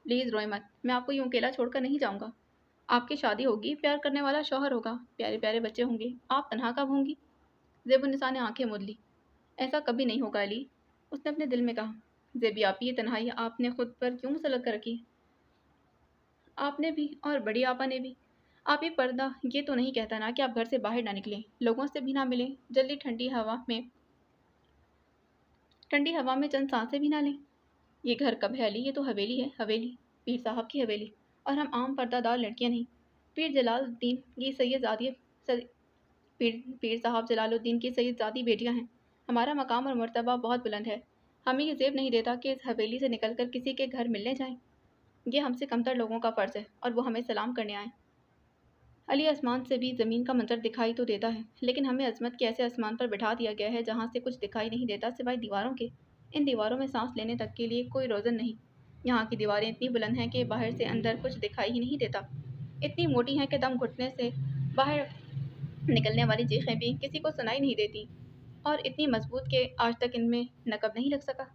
प्लीज़ रोए मत, मैं आपको यूं अकेला छोड़कर नहीं जाऊंगा। आपकी शादी होगी, प्यार करने वाला शौहर होगा, प्यारे प्यारे बच्चे होंगे, आप तनहा कब होंगी? ज़ेबुन्निसा ने आंखें मूंद ली। ऐसा कभी नहीं होगा अली, उसने अपने दिल में कहा। ज़ेबी आपी, ये तन्हाई आपने खुद पर क्यों मुसल्लत कर रखी? आपने भी और बड़ी आपा ने भी। आप ही पर्दा ये तो नहीं कहता ना कि आप घर से बाहर ना निकलें, लोगों से भी ना मिलें, जल्दी ठंडी हवा में चंद सांसें भी ना लें। ये घर कब है अली? ये तो हवेली है, हवेली, पीर साहब की हवेली। और हम आम पर्दादार लड़कियां नहीं। पीर जलालुद्दीन की सैयदजादी पीर साहब जलालुद्दीन की सैयदजादी बेटियां हैं। हमारा मकाम और मर्तबा बहुत बुलंद है। हमें ये ज़ेब नहीं देता कि इस हवेली से निकलकर किसी के घर मिलने जाएं। ये हमसे कमतर लोगों का फ़र्ज़ है और वो हमें सलाम करने आए। अली, आसमान से भी ज़मीन का मंजर दिखाई तो देता है, लेकिन हमें अज़मत के ऐसे आसमान पर बिठा दिया गया है जहाँ से कुछ दिखाई नहीं देता सिवाय दीवारों के। इन दीवारों में सांस लेने तक के लिए कोई रोज़न नहीं। यहाँ की दीवारें इतनी बुलंद हैं कि बाहर से अंदर कुछ दिखाई ही नहीं देता। इतनी मोटी हैं कि दम घुटने से बाहर निकलने वाली चीखें भी किसी को सुनाई नहीं देती, और इतनी मजबूत कि आज तक इनमें नकब नहीं लग सका।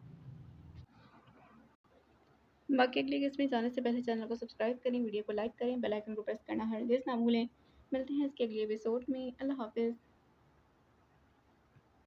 बाकी अगली किस्त में जाने से पहले चैनल को सब्सक्राइब करें, वीडियो को लाइक करें, बेल आइकन को प्रेस करना हरगिज़ ना भूलें। मिलते हैं इसके अगले एपिसोड में। अल्लाह हाफ़िज़।